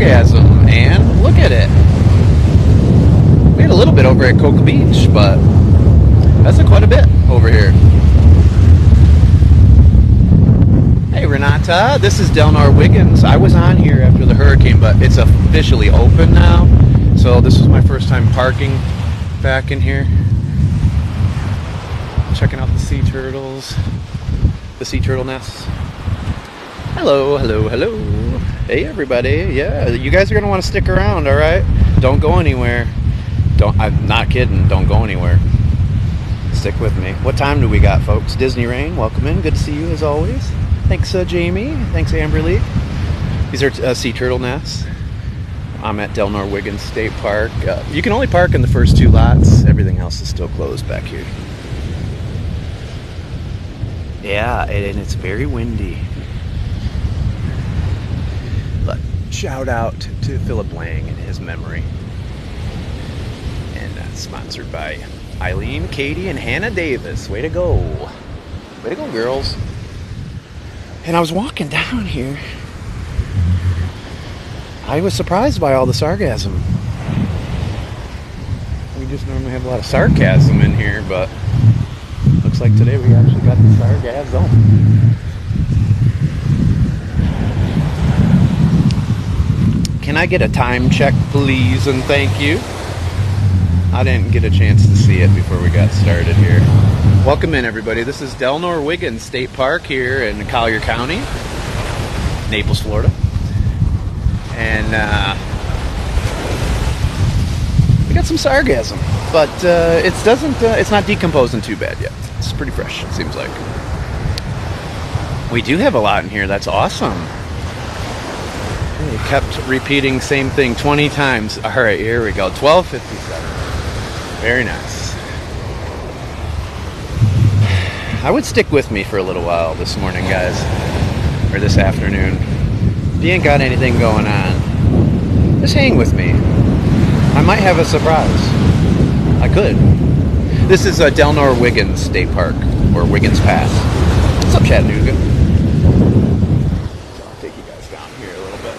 sargasm, and look at it. We had a little bit over at Cocoa Beach, but that's quite a bit over here. Hey Renata, this is Delnor Wiggins. I was on here after the hurricane, but it's officially open now. So this was my first time parking back in here. Checking out the sea turtles, the sea turtle nests. Hello, hello, hello. Hey everybody. Yeah, you guys are gonna want to stick around, all right? Don't go anywhere. I'm not kidding. Don't go anywhere. Stick with me. What time do we got, folks? Disney Rain, welcome in. Good to see you as always. Thanks, Jamie. Thanks, Amberly. These are sea turtle nests. I'm at Delnor Wiggins State Park. You can only park in the first two lots. Everything else is still closed back here. Yeah, and it's very windy. But shout out to Philip Lang in his memory. And sponsored by Eileen, Katie, and Hannah Davis. Way to go. Way to go, girls. And I was walking down here. I was surprised by all the sarcasm. We just normally have a lot of sarcasm in here, but looks like today we actually got the sargasm. Can I get a time check, please, and thank you? I didn't get a chance to see it before we got started here. Welcome in, everybody. This is Delnor Wiggins State Park here in Collier County, Naples, Florida. And we got some sargasm, but it's not decomposing too bad yet. It's pretty fresh, it seems like. We do have a lot in here. That's awesome. They kept repeating same thing 20 times. All right, here we go. 12:57. Very nice. I would stick with me for a little while this morning, guys, or this afternoon. If you ain't got anything going on, just hang with me. I might have a surprise. I could. This is Delnor Wiggins State Park, or Wiggins Pass. What's up, Chattanooga? So I'll take you guys down here a little bit.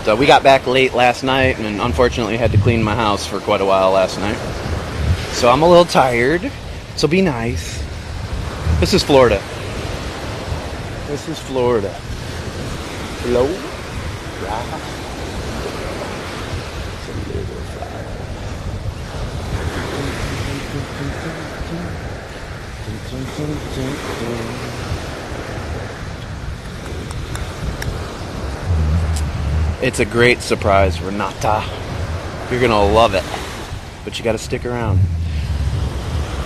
But we got back late last night, and unfortunately had to clean my house for quite a while last night. So I'm a little tired, so be nice. This is Florida. This is Florida. Hello? It's a great surprise, Renata. You're gonna love it. But you gotta stick around.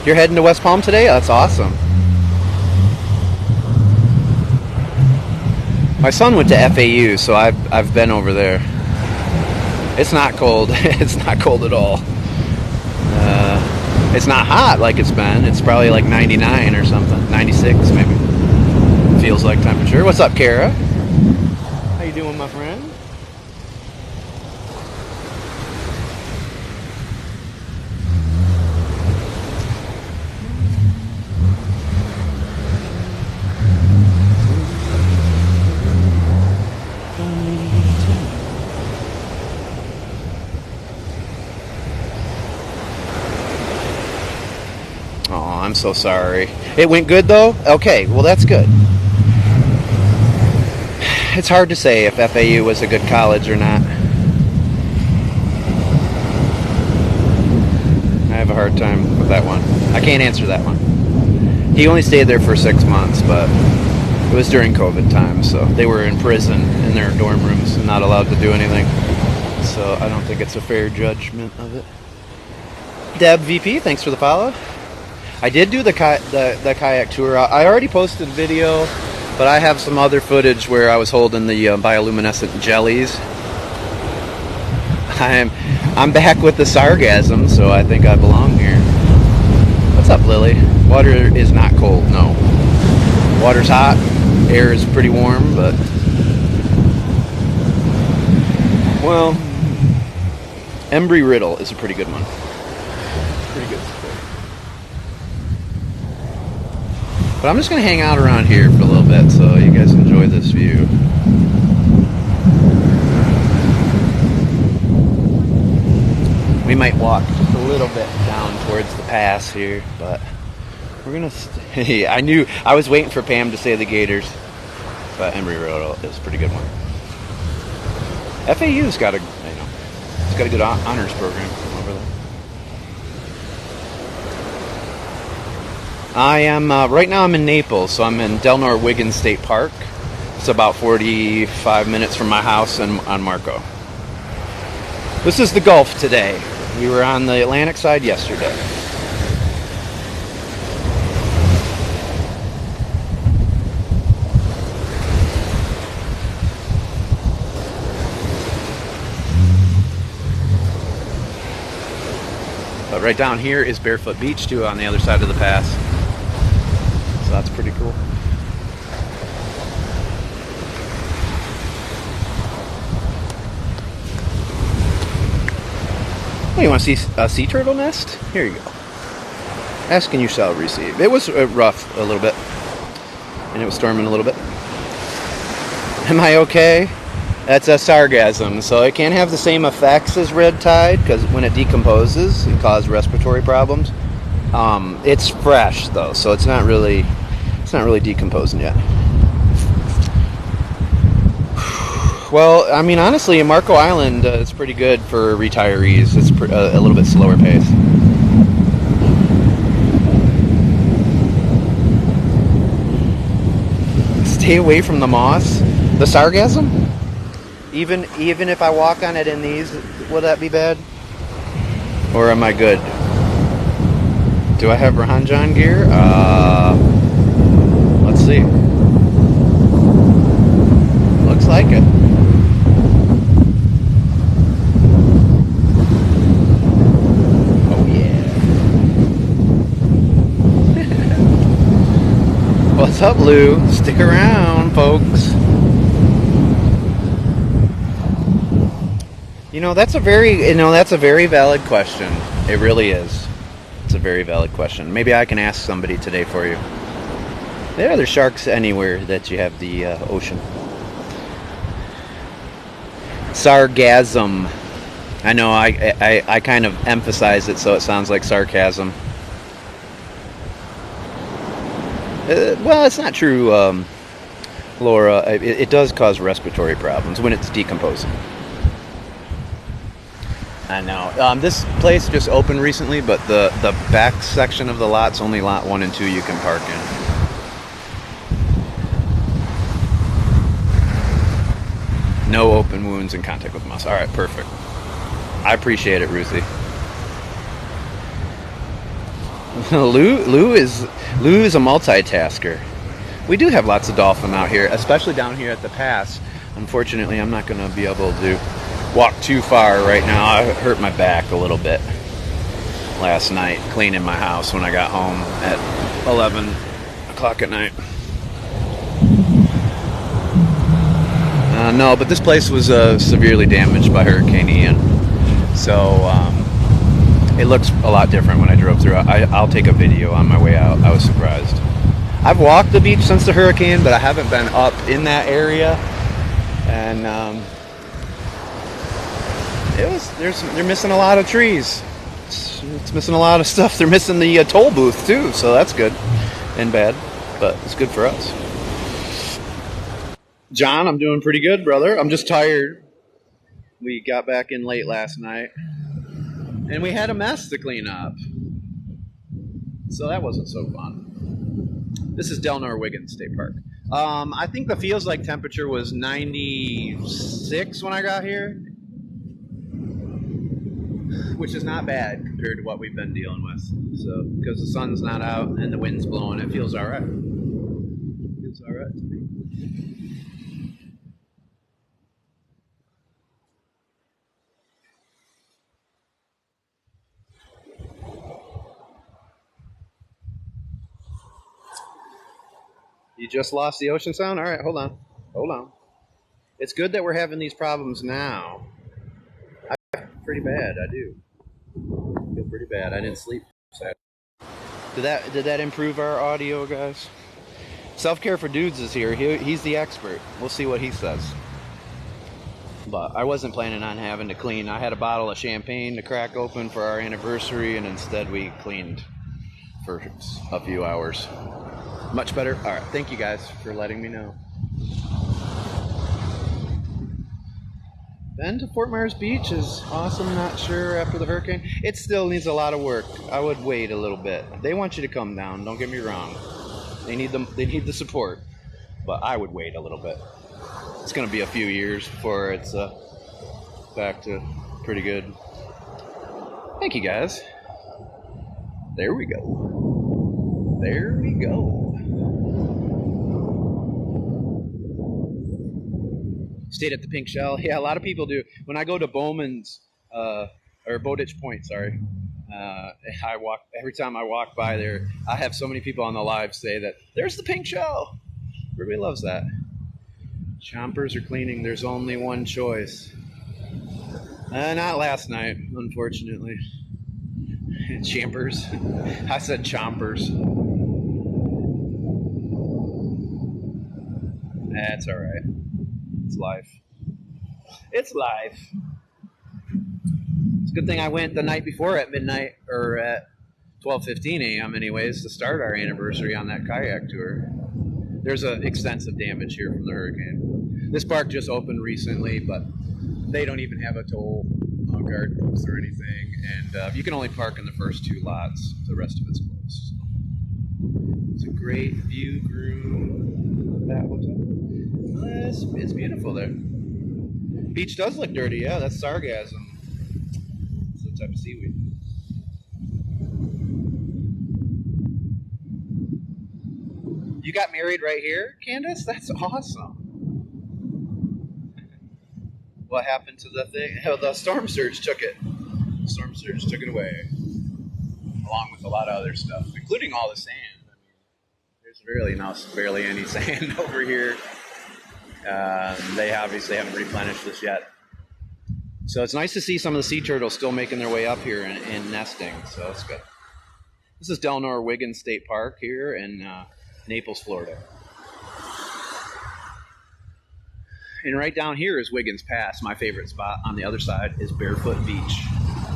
You're heading to West Palm today? That's awesome. My son went to FAU, so I've been over there. It's not cold. It's not cold at all. It's not hot like it's been. It's probably like 99 or something. 96 maybe. Feels like temperature. What's up, Kara? How you doing, my friend? I'm so sorry. It went good though? Okay, well that's good. It's hard to say if FAU was a good college or not. I have a hard time with that one. I can't answer that one. He only stayed there for 6 months, but it was during COVID time, so they were in prison in their dorm rooms and not allowed to do anything. So I don't think it's a fair judgment of it. Deb VP, thanks for the follow. I did do the kayak tour. I already posted a video, but I have some other footage where I was holding the bioluminescent jellies. I'm back with the sargasm, so I think I belong here. What's up, Lily? Water is not cold, no. Water's hot, air is pretty warm, but... Well, Embry-Riddle is a pretty good one. Pretty good. But I'm just going to hang out around here for a little bit so you guys enjoy this view. We might walk just a little bit down towards the pass here, but we're going to... I was waiting for Pam to say the Gators, but Embry Road is a pretty good one. FAU's got it's got a good honors program over there. I am, right now I'm in Naples, so I'm in Delnor Wiggins State Park. It's about 45 minutes from my house on Marco. This is the Gulf today. We were on the Atlantic side yesterday. But right down here is Barefoot Beach too on the other side of the pass. So that's pretty cool. Oh, you want to see a sea turtle nest? Here you go. Ask and you shall receive. It was rough a little bit. And it was storming a little bit. Am I okay? That's a sargasm. So it can't have the same effects as red tide because when it decomposes, it causes respiratory problems. It's fresh though, so it's not really decomposing yet. Well, I mean, honestly, Marco Island is pretty good for retirees. It's a little bit slower pace. Stay away from the moss. The sargassum? Even if I walk on it in these, will that be bad? Or am I good? Do I have Rahanjan gear? Let's see. Looks like it. What's up, Lou? Stick around, folks. That's a very valid question. It really is. It's a very valid question. Maybe I can ask somebody today for you. There are other sharks anywhere that you have the ocean. Sargasm. I know I kind of emphasize it so it sounds like sarcasm. Well, it's not true, Laura. It does cause respiratory problems when it's decomposing. I know. This place just opened recently, but the back section of the lot's only lot 1 and 2 you can park in. No open wounds in contact with moss. All right, perfect. I appreciate it, Ruthie. Lou is a multitasker. We do have lots of dolphin out here, especially down here at the pass. Unfortunately, I'm not going to be able to walk too far right now. I hurt my back a little bit last night cleaning my house when I got home at 11 o'clock at night. No, but this place was severely damaged by Hurricane Ian. So it looks a lot different when I drove through. I'll take a video on my way out. I was surprised. I've walked the beach since the hurricane, but I haven't been up in that area. And they're missing a lot of trees. It's missing a lot of stuff. They're missing the toll booth too, so that's good and bad, but it's good for us. John, I'm doing pretty good, brother. I'm just tired. We got back in late last night, and we had a mess to clean up, so that wasn't so fun. This is Delnor Wiggins State Park. I think the feels like temperature was 96 when I got here, which is not bad compared to what we've been dealing with. So, because the sun's not out and the wind's blowing, it feels all right. It feels all right to me. You just lost the ocean sound? All right, hold on. It's good that we're having these problems now. I feel pretty bad, I do. I feel pretty bad. I didn't sleep Saturday. Did that improve our audio, guys? Self-care for dudes is here. He's the expert. We'll see what he says. But I wasn't planning on having to clean. I had a bottle of champagne to crack open for our anniversary, and instead we cleaned for a few hours. Much better. All right. Thank you guys for letting me know. Been to Fort Myers Beach is awesome. Not sure after the hurricane. It still needs a lot of work. I would wait a little bit. They want you to come down. Don't get me wrong. They need them. They need the support. But I would wait a little bit. It's going to be a few years before it's back to pretty good. Thank you guys. There we go. There we go. Stayed at the Pink Shell. Yeah, a lot of people do. When I go to Bowman's, or Bowditch Point, sorry, I walk, every time I walk by there, I have so many people on the live say that, there's the Pink Shell. Everybody loves that. Chompers are cleaning. There's only one choice. Not last night, unfortunately. Champers. I said chompers. That's all right. It's life. It's life. It's a good thing I went the night before at midnight, or at 12:15 a.m. anyways, to start our anniversary on that kayak tour. There's extensive damage here from the hurricane. This park just opened recently, but they don't even have a toll guard post or anything, and you can only park in the first two lots. The rest of it's closed. It's a great view room. That hotel. It's beautiful there. Beach does look dirty. Yeah, that's sargassum. It's the type of seaweed. You got married right here, Candace? That's awesome. What happened to the thing? Oh, the storm surge took it. The storm surge took it away, along with a lot of other stuff, including all the sand. I mean, there's barely any sand over here. They obviously haven't replenished this yet. So it's nice to see some of the sea turtles still making their way up here and nesting. So that's good. This is Delnor Wiggins State Park here in Naples, Florida. And right down here is Wiggins Pass. My favorite spot on the other side is Barefoot Beach.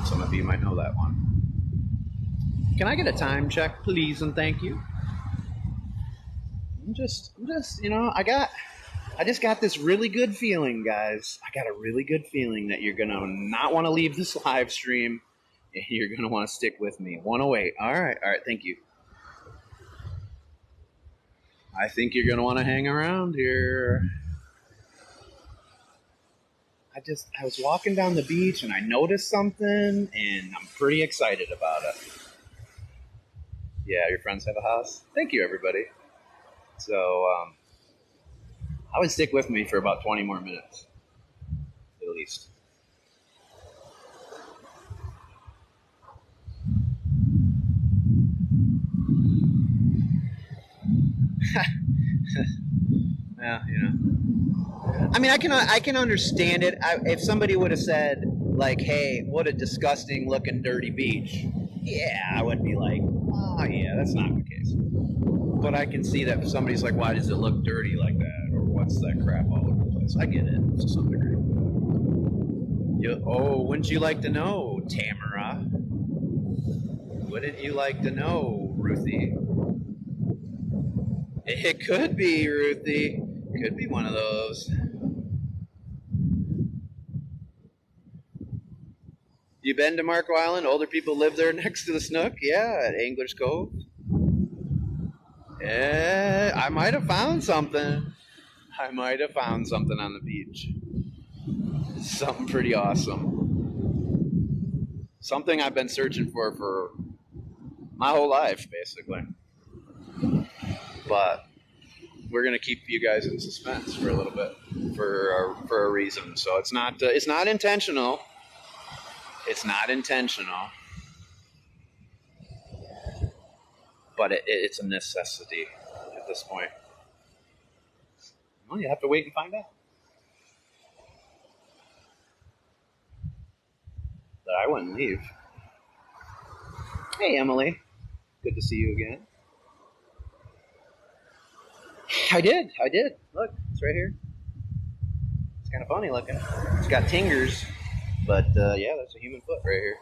Some of you might know that one. Can I get a time check, please, and thank you? I'm just, you know, I just got this really good feeling, guys. I got a really good feeling that you're going to not want to leave this live stream, and you're going to want to stick with me. 108. All right, thank you. I think you're going to want to hang around here. I was walking down the beach, and I noticed something, and I'm pretty excited about it. Yeah, your friends have a house? Thank you, everybody. So, I would stick with me for about 20 more minutes, at least. Yeah, you know. I mean, I can understand it. If somebody would have said, like, hey, what a disgusting looking dirty beach. Yeah, I would be like, oh, yeah, that's not the case. But I can see that if somebody's like, why does it look dirty like that? Or what's that crap all over the place? I get it to some degree. Wouldn't you like to know, Tamara? Wouldn't you like to know, Ruthie? It could be, Ruthie. Could be one of those. You been to Marco Island? Older people live there next to the Snook? Yeah, at Angler's Cove. Yeah, I might have found something. I might have found something on the beach. Something pretty awesome. Something I've been searching for my whole life, basically. But we're gonna keep you guys in suspense for a little bit, for a reason. So it's not intentional. It's not intentional, but it's a necessity at this point. Well, you have to wait and find out. But I wouldn't leave. Hey, Emily. Good to see you again. I did. Look, it's right here. It's kind of funny looking. It's got tingers, but yeah, that's a human foot right here.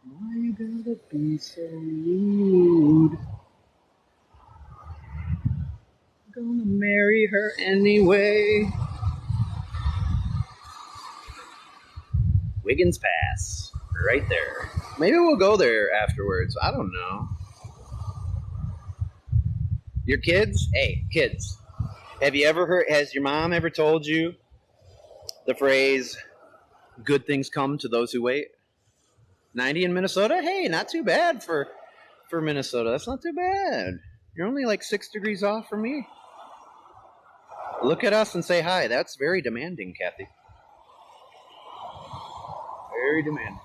Why you gotta be so rude? I'm gonna marry her anyway. Wiggins Pass, right there. Maybe we'll go there afterwards. I don't know. Your kids? Hey, kids. Have you ever heard, has your mom ever told you the phrase, good things come to those who wait? 90 in Minnesota? Hey, not too bad for Minnesota. That's not too bad. You're only like 6 degrees off from me. Look at us and say hi. That's very demanding, Kathy. Very demanding.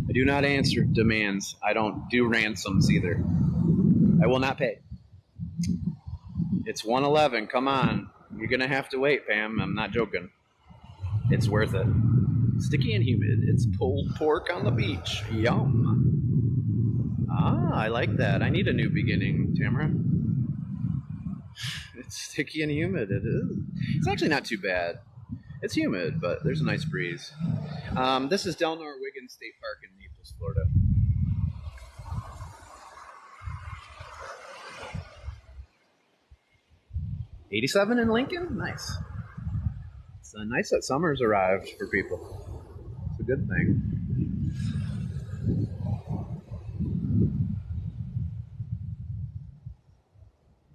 I do not answer demands. I don't do ransoms either. I will not pay. It's 1:11. Come on. You're going to have to wait, Pam. I'm not joking. It's worth it. Sticky and humid. It's pulled pork on the beach. Yum. Ah, I like that. I need a new beginning, Tamara. It's sticky and humid. It is. It's actually not too bad. It's humid, but there's a nice breeze. This is Delnor Wiggins State Park in Naples, Florida. '87 in Lincoln? Nice. It's nice that summer's arrived for people. It's a good thing.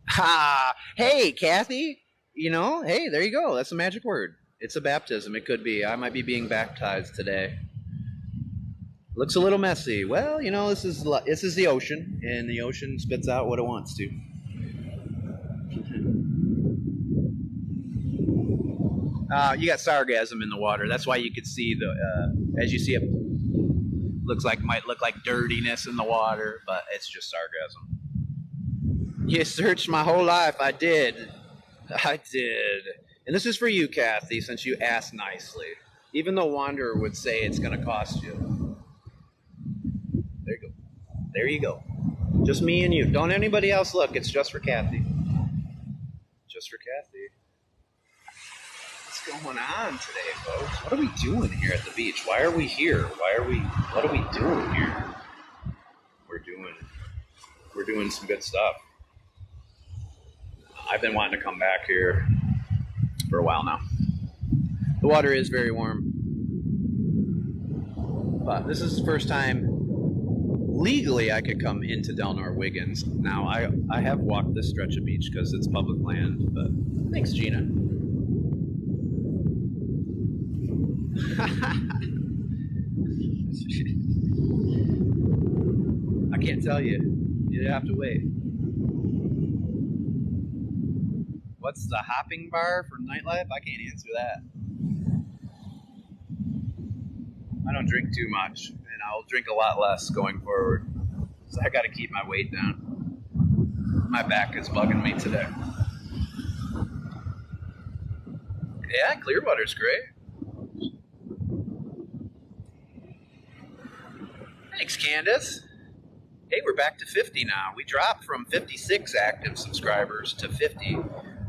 Ha! Hey, Kathy! You know, hey, there you go. That's a magic word. It's a baptism. It could be. I might be being baptized today. Looks a little messy. Well, you know, this is the ocean, and the ocean spits out what it wants to. You got sargassum in the water. That's why you could see as you see it, might look like dirtiness in the water, but it's just sargassum. You searched my whole life. I did. And this is for you, Kathy, since you asked nicely. Even though Wanderer would say it's going to cost you. There you go. There you go. Just me and you. Don't anybody else look. It's just for Kathy. Just for Kathy. What's going on today, folks? What are we doing here at the beach? Why are we here? What are we doing here? We're doing some good stuff. I've been wanting to come back here for a while now. The water is very warm. But this is the first time legally I could come into Delnor Wiggins. Now, I have walked this stretch of beach because it's public land, but thanks, Gina. I can't tell you. You have to wait. What's the hopping bar for nightlife? I can't answer that. I don't drink too much, and I'll drink a lot less going forward. So I got to keep my weight down. My back is bugging me today. Yeah, Clearwater's great. Thanks, Candace. Hey, we're back to 50 now. We dropped from 56 active subscribers to 50.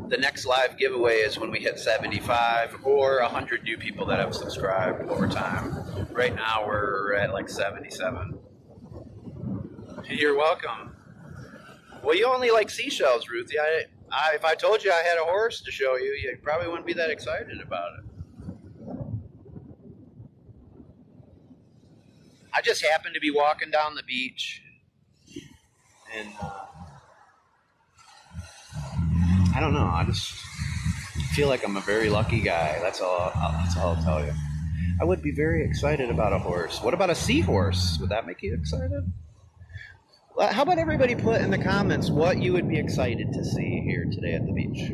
The next live giveaway is when we hit 75 or 100 new people that have subscribed over time. Right now we're at like 77. You're welcome. Well, you only like seashells, Ruthie. If I told you I had a horse to show you, you probably wouldn't be that excited about it. I just happened to be walking down the beach, and I don't know. I just feel like I'm a very lucky guy. That's all I'll tell you. I would be very excited about a horse. What about a seahorse? Would that make you excited? How about everybody put in the comments what you would be excited to see here today at the beach?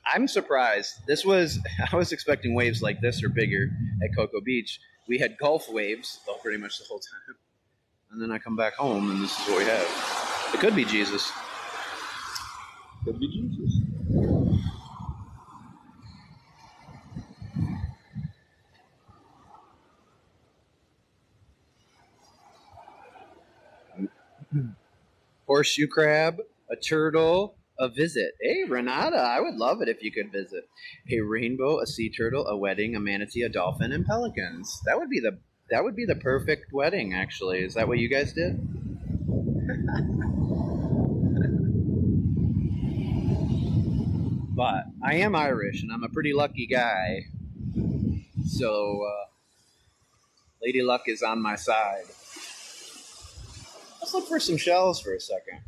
I'm surprised. I was expecting waves like this or bigger at Cocoa Beach. We had Gulf waves pretty much the whole time. And then I come back home and this is what we have. It could be Jesus. Could be Jesus. Horseshoe crab, a turtle, a visit. Hey, Renata, I would love it if you could visit. A rainbow, a sea turtle, a wedding, a manatee, a dolphin, and pelicans. That would be the perfect wedding. Actually, is that what you guys did? But I am Irish, and I'm a pretty lucky guy. So, Lady Luck is on my side. Let's look for some shells for a second.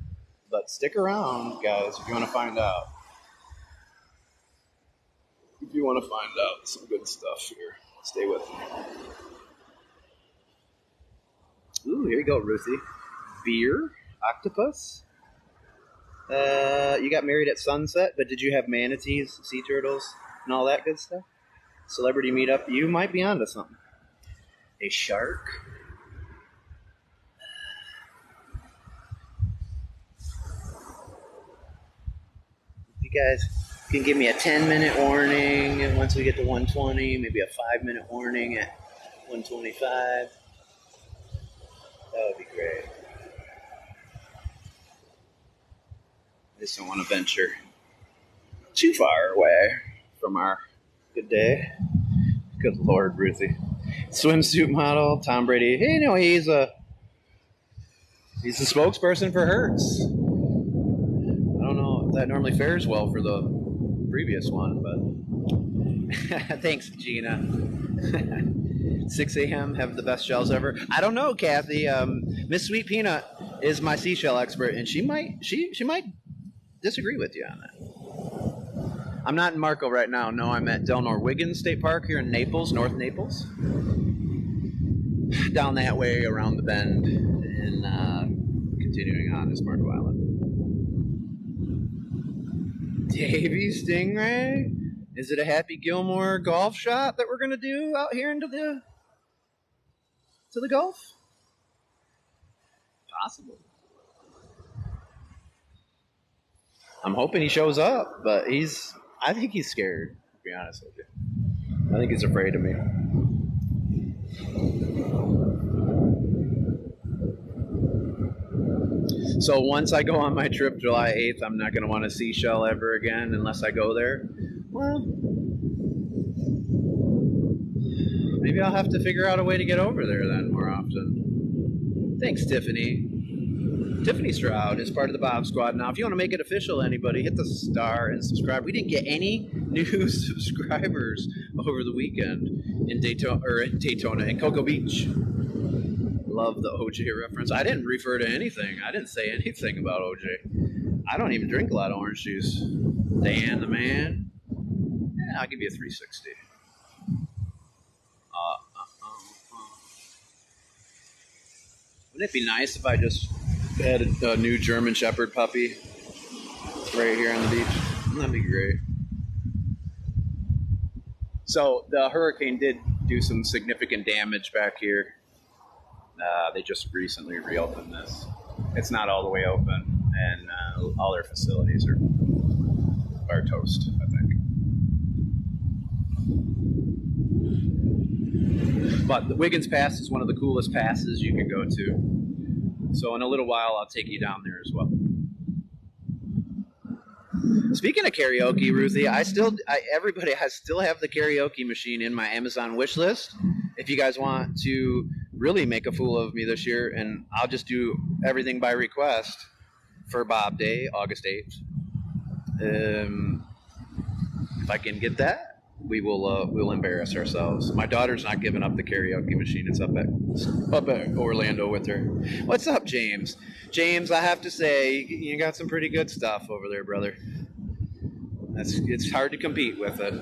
But stick around, guys, if you want to find out. If you want to find out some good stuff here, stay with me. Ooh, here you go, Ruthie. Beer, octopus. You got married at sunset, but did you have manatees, sea turtles, and all that good stuff? Celebrity meetup, you might be onto something. A shark. You guys can give me a 10-minute warning, and once we get to 120, maybe a 5-minute warning at 125. That would be great. I just don't want to venture too far away from our good day. Good Lord, Ruthie. Swimsuit model, Tom Brady. Hey, no, he's the spokesperson for Hertz. I don't know if that normally fares well for the previous one, but thanks, Gina. 6 a.m. have the best shells ever. I don't know, Kathy. Miss Sweet Peanut is my seashell expert, and she might disagree with you on that. I'm not in Marco right now. No, I'm at Delnor Wiggins State Park here in Naples, North Naples. Down that way around the bend, and continuing on is Marco Island. Davy Stingray? Is it a Happy Gilmore golf shot that we're going to do out here into the Gulf? Possible. I'm hoping he shows up, but I think he's scared, to be honest with you. I think he's afraid of me. So once I go on my trip July 8th, I'm not going to want a seashell ever again unless I go there. Well, maybe I'll have to figure out a way to get over there then more often. Thanks, Tiffany. Tiffany Stroud is part of the Bob Squad. Now, if you want to make it official, anybody, hit the star and subscribe. We didn't get any new subscribers over the weekend in Daytona and Cocoa Beach. Love the OJ reference. I didn't refer to anything. I didn't say anything about OJ. I don't even drink a lot of orange juice. Dan the man. Yeah, I'll give you a 360. Wouldn't it be nice if I just had a new German Shepherd puppy right here on the beach? That'd be great. So the hurricane did do some significant damage back here. They just recently reopened this. It's not all the way open, and all their facilities are toast, I think. But the Wiggins Pass is one of the coolest passes you can go to. So in a little while, I'll take you down there as well. Speaking of karaoke, Ruthie, I still have the karaoke machine in my Amazon wish list. If you guys want to really make a fool of me this year, and I'll just do everything by request for Bob Day, August 8th. If I can get that, we'll embarrass ourselves. My daughter's not giving up the karaoke machine. It's up at Orlando with her. What's up, James? James, I have to say, you got some pretty good stuff over there, brother. It's hard to compete with it.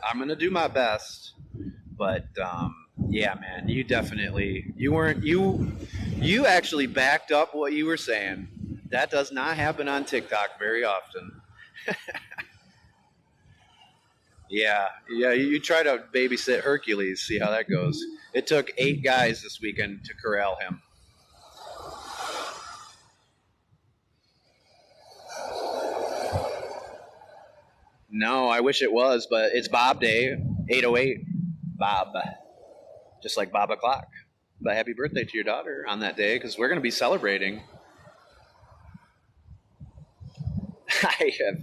I'm gonna do my best, but yeah, man, you actually backed up what you were saying. That does not happen on TikTok very often. Yeah, you try to babysit Hercules, see how that goes. It took 8 guys this weekend to corral him. No, I wish it was, but it's Bob Day, 808, Bob. Just like Bob o'clock. But happy birthday to your daughter on that day, because we're going to be celebrating I have.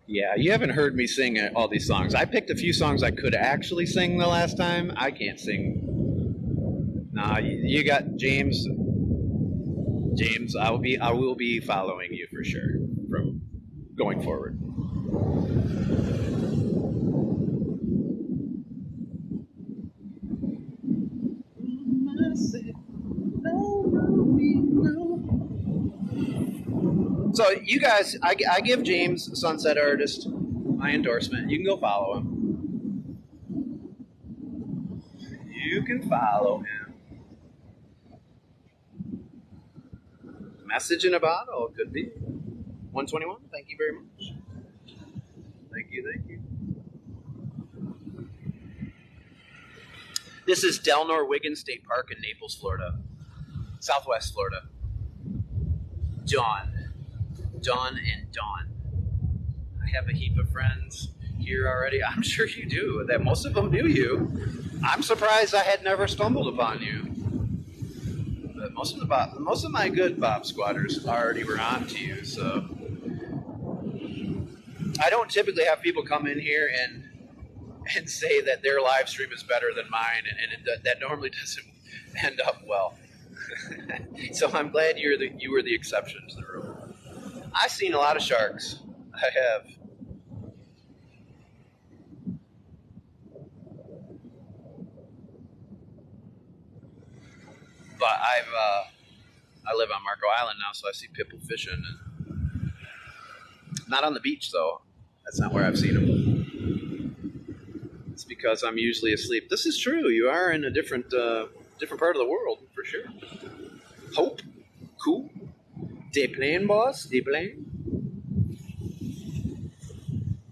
Yeah, you haven't heard me sing all these songs. I picked a few songs I could actually sing the last time. I can't sing. Nah, you got James. James, I will be following you for sure from going forward. So you guys, I give James Sunset Artist my endorsement. You can go follow him. You can follow him. Message in a bottle could be 121. Thank you very much. Thank you. This is Delnor Wiggins State Park in Naples, Florida, Southwest Florida. Dawn and Dawn. I have a heap of friends here already. I'm sure you do. That most of them knew you. I'm surprised I had never stumbled upon you. But most of my good Bob squatters already were on to you. So I don't typically have people come in here and say that their live stream is better than mine, and that normally doesn't end up well. So I'm glad you were the exception to the rule. I've seen a lot of sharks. I have. But I live on Marco Island now, so I see people fishing. And not on the beach, though. That's not where I've seen them. It's because I'm usually asleep. This is true. You are in a different part of the world, for sure. Hope. Cool. Des plaines, boss. Des plaines.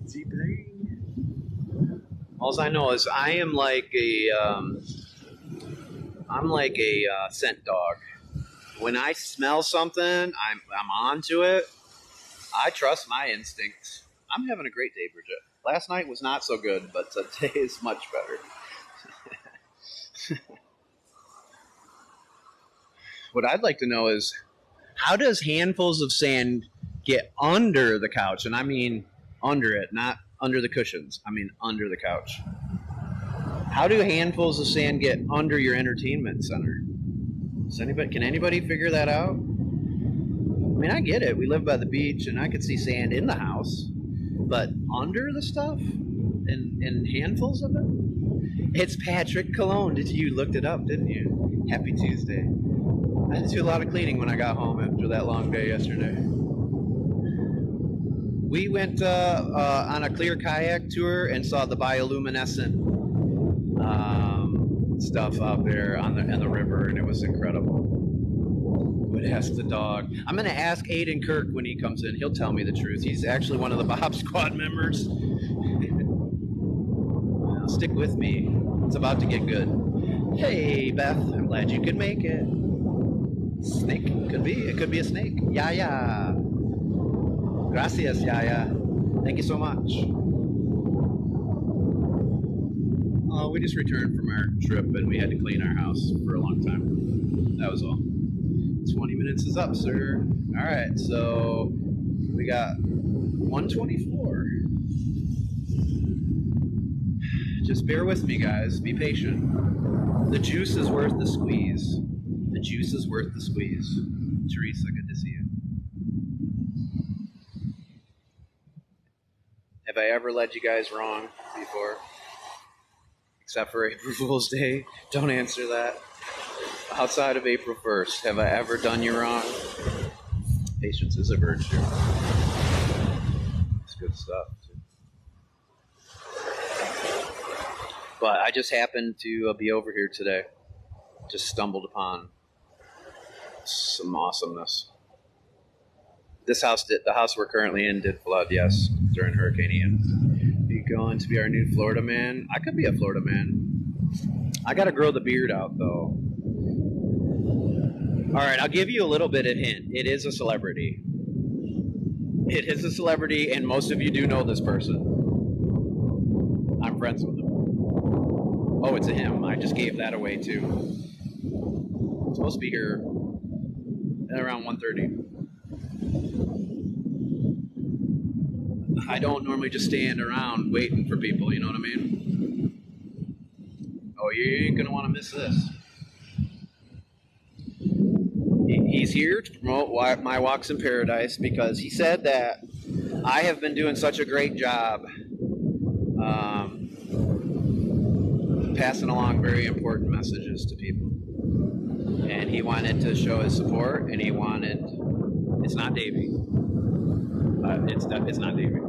Des plaines. All I know is I am like a scent dog. When I smell something, I'm on to it. I trust my instincts. I'm having a great day, Bridget. Last night was not so good, but today is much better. What I'd like to know is, how does handfuls of sand get under the couch? And I mean under it, not under the cushions. I mean under the couch. How do handfuls of sand get under your entertainment center? Can anybody figure that out? I mean, I get it. We live by the beach, and I could see sand in the house. But under the stuff? And handfuls of it? It's Patrick Cologne. You looked it up, didn't you? Happy Tuesday. I had to do a lot of cleaning when I got home after that long day yesterday. We went on a clear kayak tour and saw the bioluminescent stuff out there in the river, and it was incredible. Would ask the dog. I'm going to ask Aiden Kirk when he comes in. He'll tell me the truth. He's actually one of the Bob Squad members. Stick with me. It's about to get good. Hey, Beth. I'm glad you could make it. Snake. Could be. It could be a snake. Yaya. Gracias, Yaya. Thank you so much. We just returned from our trip, and we had to clean our house for a long time. That was all. 20 minutes is up, sir. All right, so we got 124. Just bear with me, guys. Be patient. The juice is worth the squeeze. The juice is worth the squeeze. Teresa, good to see you. Have I ever led you guys wrong before? Except for April Fool's Day? Don't answer that. Outside of April 1st, have I ever done you wrong? Patience is a virtue. It's good stuff, too. But I just happened to be over here today. Just stumbled upon some awesomeness. The house we're currently in did flood, yes, during Hurricane Ian. Are you going to be our new Florida man? I could be a Florida man. I got to grow the beard out, though. All right, I'll give you a little bit of hint. It is a celebrity. It is a celebrity, and most of you do know this person. I'm friends with him. Oh, it's a him. I just gave that away, too. I'm supposed to be here at around 1:30. I don't normally just stand around waiting for people, you know what I mean? Oh, you ain't going to want to miss this. He's here to promote My Walks in Paradise because he said that I have been doing such a great job passing along very important messages to people. And he wanted to show his support, and he wanted... It's not Davey. It's not Davey.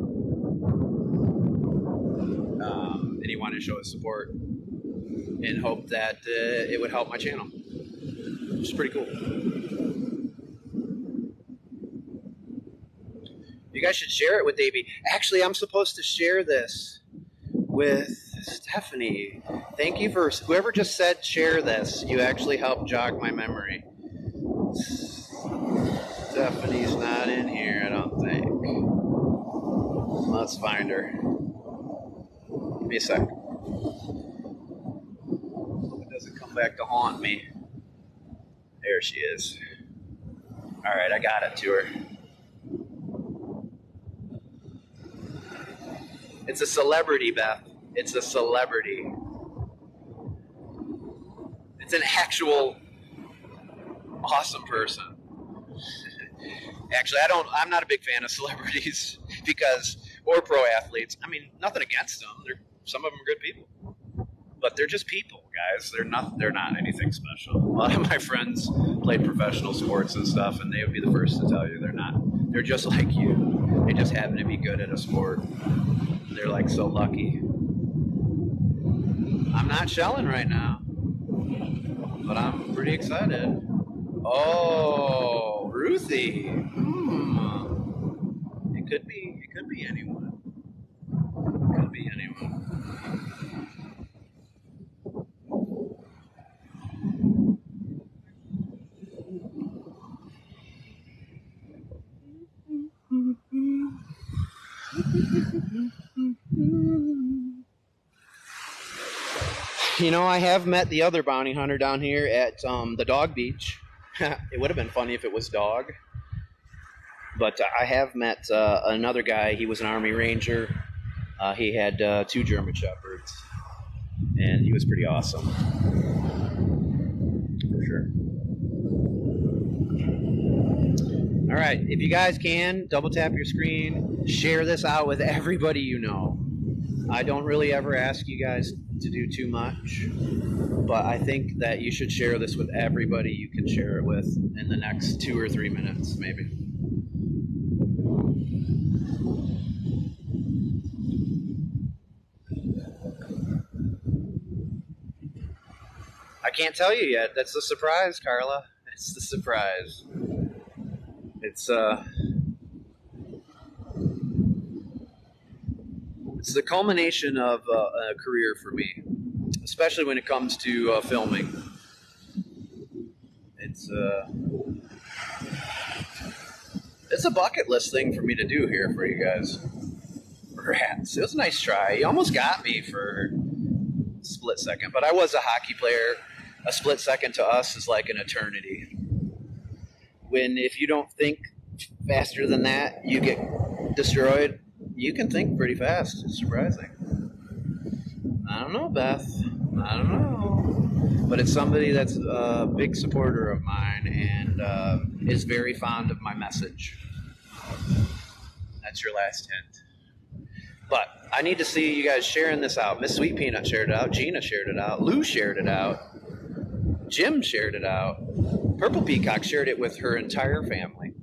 And he wanted to show his support and hope that it would help my channel. Which is pretty cool. You guys should share it with Davey. Actually, I'm supposed to share this with Stephanie. Thank you for whoever just said share this. You actually helped jog my memory. Stephanie's not in here, I don't think. Let's find her. Give me a sec. It doesn't come back to haunt me. There she is. Alright, I got it to her. It's a celebrity, Beth. It's a celebrity. It's an actual awesome person. Actually, I'm not a big fan of celebrities or pro athletes. I mean, nothing against them. Some of them are good people. But they're just people, guys. They're not anything special. A lot of my friends played professional sports and stuff, and they would be the first to tell you they're not. They're just like you. They just happen to be good at a sport. They're like so lucky. I'm not shelling right now, but I'm pretty excited. Oh, Ruthie. It could be anyone. It could be anyone. You know, I have met the other bounty hunter down here at the dog beach. It would have been funny if it was dog. But I have met another guy. He was an Army Ranger. He had 2 German Shepherds. And he was pretty awesome. For sure. All right. If you guys can, double tap your screen. Share this out with everybody you know. I don't really ever ask you guys to do too much, but I think that you should share this with everybody you can share it with in the next 2 or 3 minutes, maybe. I can't tell you yet. That's the surprise, Carla. It's the surprise. It's the culmination of a career for me, especially when it comes to filming. It's a bucket list thing for me to do here for you guys. Rats. It was a nice try. You almost got me for a split second, but I was a hockey player. A split second to us is like an eternity. If you don't think faster than that, you get destroyed. You can think pretty fast. It's surprising. I don't know, Beth. I don't know. But it's somebody that's a big supporter of mine and is very fond of my message. That's your last hint. But I need to see you guys sharing this out. Miss Sweet Peanut shared it out. Gina shared it out. Lou shared it out. Jim shared it out. Purple Peacock shared it with her entire family.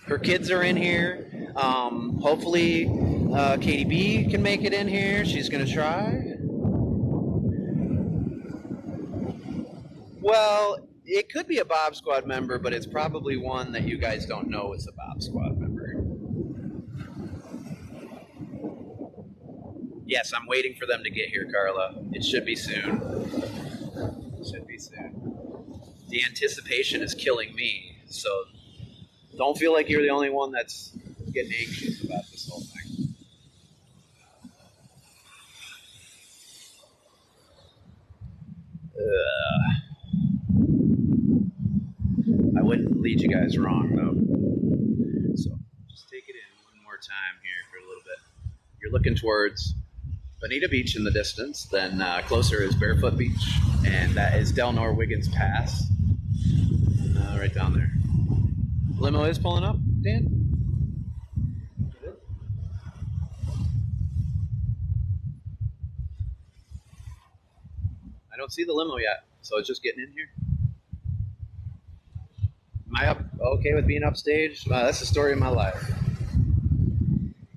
Her kids are in here. Hopefully, Katie B can make it in here. She's going to try. Well, it could be a Bob Squad member, but it's probably one that you guys don't know is a Bob Squad member. Yes, I'm waiting for them to get here, Carla. It should be soon. It should be soon. The anticipation is killing me, so don't feel like you're the only one that's getting anxious about this whole thing. I wouldn't lead you guys wrong, though. So just take it in one more time here for a little bit. you're looking towards Bonita Beach in the distance, then closer is Barefoot Beach, and that is Delnor Wiggins Pass, right down there. Limo is pulling up, Dan? I don't see the limo yet, so it's just getting in here. Am I okay with being upstage? That's the story of my life.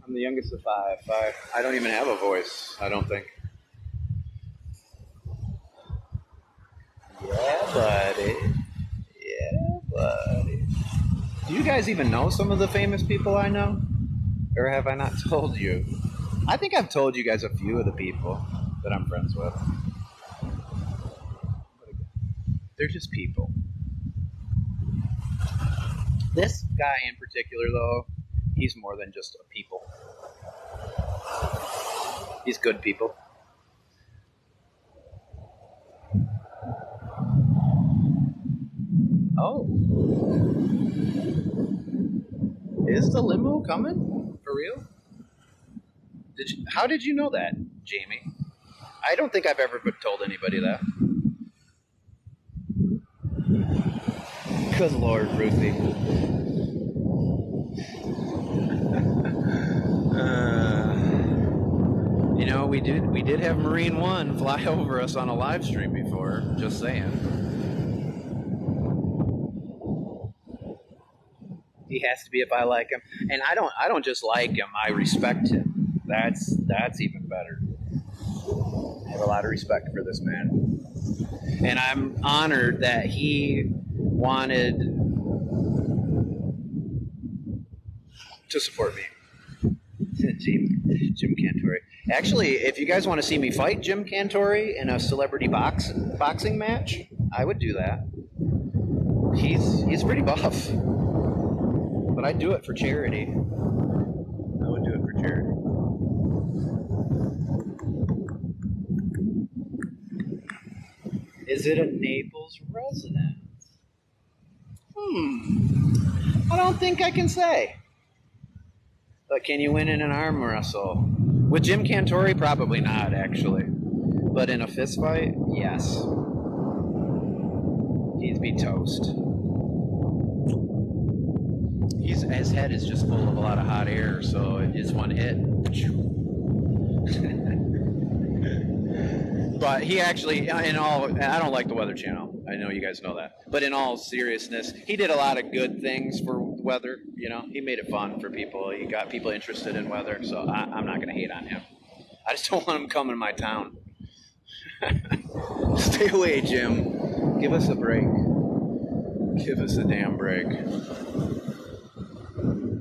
I'm the youngest of five. I don't even have a voice, I don't think. Yeah, buddy. Yeah, buddy. Do you guys even know some of the famous people I know? Or have I not told you? I think I've told you guys a few of the people that I'm friends with. They're just people. This guy in particular, though, he's more than just a people. He's good people. Oh. Is the limo coming? For real? How did you know that, Jamie? I don't think I've ever told anybody that. Good Lord, Ruthie. You know, we did have Marine One fly over us on a live stream before. Just saying. He has to be if I like him, and I don't just like him. I respect him. That's even better. I have a lot of respect for this man, and I'm honored that he wanted to support me. Jim Cantori. Actually, if you guys want to see me fight Jim Cantori in a celebrity boxing match, I would do that. He's pretty buff, but I'd do it for charity. I would do it for charity. Is it a Naples resident? I don't think I can say. But can you win in an arm wrestle? With Jim Cantori, probably not, actually. But in a fist fight, yes. He'd be toast. His head is just full of a lot of hot air, so it's one hit. But he actually, I don't like the Weather Channel. I know you guys know that. But in all seriousness, he did a lot of good things for weather. You know, he made it fun for people. He got people interested in weather. So I'm not going to hate on him. I just don't want him coming to my town. Stay away, Jim. Give us a break. Give us a damn break.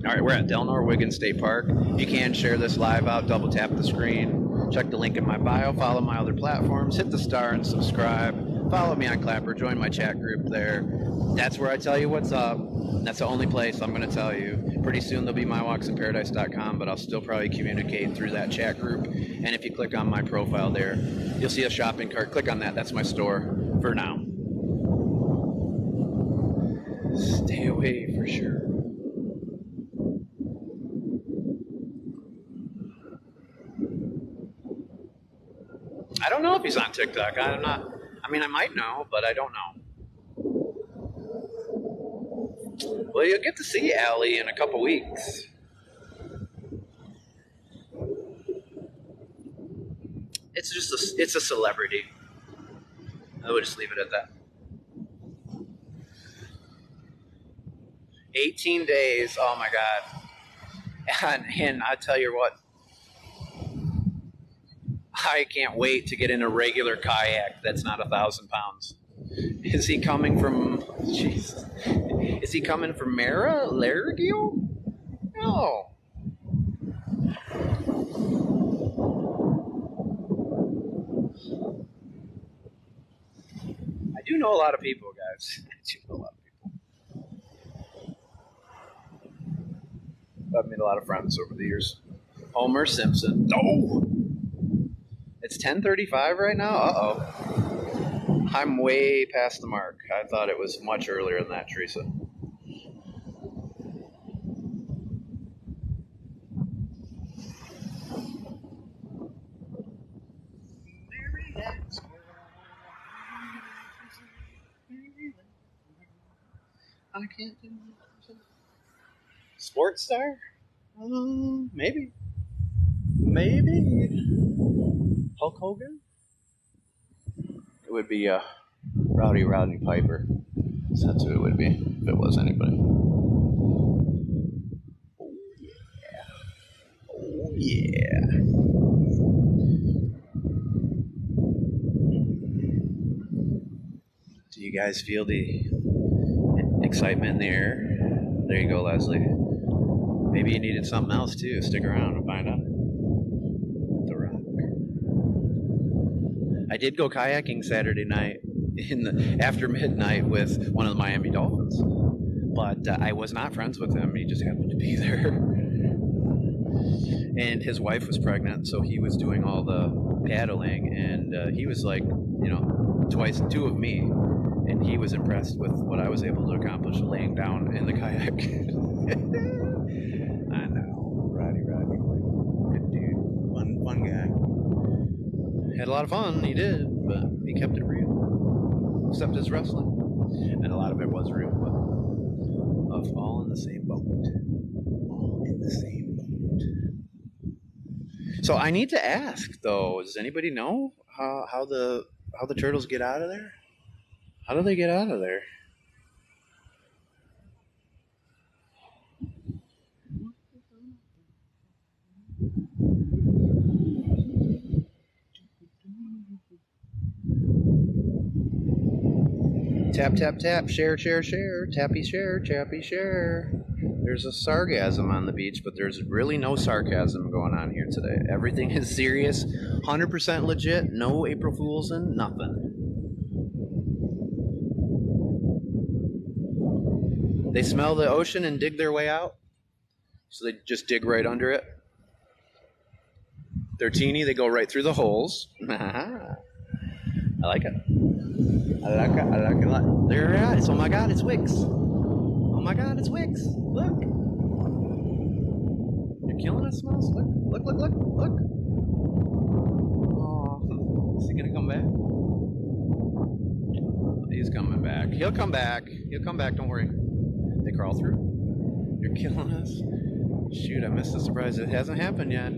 All right, we're at Delnor Wiggins State Park. You can share this live out. Double tap the screen. Check the link in my bio. Follow my other platforms. Hit the star and subscribe. Follow me on Clapper. Join my chat group there. That's where I tell you what's up. That's the only place I'm going to tell you. Pretty soon there'll be mywalksinparadise.com, but I'll still probably communicate through that chat group. And if you click on my profile there, you'll see a shopping cart. Click on that. That's my store for now. Stay away for sure. I don't know if he's on TikTok. I might know, but I don't know. Well, you'll get to see Allie in a couple weeks. It's a celebrity. I would just leave it at that. 18 days. Oh my God. And I tell you what, I can't wait to get in a regular kayak that's not 1,000 pounds. Is he coming from? Jesus. Is he coming from Larigio? No. I do know a lot of people, guys. I do know a lot of people. I've made a lot of friends over the years. Homer Simpson. No. It's 10:35 right now? Uh-oh. I'm way past the mark. I thought it was much earlier than that, Teresa. Donna Canton? Sports star? Maybe. Maybe. Hulk Hogan? It would be Rodney Piper. So that's who it would be if it was anybody. Oh yeah. Oh yeah. Do you guys feel the excitement in the air? There you go, Leslie. Maybe you needed something else too. Stick around and find out. The Rock. I did go kayaking Saturday night after midnight with one of the Miami Dolphins, but I was not friends with him. He just happened to be there, and his wife was pregnant, so he was doing all the paddling, and he was like, twice two of me, and he was impressed with what I was able to accomplish laying down in the kayak. I know, Roddy, good dude, fun guy. Had a lot of fun, he did, but he kept it real. Except his wrestling. And a lot of it was real, but all in the same boat. All in the same boat. So I need to ask though, does anybody know how the turtles get out of there? How do they get out of there? Tap, tap, tap, share, tappy share, chappy share. There's a sarcasm on the beach, but there's really no sarcasm going on here today. Everything is serious, 100% legit, no April Fools and nothing. They smell the ocean and dig their way out, so they just dig right under it. They're teeny, they go right through the holes. I like it. I like it a lot. There it is. Oh my God, it's Wicks. Oh my God, it's Wicks. Look. You're killing us, Smells. Look. Oh, is he gonna come back? He's coming back. He'll come back. Don't worry. They crawl through. You're killing us. Shoot, I missed the surprise. It hasn't happened yet.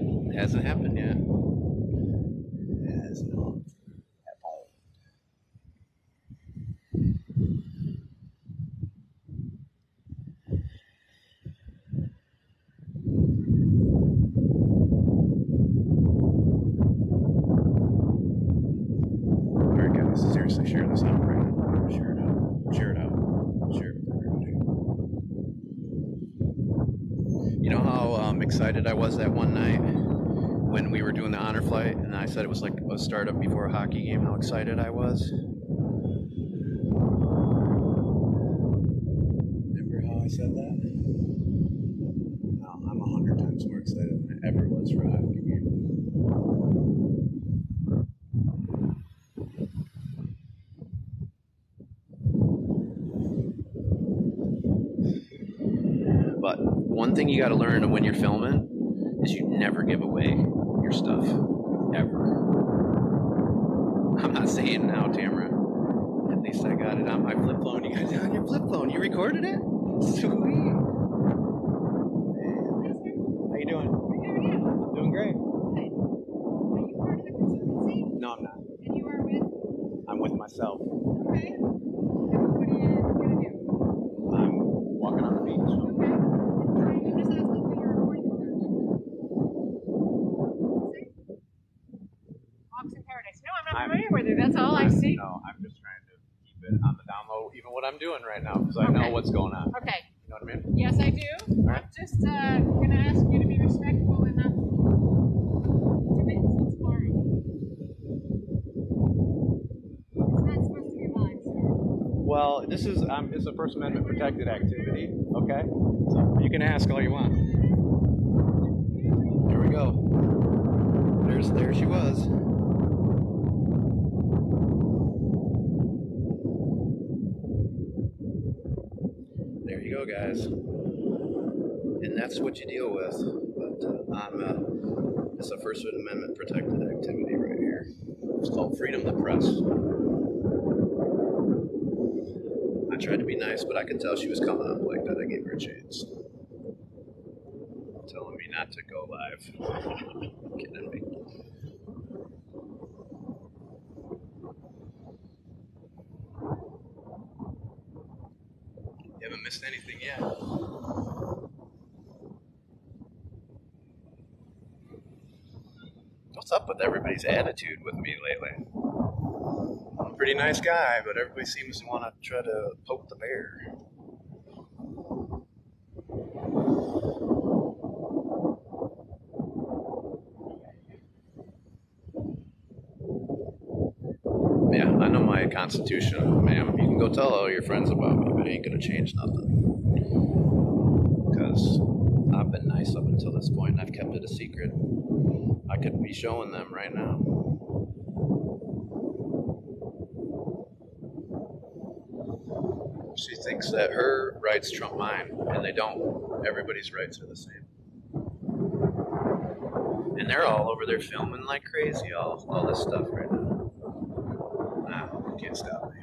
Alright guys, seriously, share this out right now. Share it out. You know how excited I was that one night when we were doing the honor flight and I said it was like a startup before a hockey game, how excited I was? Remember how I said that? No, I'm 100 times more excited than I ever was for a hockey game. But one thing you got to learn when you're filming is you never give away your stuff, ever. I'm not saying now, Tamara. At least I got it on my flip phone. You got it on your flip phone. You recorded it? Sweet. How you doing? I'm doing great. Are you part of the conservancy? No, I'm not. And you are with? I'm with myself. Okay. What are you going to do? I'm walking on the beach. Okay. I'm just asking for your recording program. Walks in Paradise. No, I'm not familiar with it. That's all I see. No, I'm just trying to keep it on the down low, even what I'm doing right now, because I know what's going on. Okay. You know what I mean? Yes, I do. Right. I'm just going to ask you to be respectful and not to make this foreign. It's not supposed to be live, sir. Well, this is it's a First Amendment protected activity. Okay, so you can ask all you want. There we go. There she was. There you go, guys. And that's what you deal with. But it's a First Amendment protected activity right here. It's called freedom of the press. I tried to be nice, but I could tell she was coming up like that. I gave her a chance. Telling me not to go live. Kidding me. You haven't missed anything yet. What's up with everybody's attitude with me lately? I'm a pretty nice guy, but everybody seems to want to try to poke the bear. Yeah, I know my constitution, ma'am. You can go tell all your friends about me, but it ain't gonna change nothing. Because I've been nice up until this point, and I've kept it a secret. I could be showing them right now. She thinks that her rights trump mine, and they don't. Everybody's rights are the same. And they're all over there filming like crazy, all this stuff right now. Nah, you can't stop me.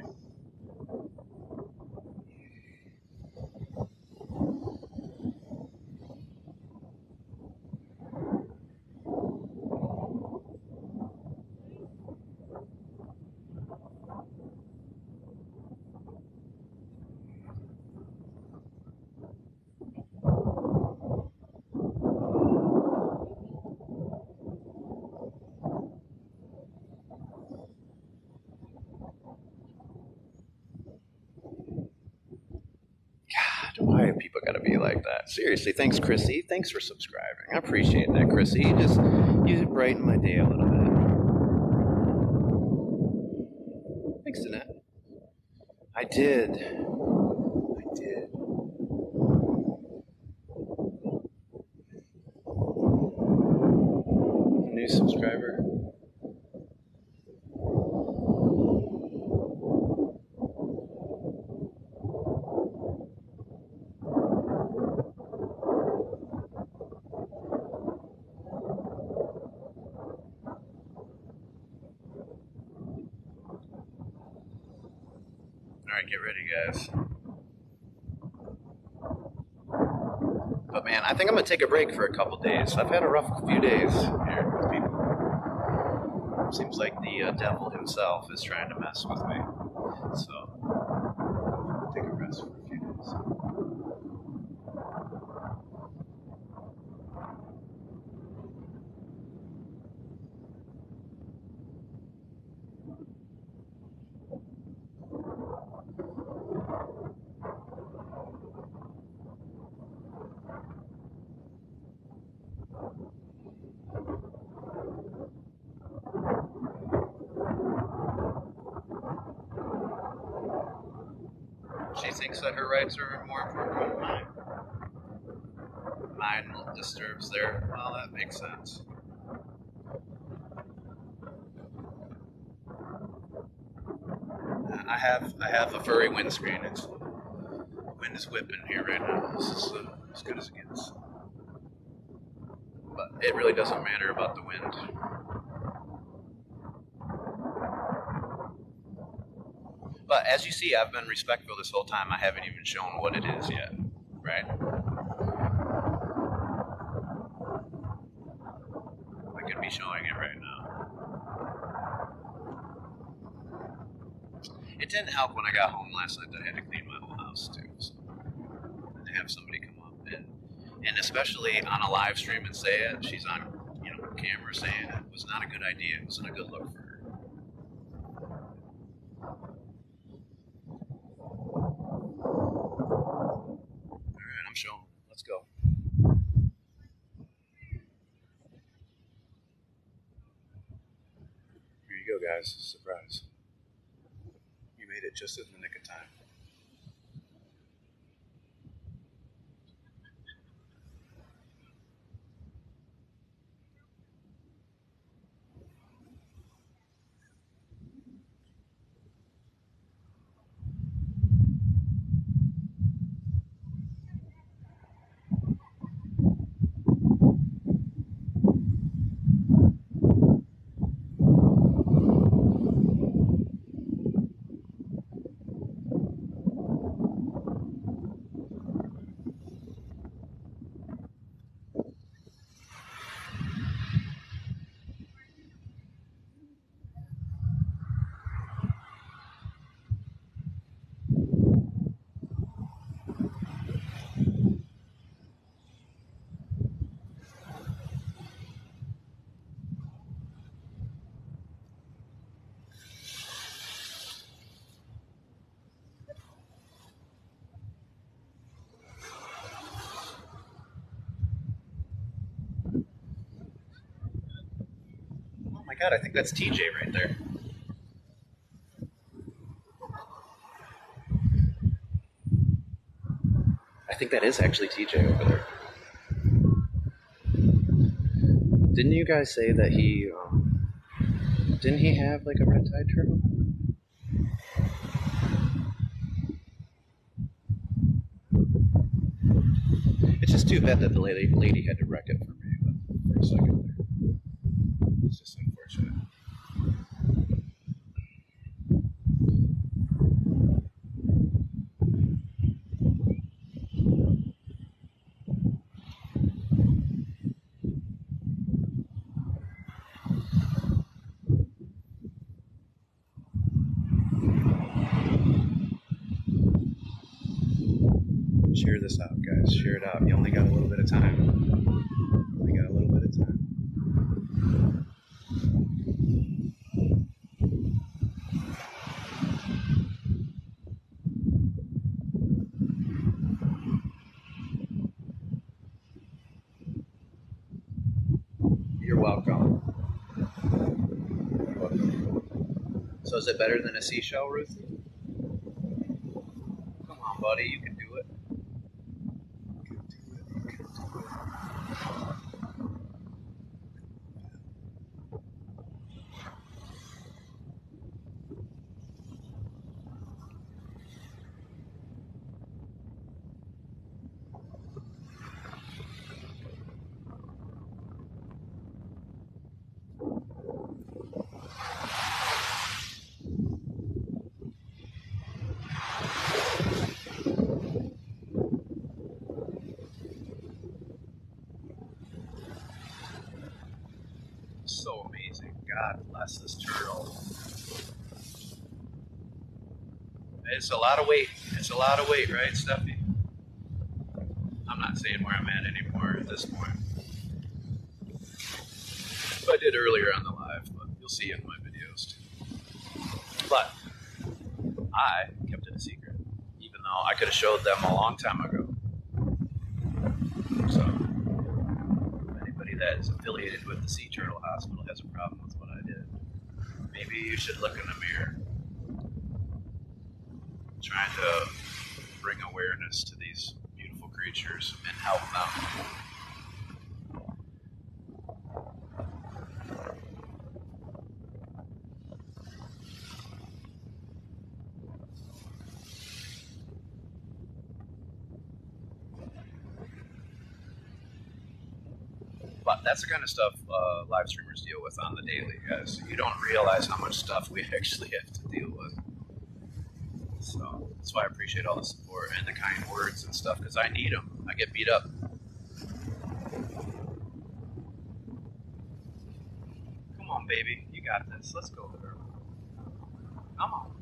Why have people got to be like that? Seriously, thanks, Chrissy. Thanks for subscribing. I appreciate that, Chrissy. You brighten my day a little bit. Thanks, Danette. I did. New subscriber. Alright, get ready, guys. But man, I think I'm going to take a break for a couple days. I've had a rough few days here with people. Seems like the devil himself is trying to mess with me. So, I'll take a rest for a few days. She thinks that her rights are more important than mine. Mine disturbs their. Well, that makes sense. I have a furry windscreen. Wind is whipping here right now. This is as good as it gets. But it really doesn't matter about the wind. But as you see, I've been respectful this whole time. I haven't even shown what it is yet, right? I could be showing it right now. It didn't help when I got home last night that I had to clean my whole house too. So, and to have somebody come up and especially on a live stream and say it, she's on camera saying it was not a good idea. It wasn't a good look for her. Alright, I'm showing. Let's go. Here you go, guys. Surprise. You made it just in the nick of time. God, I think that's TJ right there. I think that is actually TJ over there. Didn't you guys say that he, didn't he have like a red tide turtle? It's just too bad that the lady had to wreck it for me for a second there. It's just unfortunate. Share this out, guys. Share it out. You only got a little bit of time. Only got a little bit of time. You're welcome. You're welcome. So is it better than a seashell, Ruthie? Come on, buddy. You can do it. So amazing. God bless this turtle. It's a lot of weight. It's a lot of weight, right, Steffi? I'm not saying where I'm at anymore at this point. I did earlier on the live, but you'll see it in my videos too. But I kept it a secret, even though I could have showed them a long time ago. So, if anybody that is affiliated with the Sea Turtle Hospital has a problem with what I did, maybe you should look in the mirror. Trying to bring awareness to these beautiful creatures and help them. But that's the kind of stuff live streamers deal with on the daily, guys. You don't realize how much stuff we actually have to deal with. So that's why I appreciate all the support and the kind words and stuff, because I need them. I get beat up. Come on, baby. You got this. Let's go, girl. Come on.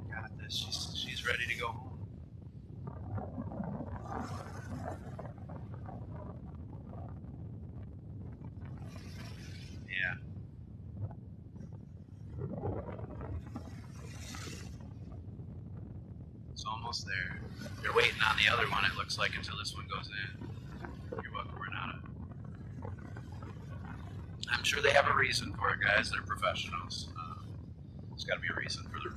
You got this. She's ready to go home. Yeah. It's almost there. You're waiting on the other one, it looks like, until this one goes in. You're welcome, Renata. I'm sure they have a reason for it, guys. They're professionals. There's got to be a reason for the.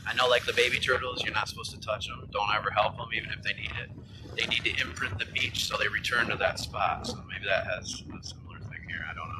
I know, like the baby turtles, you're not supposed to touch them. Don't ever help them, even if they need it. They need to imprint the beach so they return to that spot. So maybe that has a similar thing here. I don't know.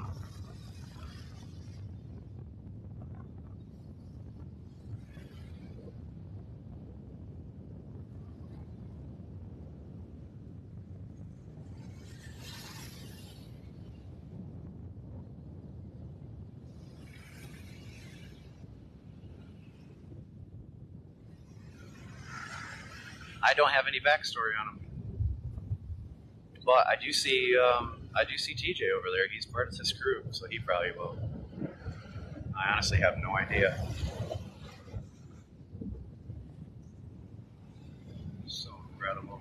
I don't have any backstory on him, but I do see TJ over there. He's part of this group, so he probably will. I honestly have no idea. So incredible.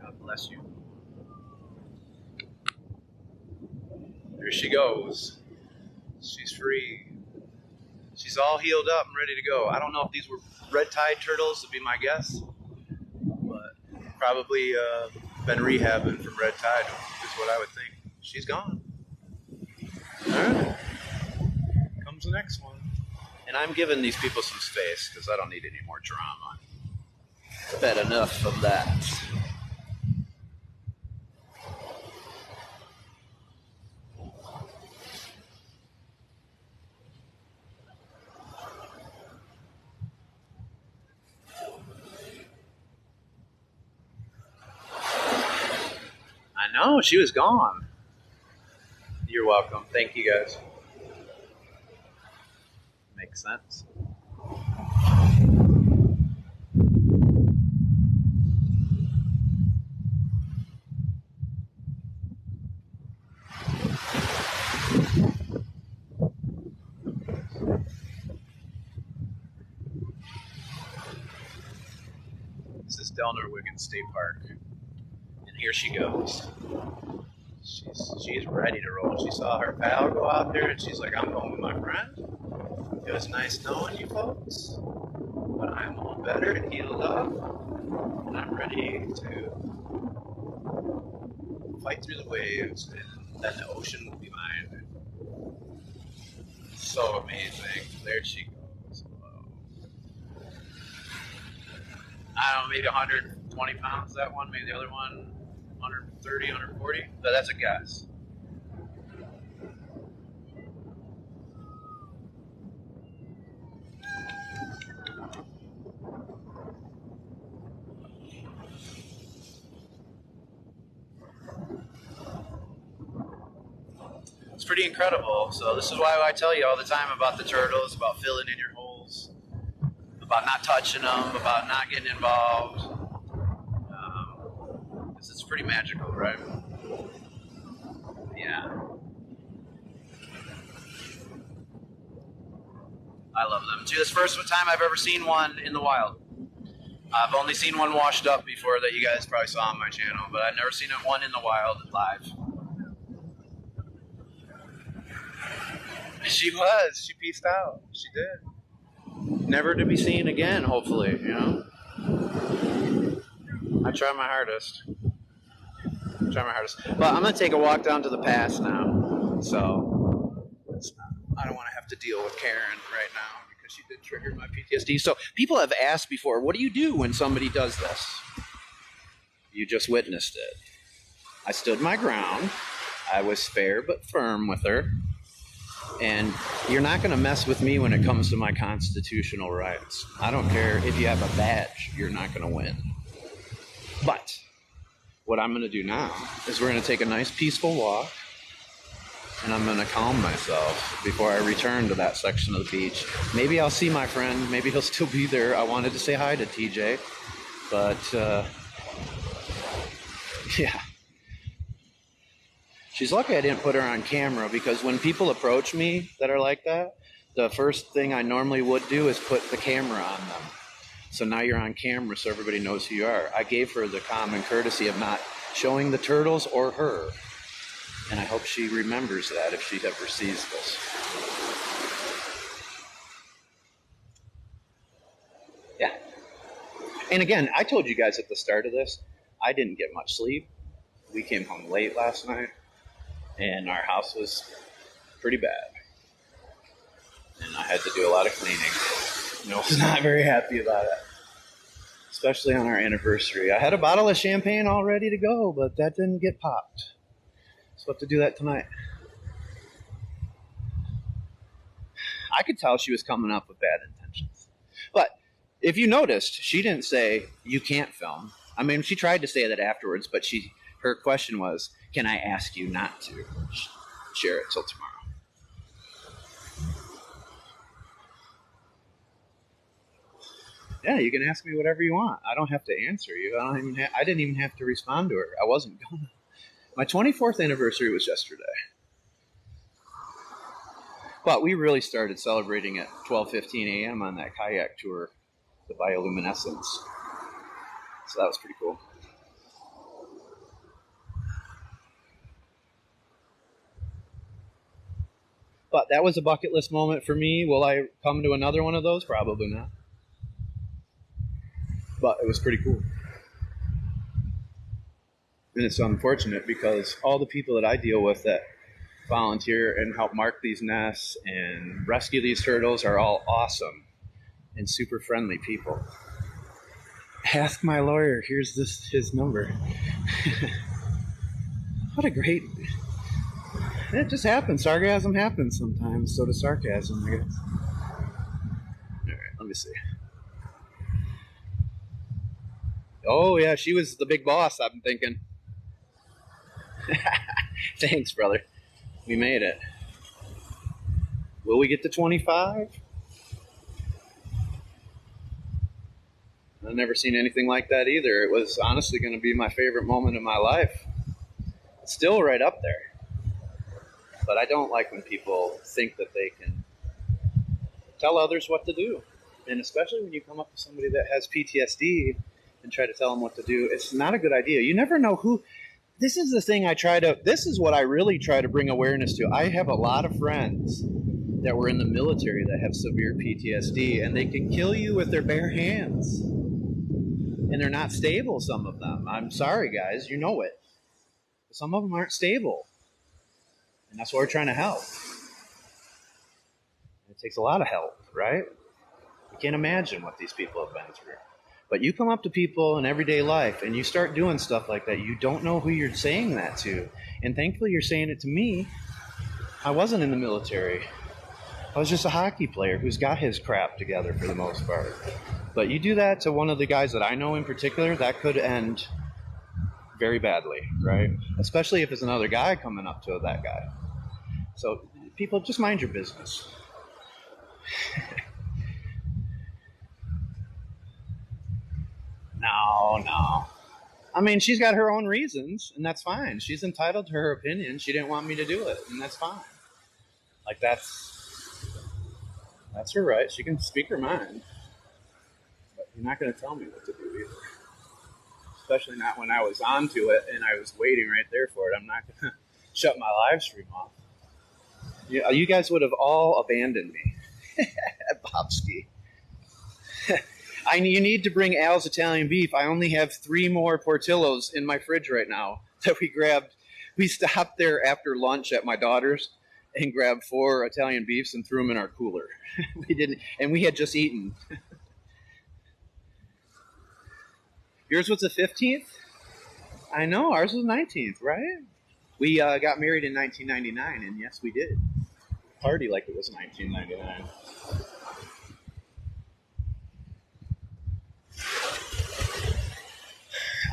God bless you. Here she goes. She's free. She's all healed up and ready to go. I don't know if these were red tide turtles, would be my guess. But probably been rehabbing from red tide is what I would think. She's gone. Alright. Comes the next one. And I'm giving these people some space because I don't need any more drama. Bad enough of that. I know, she was gone. You're welcome. Thank you guys. Makes sense. This is Delnor Wiggins State Park. And here she goes. She's ready to roll. She saw her pal go out there and she's like, I'm going with my friend. It was nice knowing you folks. But I'm all better and healed up. And I'm ready to fight through the waves and then the ocean will be mine. So amazing. There she goes. I don't know, maybe 120 pounds, that one. Maybe the other one, 130, 140. But that's a guess. It's pretty incredible. So this is why I tell you all the time about the turtles, about filling in your holes, about not touching them, about not getting involved. Because it's pretty magical, right? Yeah. I love them too. This is the first time I've ever seen one in the wild. I've only seen one washed up before that you guys probably saw on my channel, but I've never seen one in the wild live. She was. She peaced out. She did. Never to be seen again, hopefully, you know? I try my hardest. But I'm going to take a walk down to the pass now. So, I don't want to have to deal with Karen right now because she did trigger my PTSD. So, people have asked before, what do you do when somebody does this? You just witnessed it. I stood my ground. I was fair but firm with her. And you're not going to mess with me when it comes to my constitutional rights. I don't care if you have a badge, you're not going to win. But what I'm going to do now is we're going to take a nice peaceful walk and I'm going to calm myself before I return to that section of the beach. Maybe I'll see my friend. Maybe he'll still be there. I wanted to say hi to TJ, but yeah. She's lucky I didn't put her on camera because when people approach me that are like that, the first thing I normally would do is put the camera on them. So now you're on camera so everybody knows who you are. I gave her the common courtesy of not showing the turtles or her. And I hope she remembers that if she ever sees this. Yeah. And again, I told you guys at the start of this, I didn't get much sleep. We came home late last night. And our house was pretty bad. And I had to do a lot of cleaning. I was not very happy about it. Especially on our anniversary. I had a bottle of champagne all ready to go, but that didn't get popped. So I have to do that tonight. I could tell she was coming up with bad intentions. But if you noticed, she didn't say, you can't film. I mean, she tried to say that afterwards, but her question was, can I ask you not to share it till tomorrow? Yeah, you can ask me whatever you want. I don't have to answer you. I didn't even have to respond to her. I wasn't gonna. My 24th anniversary was yesterday. But we really started celebrating at 12:15 a.m. on that kayak tour, the bioluminescence. So that was pretty cool. But that was a bucket list moment for me. Will I come to another one of those? Probably not. But it was pretty cool. And it's unfortunate because all the people that I deal with that volunteer and help mark these nests and rescue these turtles are all awesome and super friendly people. Ask my lawyer. Here's his number. What a great... It just happens. Sarcasm happens sometimes. So does sarcasm, I guess. All right, let me see. Oh, yeah, she was the big boss, I'm thinking. Thanks, brother. We made it. Will we get to 25? I've never seen anything like that either. It was honestly going to be my favorite moment of my life. It's still right up there. But I don't like when people think that they can tell others what to do. And especially when you come up to somebody that has PTSD and try to tell them what to do, it's not a good idea. You never know who... This is the thing this is what I really try to bring awareness to. I have a lot of friends that were in the military that have severe PTSD, and they can kill you with their bare hands. And they're not stable, some of them. I'm sorry, guys, you know it. Some of them aren't stable. And that's what we're trying to help. It takes a lot of help, right? You can't imagine what these people have been through. But you come up to people in everyday life and you start doing stuff like that. You don't know who you're saying that to. And thankfully you're saying it to me. I wasn't in the military. I was just a hockey player who's got his crap together for the most part. But you do that to one of the guys that I know in particular, that could end very badly, right? Especially if it's another guy coming up to that guy. So people, just mind your business. No. I mean, she's got her own reasons, and that's fine. She's entitled to her opinion. She didn't want me to do it, and that's fine. Like, that's her right. She can speak her mind. But you're not going to tell me what to do either. Especially not when I was onto it, and I was waiting right there for it. I'm not going to shut my live stream off. You guys would have all abandoned me at Bobski. You need to bring Al's Italian beef. I only have 3 more Portillos in my fridge right now that we grabbed. We stopped there after lunch at my daughter's and grabbed 4 Italian beefs and threw them in our cooler. We didn't, and we had just eaten. Yours was the 15th? I know, ours was the 19th, right? We got married in 1999, and yes, we did. Party like it was 1999.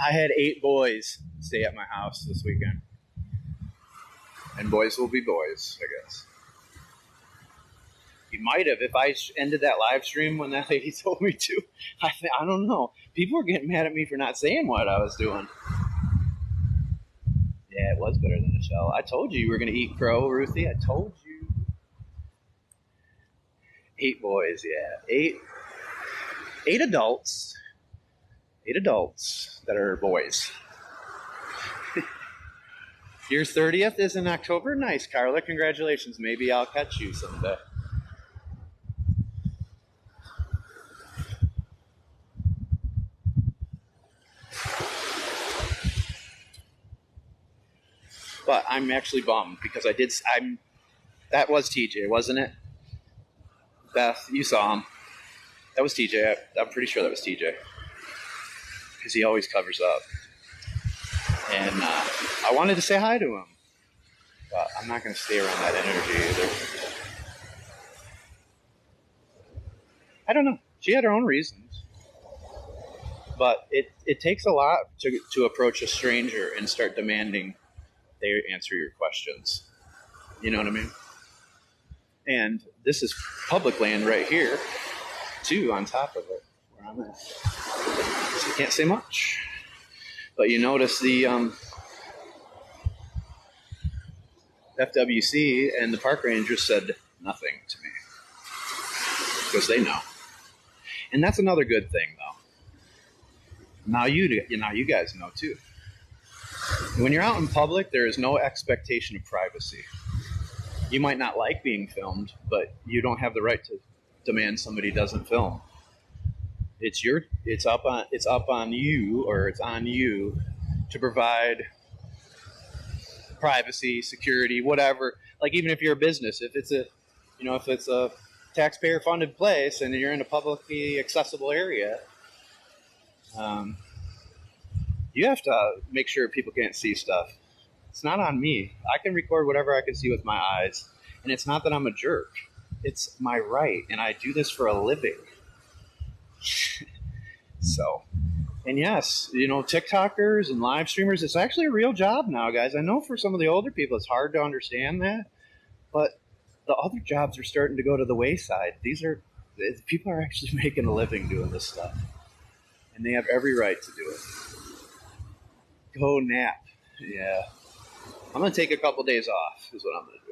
I had 8 boys stay at my house this weekend. And boys will be boys, I guess. You might have, if I ended that live stream when that lady told me to. I don't know. People were getting mad at me for not saying what I was doing. Yeah, it was better than the shell. I told you were going to eat crow, Ruthie. I told you. 8 boys, yeah. 8 adults. 8 adults that are boys. Your 30th is in October? Nice, Carla. Congratulations. Maybe I'll catch you someday. But I'm actually bummed because that was TJ, wasn't it? Beth, you saw him. That was TJ. I'm pretty sure that was TJ. Because he always covers up. And I wanted to say hi to him. But I'm not going to stay around that energy either. I don't know. She had her own reasons. But it takes a lot to approach a stranger and start demanding they answer your questions. You know what I mean? And this is public land right here, too, on top of it, where I'm at. So I can't say much. But you notice the FWC and the park rangers said nothing to me. Because they know. And that's another good thing, though. Now you guys know, too. When you're out in public, there is no expectation of privacy. You might not like being filmed, but you don't have the right to demand somebody doesn't film. It's up on you, or it's on you to provide privacy, security, whatever. Like, even if you're a business, if it's a taxpayer funded place and you're in a publicly accessible area, you have to make sure people can't see stuff. It's not on me. I can record whatever I can see with my eyes, and it's not that I'm a jerk. It's my right, and I do this for a living. So, and yes, TikTokers and live streamers, it's actually a real job now, guys. I know for some of the older people, it's hard to understand that, but the other jobs are starting to go to the wayside. People are actually making a living doing this stuff, and they have every right to do it. Go nap. Yeah. I'm going to take a couple days off is what I'm going to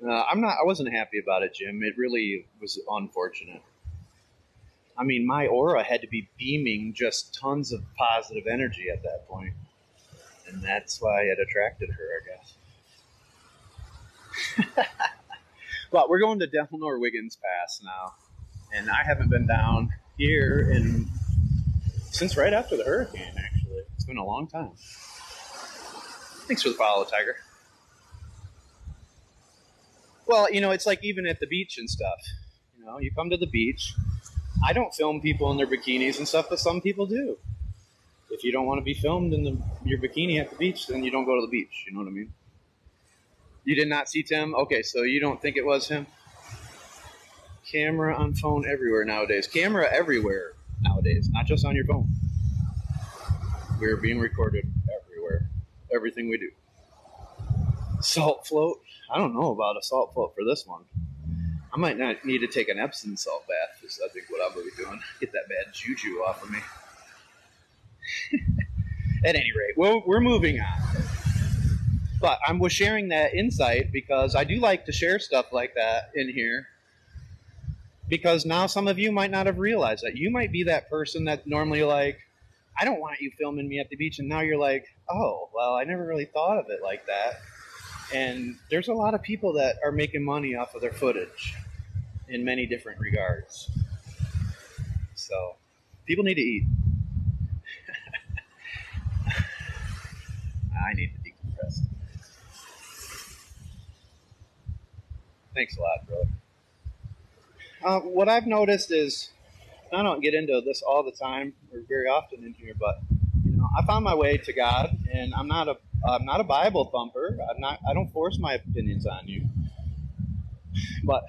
do. I wasn't happy about it, Jim. It really was unfortunate. I mean, my aura had to be beaming just tons of positive energy at that point. And that's why it attracted her, I guess. But we're going to Delnor Wiggins Pass now. And I haven't been down here since right after the hurricane, actually. It's been a long time. Thanks for the follow, Tiger. Well, it's like even at the beach and stuff. You come to the beach. I don't film people in their bikinis and stuff, but some people do. If you don't want to be filmed in your bikini at the beach, then you don't go to the beach. You know what I mean? You did not see Tim? Okay, so you don't think it was him? Camera on phone everywhere nowadays. Camera everywhere nowadays, not just on your phone. We're being recorded everywhere. Everything we do. Salt float. I don't know about a salt float for this one. I might not need to take an Epsom salt bath, is I think what I'm going to be doing. Get that bad juju off of me. At any rate, we're moving on. But I was sharing that insight because I do like to share stuff like that in here. Because now some of you might not have realized that. You might be that person that normally I don't want you filming me at the beach, and now you're like, oh, well, I never really thought of it like that. And there's a lot of people that are making money off of their footage in many different regards. So, people need to eat. I need to decompress. Thanks a lot, brother. What I've noticed is, I don't get into this all the time or very often in here, but I found my way to God, and I'm not a Bible thumper. I don't force my opinions on you. But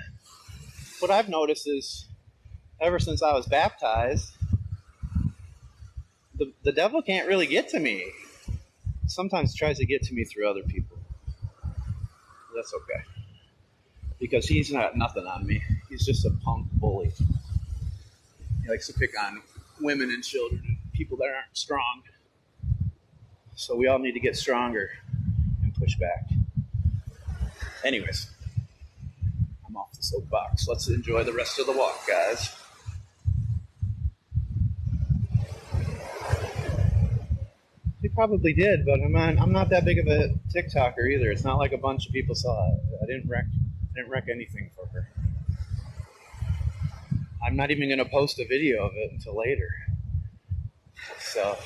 what I've noticed is, ever since I was baptized, the devil can't really get to me. Sometimes tries to get to me through other people. That's okay, because he's not nothing on me. He's just a punk bully. He likes to pick on women and children and people that aren't strong. So we all need to get stronger and push back. Anyways, I'm off the soapbox. Let's enjoy the rest of the walk, guys. He probably did, but I'm not that big of a TikToker either. It's not like a bunch of people saw it. I didn't wreck anything for her. I'm not even going to post a video of it until later. So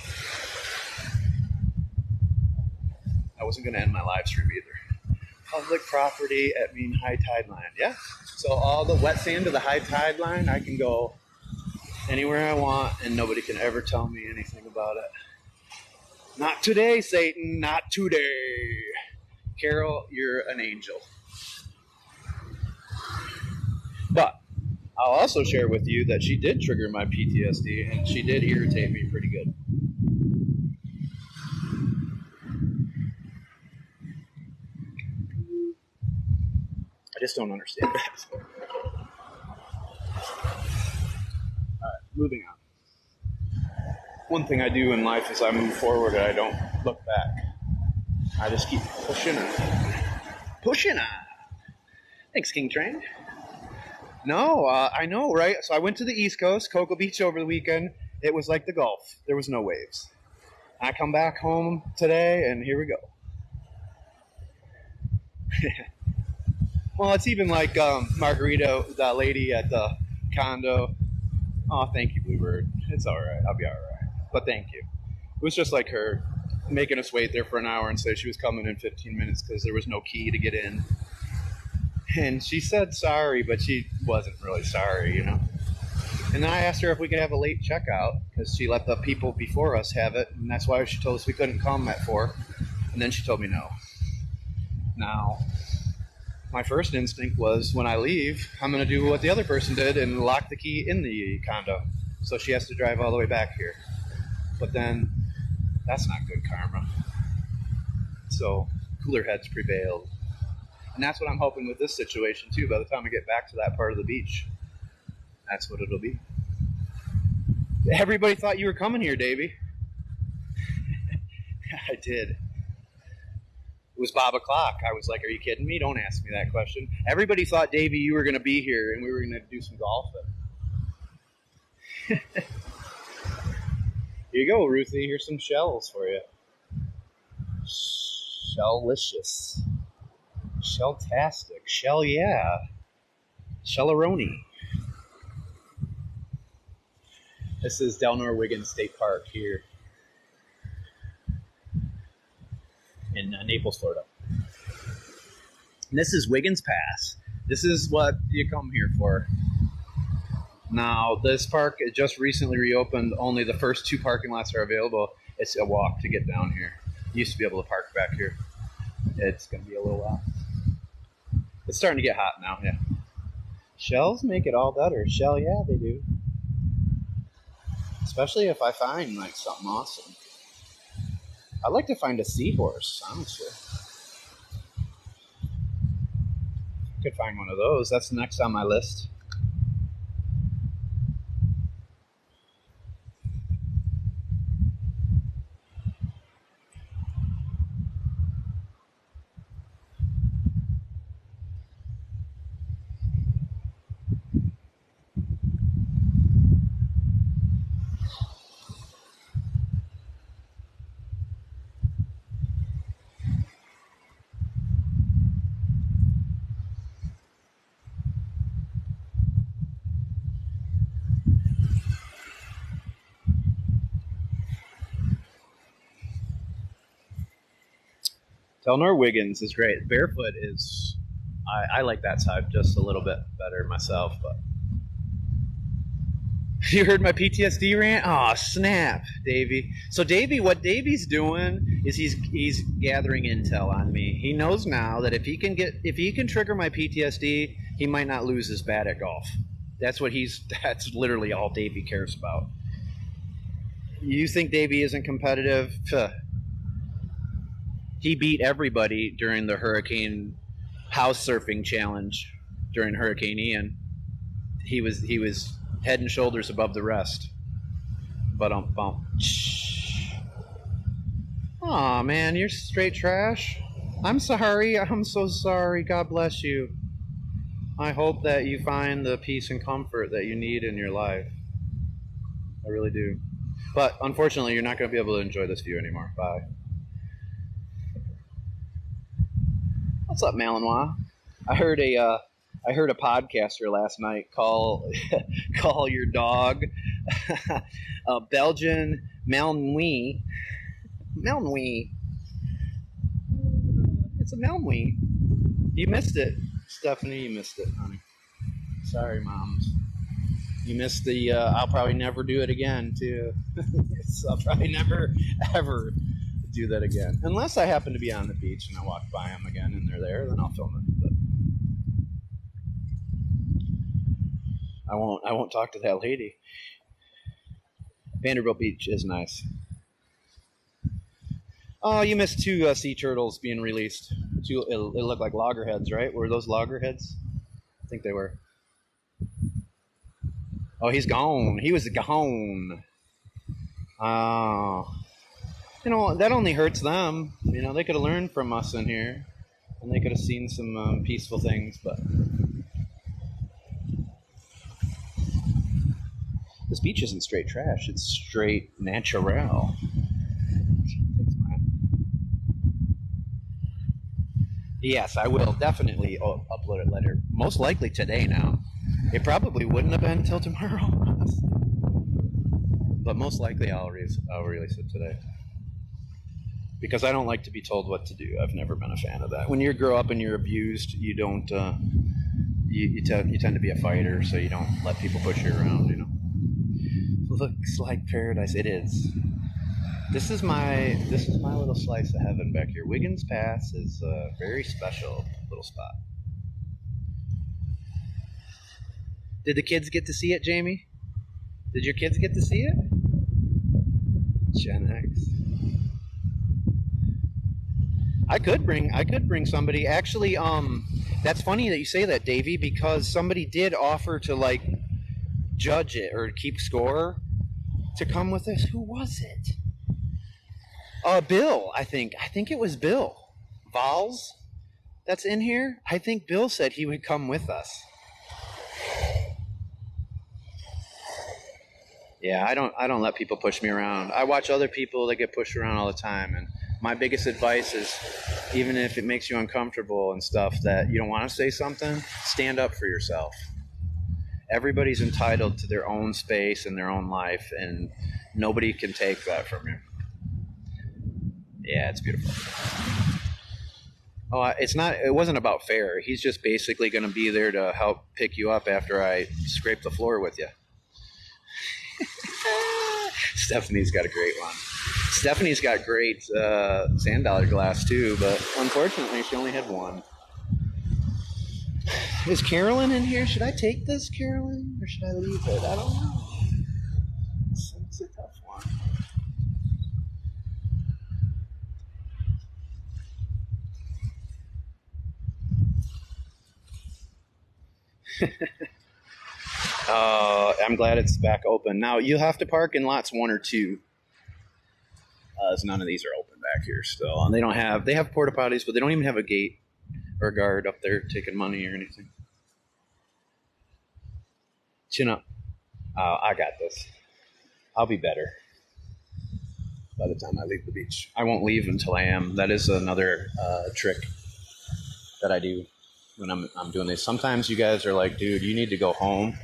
I wasn't going to end my live stream either. Public property at mean high tide line. Yeah. So all the wet sand to the high tide line, I can go anywhere I want, and nobody can ever tell me anything about it. Not today, Satan. Not today. Carol, you're an angel. But I'll also share with you that she did trigger my PTSD, and she did irritate me pretty good. I just don't understand that. Alright, moving on. One thing I do in life is I move forward and I don't look back. I just keep pushing on. Pushing on. Thanks, King Train. No, I know, right? So I went to the East Coast, Cocoa Beach over the weekend. It was like the Gulf. There was no waves. I come back home today, and here we go. Well, it's even like Margarita, that lady at the condo. Oh, thank you, Bluebird. It's all right. I'll be all right. But thank you. It was just like her making us wait there for an hour and say she was coming in 15 minutes because there was no key to get in. And she said sorry, but she wasn't really sorry, you know. And then I asked her if we could have a late checkout because she let the people before us have it, and that's why she told us we couldn't come at 4. And then she told me no. Now, my first instinct was when I leave, I'm going to do what the other person did and lock the key in the condo. So she has to drive all the way back here. But then, that's not good karma. So, cooler heads prevailed. And that's what I'm hoping with this situation, too, by the time I get back to that part of the beach. That's what it'll be. Everybody thought you were coming here, Davey. I did. It was Bob o'clock. I was like, are you kidding me? Don't ask me that question. Everybody thought, Davey, you were going to be here and we were going to do some golfing. Here you go, Ruthie. Here's some shells for you. Shellicious. Shelltastic. Shell, yeah. Shellaroni. This is Delnor Wiggins State Park here in Naples, Florida. And this is Wiggins Pass. This is what you come here for. Now, this park it just recently reopened. Only the first 2 parking lots are available. It's a walk to get down here. You used to be able to park back here. It's going to be a little while. It's starting to get hot now, yeah. Shells make it all better. Shell, yeah, they do. Especially if I find, like, something awesome. I'd like to find a seahorse, honestly. Could find one of those. That's next on my list. Delnor Wiggins is great. Barefoot is, I like that side just a little bit better myself. But you heard my PTSD rant? Oh, snap, Davey. So Davey, what Davey's doing is he's gathering intel on me. He knows now that if he can trigger my PTSD, he might not lose his bat at golf. That's literally all Davey cares about. You think Davey isn't competitive? He beat everybody during the hurricane house surfing challenge during Hurricane Ian. He was head and shoulders above the rest. Bump. Aw, man, you're straight trash. I'm sorry. I'm so sorry. God bless you. I hope that you find the peace and comfort that you need in your life. I really do. But unfortunately, you're not going to be able to enjoy this view anymore. Bye. What's up, Malinois? I heard a podcaster last night call your dog a Belgian Malinois. Malinois. It's a Malinois. You missed it, Stephanie. You missed it, honey. Sorry, moms. You missed the. I'll probably never do it again, too. So I'll probably never ever do that again, unless I happen to be on the beach and I walk by them again and they're there, then I'll film it. But I won't talk to that lady. Vanderbilt Beach is nice. Oh, you missed 2 sea turtles being released. It looked like loggerheads, right? Were those loggerheads? I think they were. Oh, he's gone. He was gone. Oh. You know, that only hurts them. You know, they could have learned from us in here. And they could have seen some peaceful things, but... This beach isn't straight trash. It's straight natural. Yes, I will definitely upload it later. Most likely today now. It probably wouldn't have been until tomorrow, honestly. But most likely I'll release it today. Because I don't like to be told what to do. I've never been a fan of that. When you grow up and you're abused, you don't. You tend to be a fighter, so you don't let people push you around. You know. Looks like paradise. It is. This is my little slice of heaven back here. Wiggins Pass is a very special little spot. Did the kids get to see it, Jamie? Did your kids get to see it? Gen X. I could bring somebody. Actually, that's funny that you say that, Davey, because somebody did offer to like judge it or keep score to come with us. Who was it? Bill, I think. I think it was Bill. Vols that's in here. I think Bill said he would come with us. Yeah, I don't let people push me around. I watch other people that get pushed around all the time, and my biggest advice is, even if it makes you uncomfortable and stuff, that you don't want to say something, stand up for yourself. Everybody's entitled to their own space and their own life, and nobody can take that from you. Yeah, it's beautiful. Oh, it wasn't about fair. He's just basically going to be there to help pick you up after I scrape the floor with you. Stephanie's got a great one. Stephanie's got great sand dollar glass too, but unfortunately she only had one. Is Carolyn in here? Should I take this, Carolyn, or should I leave it? I don't know. It's a tough one. I'm glad it's back open. Now, you'll have to park in lots 1 or 2. As none of these are open back here still. And they have porta potties, but they don't even have a gate or a guard up there taking money or anything. Chin up. I got this. I'll be better by the time I leave the beach. I won't leave until I am. That is another trick that I do when I'm doing this. Sometimes you guys are like, dude, you need to go home.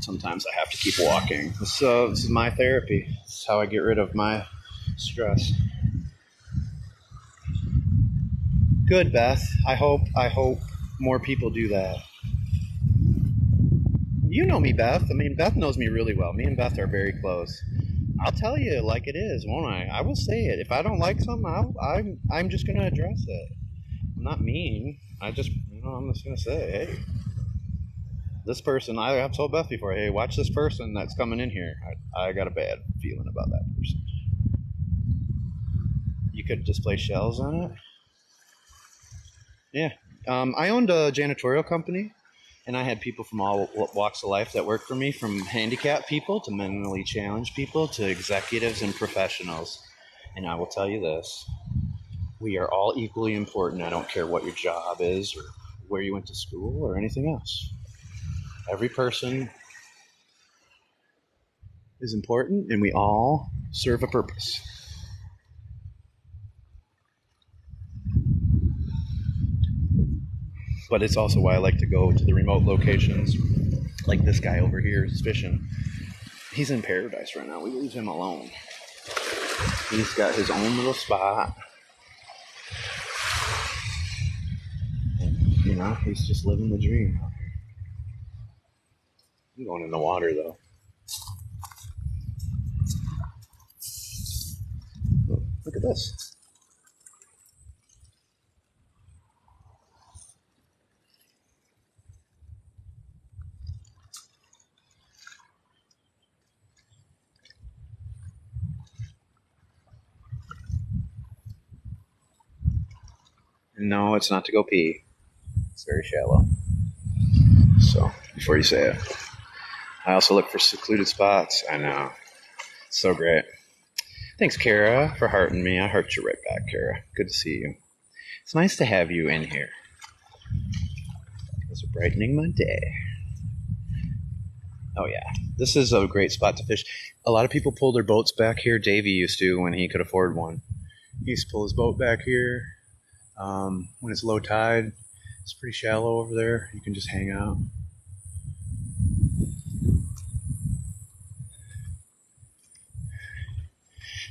Sometimes I have to keep walking. So this is my therapy. This is how I get rid of my stress. Good, Beth. I hope more people do that. You know me, Beth. I mean, Beth knows me really well. Me and Beth are very close. I'll tell you like it is, won't I? I will say it. If I don't like something, I'm just going to address it. I'm not mean. I'm just going to say, hey, this person, I've told Beth before, hey, watch this person that's coming in here. I got a bad feeling about that person. You could display shells on it. Yeah. I owned a janitorial company, and I had people from all walks of life that worked for me, from handicapped people to mentally challenged people to executives and professionals. And I will tell you this, we are all equally important. I don't care what your job is or where you went to school or anything else. Every person is important, and we all serve a purpose. But it's also why I like to go to the remote locations, like this guy over here is fishing. He's in paradise right now. We leave him alone. He's got his own little spot. And, he's just living the dream out here. I'm going in the water, though. Oh, look at this. No, it's not to go pee. It's very shallow. So, before you say it. I also look for secluded spots. I know. It's so great. Thanks, Kara, for hearting me. I heart you right back, Kara. Good to see you. It's nice to have you in here. It's brightening my day. Oh, yeah. This is a great spot to fish. A lot of people pull their boats back here. Davey used to when he could afford one. He used to pull his boat back here, When it's low tide, it's pretty shallow over there. You can just hang out.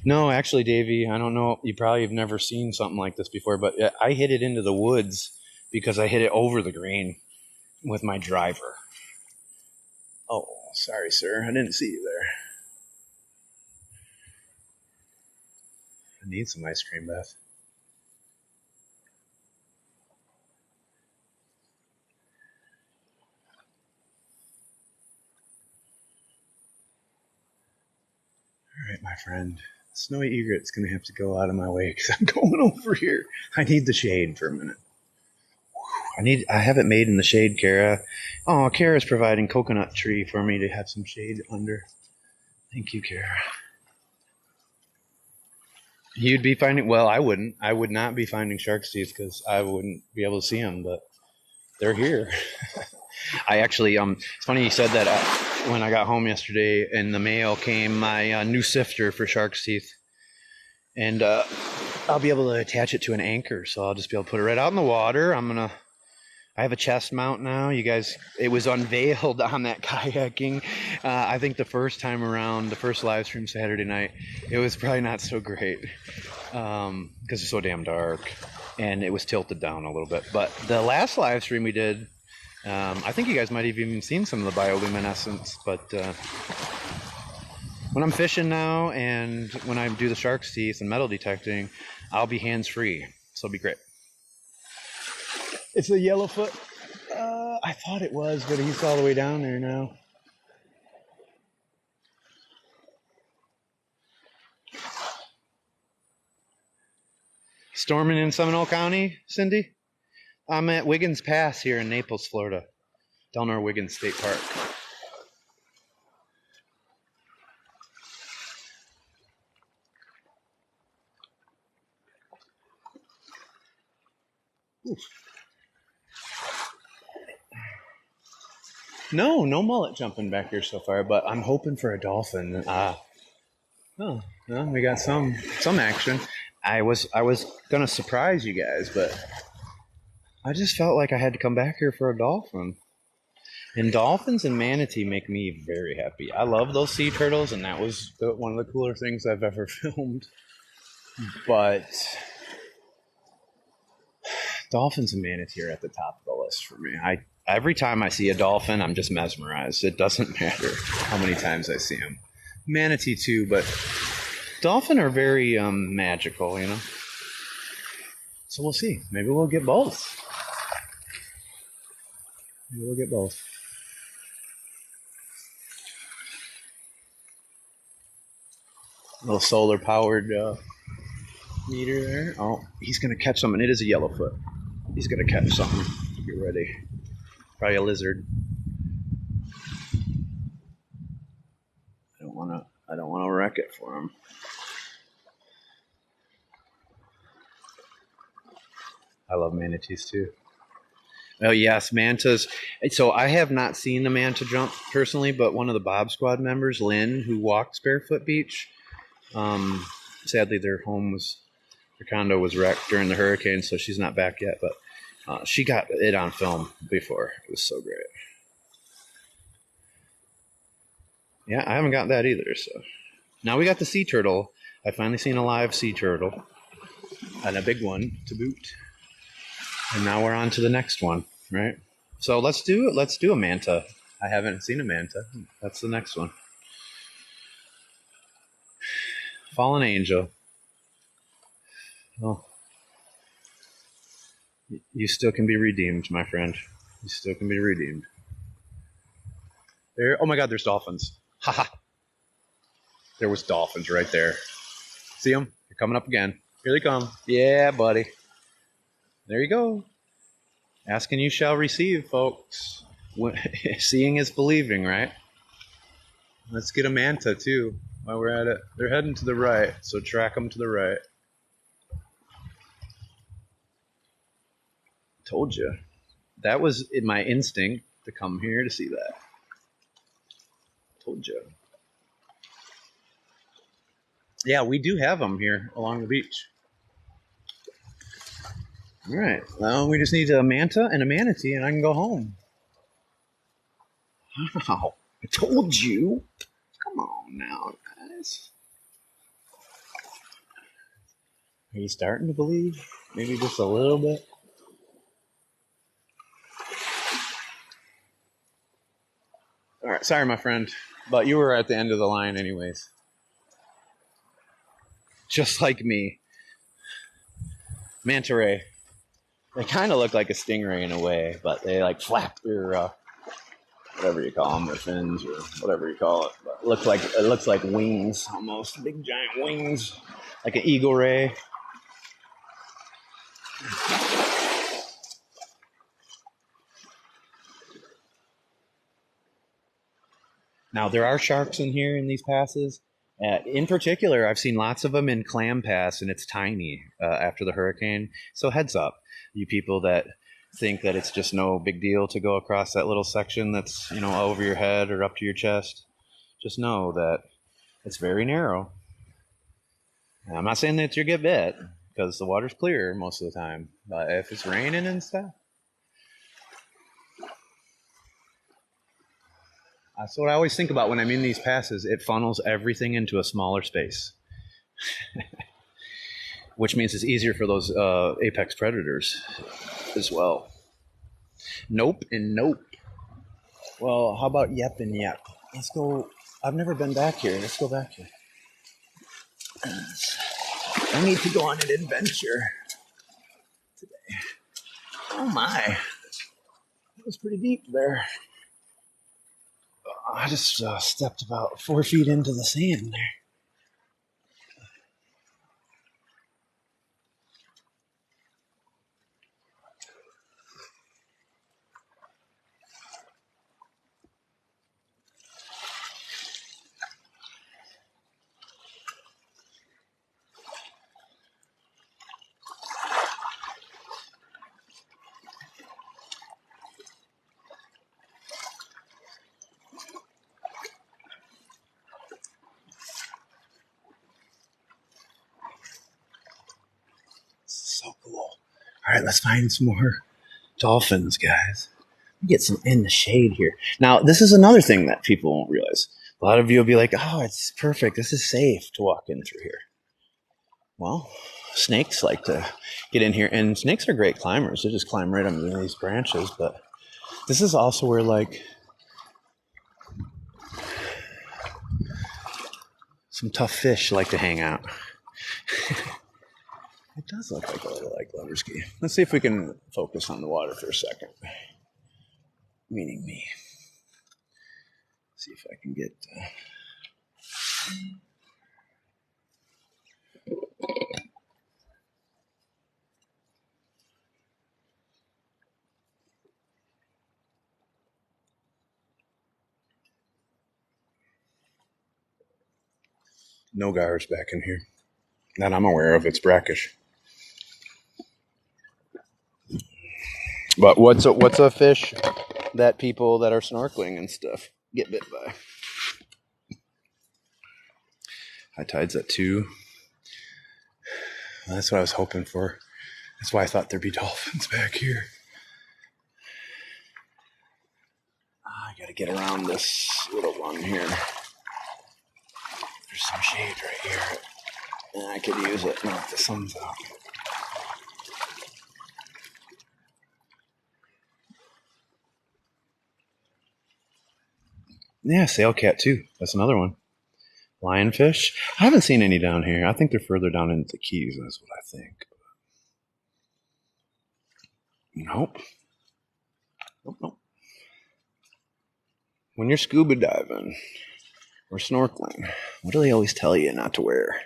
No, actually, Davey, I don't know. You probably have never seen something like this before, but I hit it into the woods because I hit it over the green with my driver. Oh, sorry, sir. I didn't see you there. I need some ice cream, Beth. All right, my friend. Snowy egret's going to have to go out of my way because I'm going over here. I need the shade for a minute. I have it made in the shade, Kara. Oh, Kara's providing coconut tree for me to have some shade under. Thank you, Kara. You'd be finding, well, I wouldn't. I would not be finding shark's teeth because I wouldn't be able to see them, but they're here. I actually, it's funny you said that. When I got home yesterday, in the mail came my new sifter for shark's teeth, and I'll be able to attach it to an anchor, so I'll just be able to put it right out in the water. I have a chest mount now. You guys, it was unveiled on that kayaking. I think the first time around, the first live stream Saturday night, it was probably not so great because it's so damn dark, and it was tilted down a little bit. But the last live stream we did, I think you guys might have even seen some of the bioluminescence, but when I'm fishing now and when I do the shark's teeth and metal detecting, I'll be hands-free, so it'll be great. It's a yellowfoot. I thought it was, but he's all the way down there now. Storming in Seminole County, Cindy? I'm at Wiggins Pass here in Naples, Florida. Delnor Wiggins State Park. Oof. No mullet jumping back here so far, but I'm hoping for a dolphin. Well, we got some action. I was gonna surprise you guys, but I just felt like I had to come back here for a dolphin. And dolphins and manatee make me very happy. I love those sea turtles, and that was one of the cooler things I've ever filmed. But dolphins and manatee are at the top of the list for me. Every time I see a dolphin, I'm just mesmerized. It doesn't matter how many times I see them. Manatee too, but dolphin are very magical, you know. So we'll see. Maybe we'll get both. Maybe we'll get both. A little solar powered meter there. Oh, he's gonna catch something. It is a yellowfoot. He's gonna catch something. Get ready. Probably a lizard. I don't wanna wreck it for him. I love manatees too. Oh yes, mantas. So I have not seen the manta jump personally, but one of the Bob Squad members, Lynn, who walks Barefoot Beach, sadly their condo was wrecked during the hurricane, so she's not back yet, but she got it on film before. It was so great. Yeah, I haven't got that either. So now we got the sea turtle. I finally seen a live sea turtle, and a big one to boot. And now we're on to the next one, right? So let's do a manta. I haven't seen a manta. That's the next one. Fallen angel. Oh, you still can be redeemed, my friend. You still can be redeemed. There. Oh my God, there's dolphins. Haha. There was dolphins right there. See them? They're coming up again. Here they come. Yeah, buddy. There you go. Asking you shall receive, folks. Seeing is believing, right? Let's get a manta too while we're at it. They're heading to the right, so track them to the right. Told you. That was in my instinct to come here to see that. Told you. Yeah, we do have them here along the beach. All right. Well, we just need a manta and a manatee, and I can go home. Wow. I told you. Come on now, guys. Are you starting to believe? Maybe just a little bit? All right. Sorry, my friend. But you were at the end of the line anyways. Just like me. Manta ray. They kind of look like a stingray in a way, but they like flap their whatever you call them, their fins or whatever you call it. But it looks like wings almost, big giant wings, like an eagle ray. Now there are sharks in here in these passes. In particular, I've seen lots of them in Clam Pass, and it's tiny after the hurricane. So heads up, you people that think that it's just no big deal to go across that little section that's over your head or up to your chest. Just know that it's very narrow. And I'm not saying that you get bit because the water's clear most of the time, but if it's raining and stuff, that's what I always think about when I'm in these passes. It funnels everything into a smaller space, which means it's easier for those apex predators as well. Nope and nope. Well, how about yep and yep? Let's go. I've never been back here. Let's go back here. I need to go on an adventure today. Oh my. That was pretty deep there. I just stepped about 4 feet into the sand there. So cool. All right, let's find some more dolphins, guys. Get some in the shade here. Now, this is another thing that people won't realize. A lot of you will be like, oh, it's perfect. This is safe to walk in through here. Well, snakes like to get in here, and snakes are great climbers. They just climb right under these branches, but this is also where, like, some tough fish like to hang out. It does look like a little like leather ski. Let's see if we can focus on the water for a second. Meaning me. See if I can get... no gars back in here that I'm aware of. It's brackish. But what's a fish that people that are snorkeling and stuff get bit by? High tide's at 2. That's what I was hoping for. That's why I thought there'd be dolphins back here. I gotta get around this little one here. There's some shade right here. And I could use it now that the sun's out. Yeah, sail cat too. That's another one. Lionfish. I haven't seen any down here. I think they're further down into the Keys. That's what I think. Nope. Nope. When you're scuba diving or snorkeling, what do they always tell you not to wear?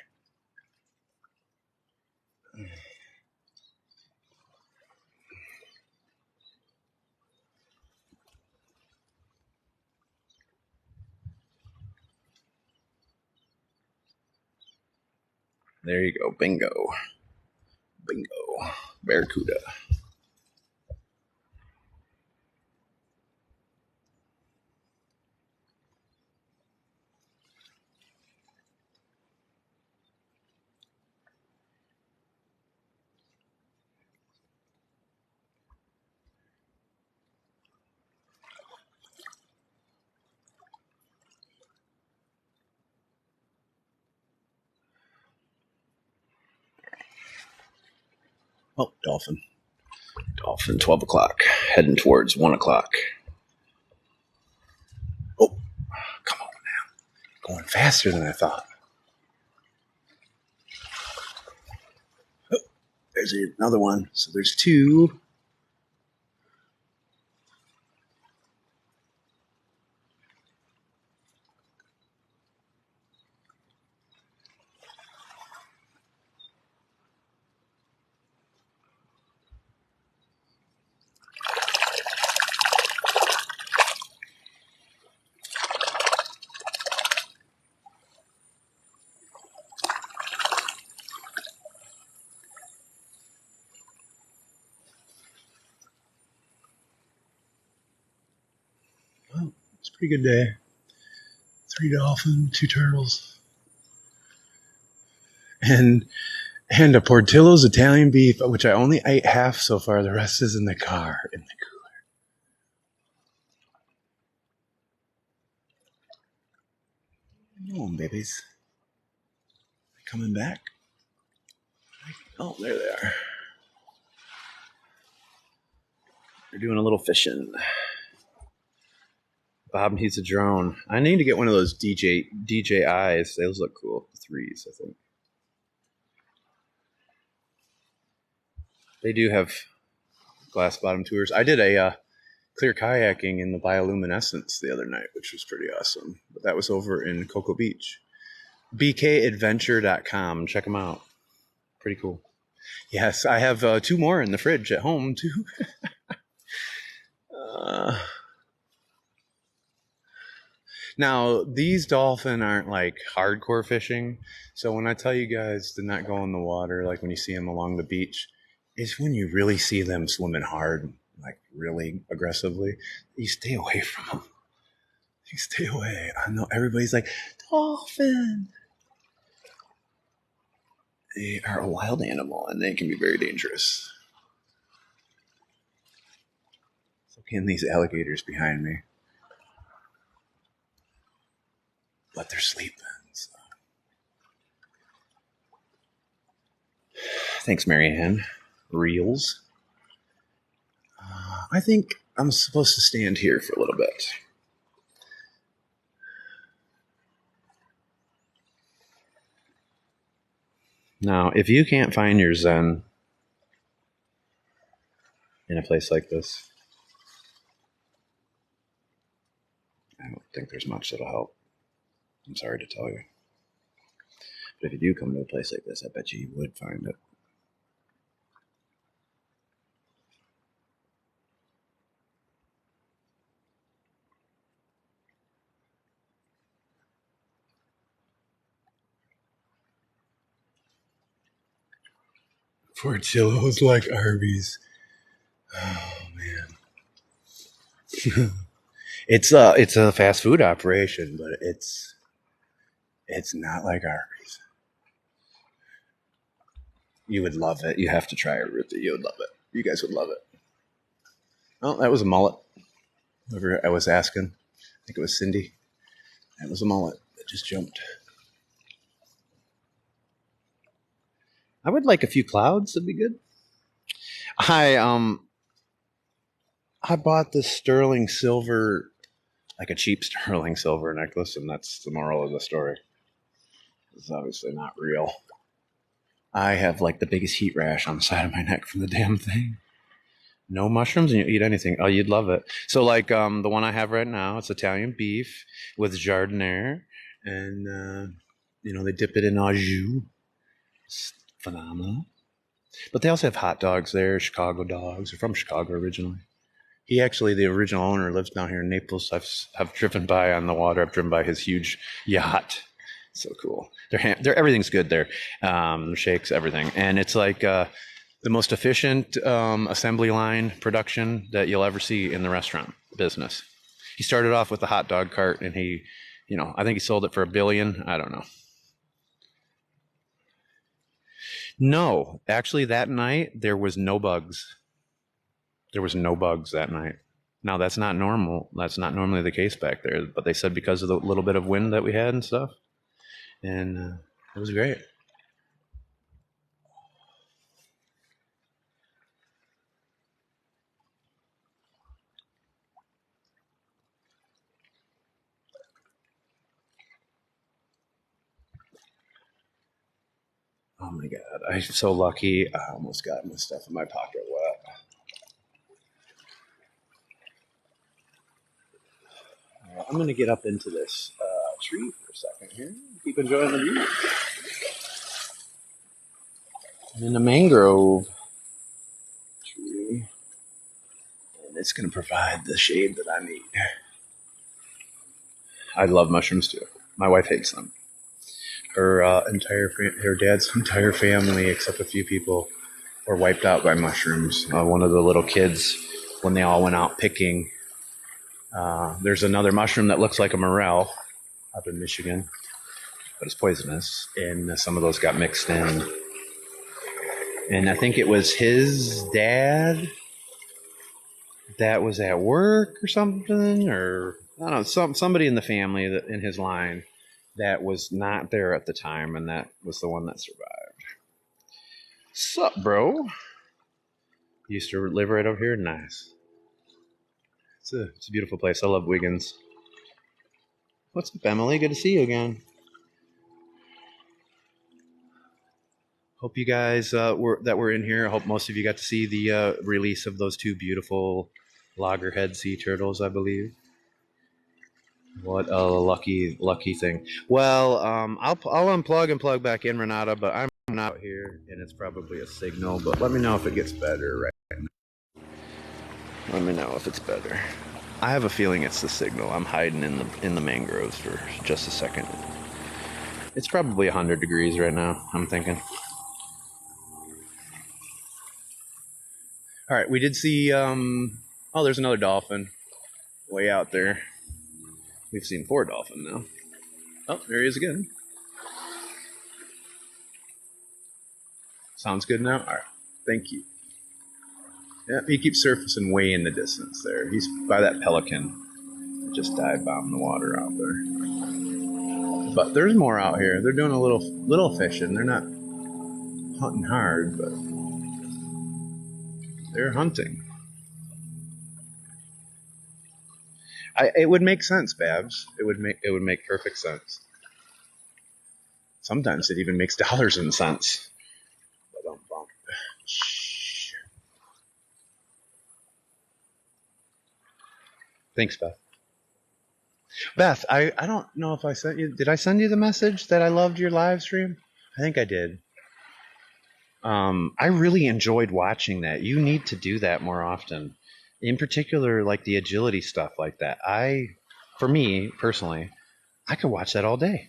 There you go. Bingo. Barracuda. Oh, dolphin. Dolphin, 12 o'clock. Heading towards 1 o'clock. Oh, come on now. Going faster than I thought. Oh, there's another one. So there's two. Well, it's a pretty good day. 3 dolphin, 2 turtles. And a Portillo's Italian beef, which I only ate half so far. The rest is in the car, in the cooler. Come on, babies. Coming back? Oh, there they are. They're doing a little fishing. Bob needs a drone. I need to get one of those DJIs. Those look cool. 3s, I think. They do have glass bottom tours. I did a clear kayaking in the bioluminescence the other night, which was pretty awesome. But that was over in Cocoa Beach. bkadventure.com. Check them out. Pretty cool. Yes, I have 2 more in the fridge at home, too. Now, these dolphin aren't like hardcore fishing. So when I tell you guys to not go in the water, like when you see them along the beach, it's when you really see them swimming hard, like really aggressively. You stay away from them. You stay away. I know everybody's like, dolphin. They are a wild animal and they can be very dangerous. So can these alligators behind me. But they're sleeping. So. Thanks, Marianne. Reels. I think I'm supposed to stand here for a little bit. Now, if you can't find your zen in a place like this, I don't think there's much that'll help. I'm sorry to tell you. But if you do come to a place like this, I bet you would find it. Portillo's like Arby's. Oh man. It's a fast food operation, but it's not like Arby's. You would love it. You have to try it, Ruthie. You would love it. You guys would love it. Oh, that was a mullet. Whoever I was asking. I think it was Cindy. That was a mullet that just jumped. I would like a few clouds. That'd be good. I bought this sterling silver, like a cheap sterling silver necklace, and that's the moral of the story. It's obviously not real. I have like the biggest heat rash on the side of my neck from the damn thing. No mushrooms and you eat anything. Oh, you'd love it. So like the one I have right now, it's Italian beef with jardiniere, and they dip it in au jus. It's phenomenal. But they also have hot dogs there, Chicago dogs. They're from Chicago originally. He actually, the original owner, lives down here in Naples. I've driven by on the water. I've driven by his huge yacht. So cool. They're everything's good there. Shakes, everything. And it's like the most efficient assembly line production that you'll ever see in the restaurant business. He started off with a hot dog cart, and he, I think he sold it for $1 billion. I don't know. No, actually that night there was no bugs. There was no bugs that night. Now that's not normal. That's not normally the case back there. But they said because of the little bit of wind that we had and stuff. And it was great. Oh my god, I'm so lucky. I almost got my stuff in my pocket wet. I'm going to get up into this tree for a second here. Keep enjoying the view. I'm in a mangrove tree. And it's going to provide the shade that I need. I love mushrooms too. My wife hates them. Her her dad's entire family, except a few people, were wiped out by mushrooms. One of the little kids, when they all went out picking, there's another mushroom that looks like a morel up in Michigan, but it's poisonous, and some of those got mixed in. And I think it was his dad that was at work or something, or I don't know, somebody in the family that in his line that was not there at the time, and that was the one that survived. Sup, bro? Used to live right over here. Nice. It's a beautiful place. I love Wiggins. What's up, Emily? Good to see you again. Hope you guys were in here. I hope most of you got to see the release of those two beautiful Loggerhead sea turtles, I believe. What a lucky thing. Well, I'll unplug and plug back in, Renata, but I'm not here, and it's probably a signal, but let me know if it gets better right now. Let me know if it's better. I have a feeling it's the signal. I'm hiding in the mangroves for just a second. It's probably 100 degrees right now, I'm thinking. All right, we did see, oh, there's another dolphin way out there. We've seen 4 dolphins now. Oh, there he is again. Sounds good now? All right, thank you. Yeah, he keeps surfacing way in the distance there. He's by that pelican that just dive bombed the water out there. But there's more out here. They're doing a little fishing. They're not hunting hard, but they're hunting. It would make sense, Babs. It would make perfect sense. Sometimes it even makes dollars and cents. Thanks, Beth. Beth, I don't know if I sent you. Did I send you the message that I loved your live stream? I think I did. I really enjoyed watching that. You need to do that more often. In particular, like the agility stuff like that. For me, personally, I could watch that all day.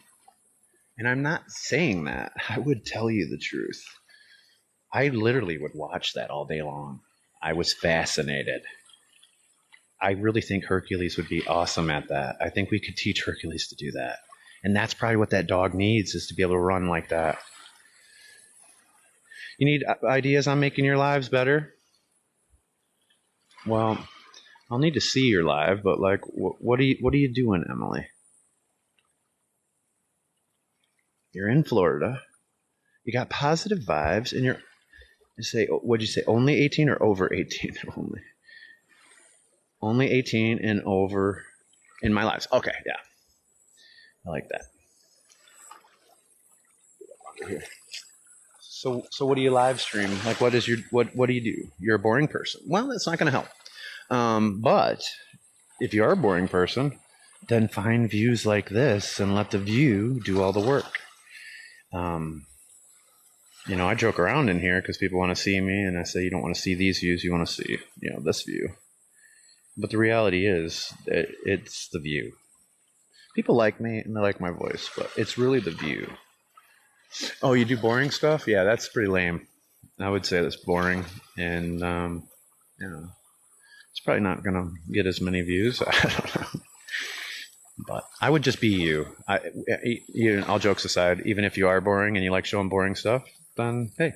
And I'm not saying that. I would tell you the truth. I literally would watch that all day long. I was fascinated. I really think Hercules would be awesome at that. I think we could teach Hercules to do that. And that's probably what that dog needs, is to be able to run like that. You need ideas on making your lives better? Well, I'll need to see your live, but like, what are you doing, Emily? You're in Florida. You got positive vibes, and what'd you say, only 18 or over 18? Only 18 and over in my lives. Okay, yeah. I like that. Here. So what do you live stream? Like, what do you do? You're a boring person. Well, that's not going to help. But if you are a boring person, then find views like this and let the view do all the work. I joke around in here because people want to see me, and I say, you don't want to see these views, you want to see, this view. But the reality is, it's the view. People like me and they like my voice, but it's really the view. Oh, you do boring stuff? Yeah, that's pretty lame. I would say that's boring, and it's probably not going to get as many views. I don't know. But I would just be you. All jokes aside, even if you are boring and you like showing boring stuff, then hey,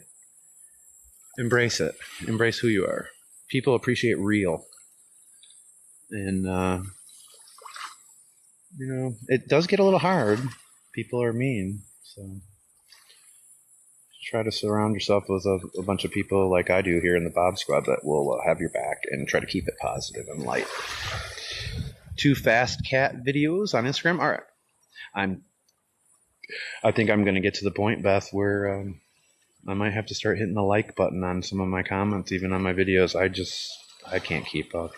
embrace it. Embrace who you are. People appreciate real. And, it does get a little hard. People are mean. So try to surround yourself with a bunch of people like I do here in the Bob Squad that will have your back and try to keep it positive and light. 2 fast cat videos on Instagram. All right. I think I'm going to get to the point, Beth, where I might have to start hitting the like button on some of my comments, even on my videos. I can't keep up.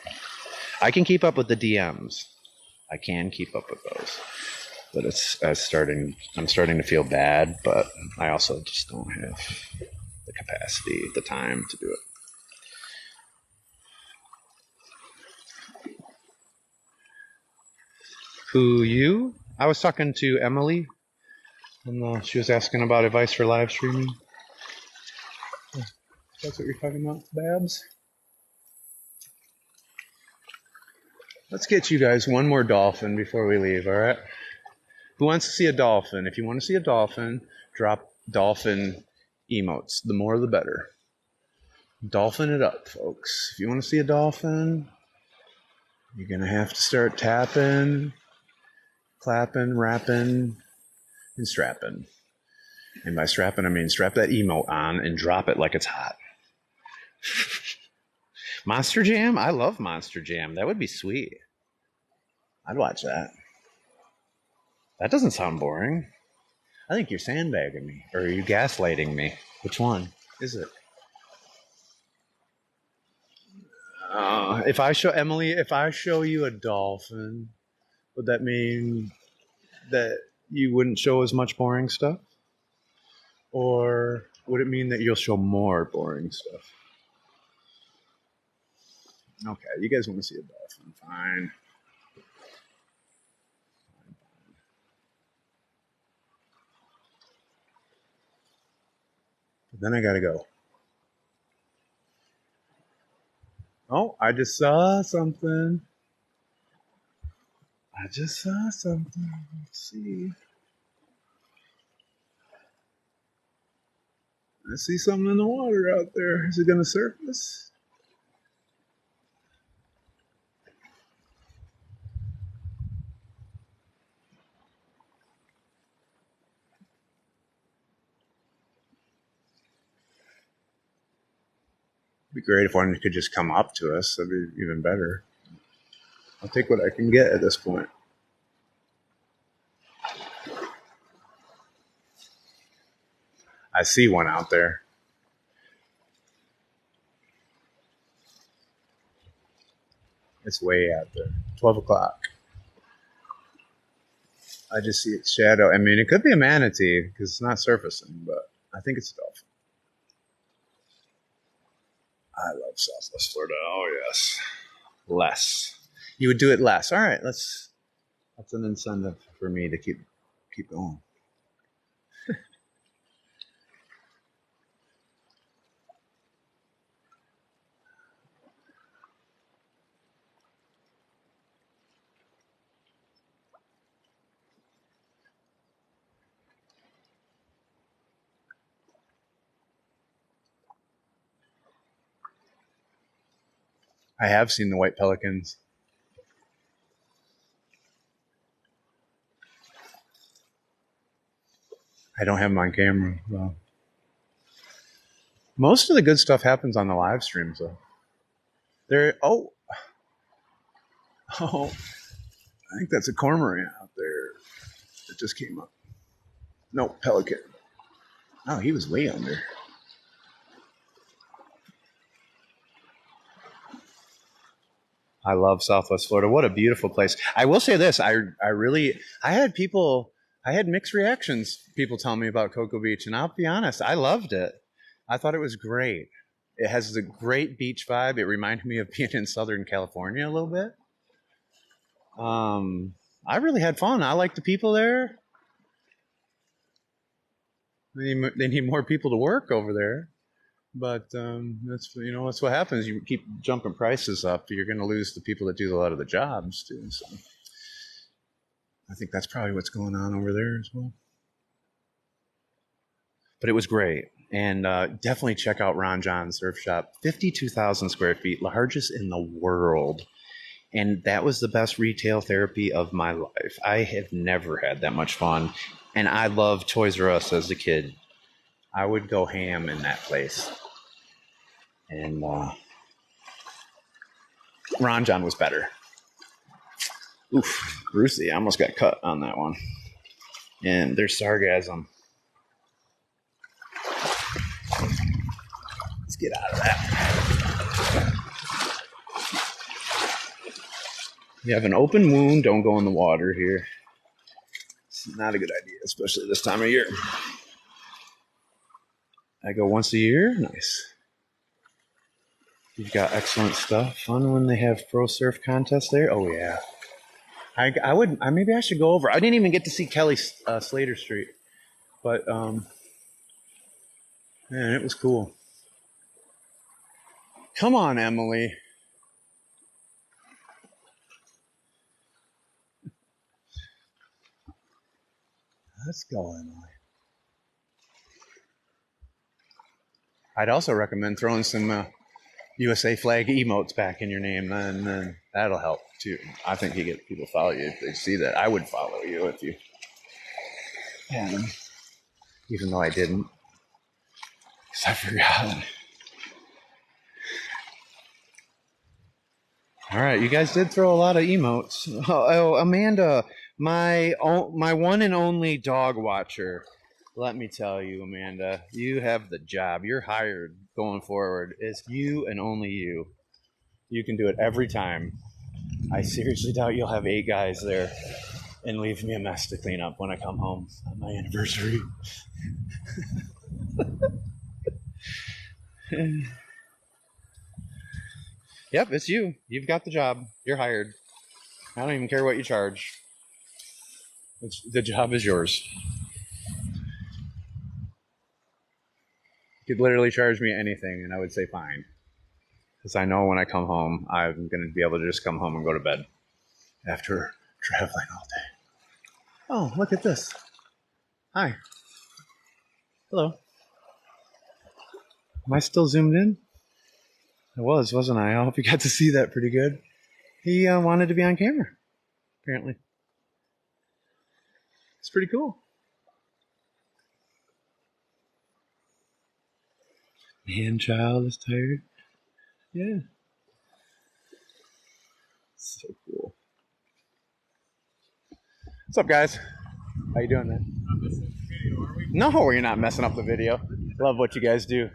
I can keep up with the DMs. I can keep up with those. But I'm starting to feel bad, but I also just don't have the capacity, the time to do it. Who, you? I was talking to Emily, and she was asking about advice for live streaming. That's what you're talking about, Babs? Let's get you guys one more dolphin before we leave, all right? Who wants to see a dolphin? If you want to see a dolphin, drop dolphin emotes. The more the better. Dolphin it up, folks. If you want to see a dolphin, you're going to have to start tapping, clapping, rapping, and strapping. And by strapping, I mean strap that emote on and drop it like it's hot. Monster Jam? I love Monster Jam. That would be sweet. I'd watch that. That doesn't sound boring. I think you're sandbagging me. Or are you gaslighting me? Which one is it? If I show you a dolphin, would that mean that you wouldn't show as much boring stuff? Or would it mean that you'll show more boring stuff? Okay, you guys want to see a dolphin. Fine. But then I gotta go. Oh, I just saw something. Let's see. I see something in the water out there. Is it gonna surface? It'd be great if one could just come up to us. That'd be even better. I'll take what I can get at this point. I see one out there. It's way out there. 12 o'clock. I just see its shadow. I mean, it could be a manatee because it's not surfacing, but I think it's a dolphin. I love Southwest Florida. Oh, yes. Less. You would do it less. All right, that's an incentive for me to keep going. I have seen the white pelicans. I don't have them on camera, though. Most of the good stuff happens on the live streams, though. Oh, I think that's a cormorant out there that just came up. No, pelican. Oh, he was way under. I love Southwest Florida. What a beautiful place. I will say this. I had mixed reactions. People tell me about Cocoa Beach, and I'll be honest, I loved it. I thought it was great. It has a great beach vibe. It reminded me of being in Southern California a little bit. I really had fun. I like the people there. They need more people to work over there. But that's what happens. You keep jumping prices up, you're going to lose the people that do a lot of the jobs too. So I think that's probably what's going on over there as well. But it was great, and definitely check out Ron John's Surf Shop. 52,000 square feet, largest in the world, and that was the best retail therapy of my life. I have never had that much fun, and I loved Toys R Us as a kid. I would go ham in that place. And Ron John was better. Oof, Brucey, I almost got cut on that one. And there's sargassum. Let's get out of that. You have an open wound. Don't go in the water here. It's not a good idea, especially this time of year. I go once a year. Nice. You've got excellent stuff. Fun when they have pro surf contests there. Oh yeah. Maybe I should go over. I didn't even get to see Kelly Slater Street, but man, it was cool. Come on, Emily. Let's go, Emily. I'd also recommend throwing some USA flag emotes back in your name, and then that'll help too. I think you get people follow you if they see that. I would follow you if you had them, even though I didn't, because I forgot. All right, you guys did throw a lot of emotes. Oh, Amanda, my one and only dog watcher. Let me tell you, Amanda, you have the job. You're hired going forward. It's you and only you. You can do it every time. I seriously doubt you'll have 8 guys there and leave me a mess to clean up when I come home on my anniversary. Yep, it's you. You've got the job. You're hired. I don't even care what you charge. The job is yours. You could literally charge me anything, and I would say fine. Because I know when I come home, I'm going to be able to just come home and go to bed after traveling all day. Oh, look at this. Hi. Hello. Am I still zoomed in? I was, wasn't I? I hope you got to see that pretty good. He wanted to be on camera, apparently. It's pretty cool. Man, child is tired. Yeah. So cool. What's up, guys? How you doing, man? Not messing up the video, are we? No, you're not messing up the video. Love what you guys do.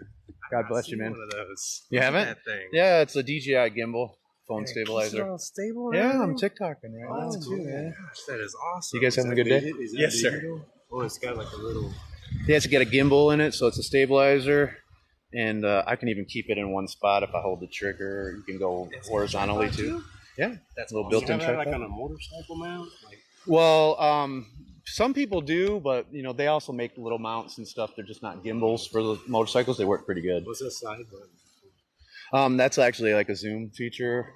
God bless you, man. One of those. You haven't? That thing. Yeah, it's a DJI gimbal phone stabilizer. All stable. Yeah, I'm TikToking right now Oh, too, man. gosh, that is awesome. You guys having a good day? Yes, sir. Oh, it's got like a little. He has to get a gimbal in it, so it's a stabilizer, and I can even keep it in one spot if I hold the trigger. You can go horizontally too. Yeah, That's a little awesome. built-in You have that, tripod. like on a motorcycle mount. Like, Well, some people do, but they also make little mounts and stuff. They're just not gimbals for the motorcycles. They work pretty good. what's that side button? That's actually like a zoom feature,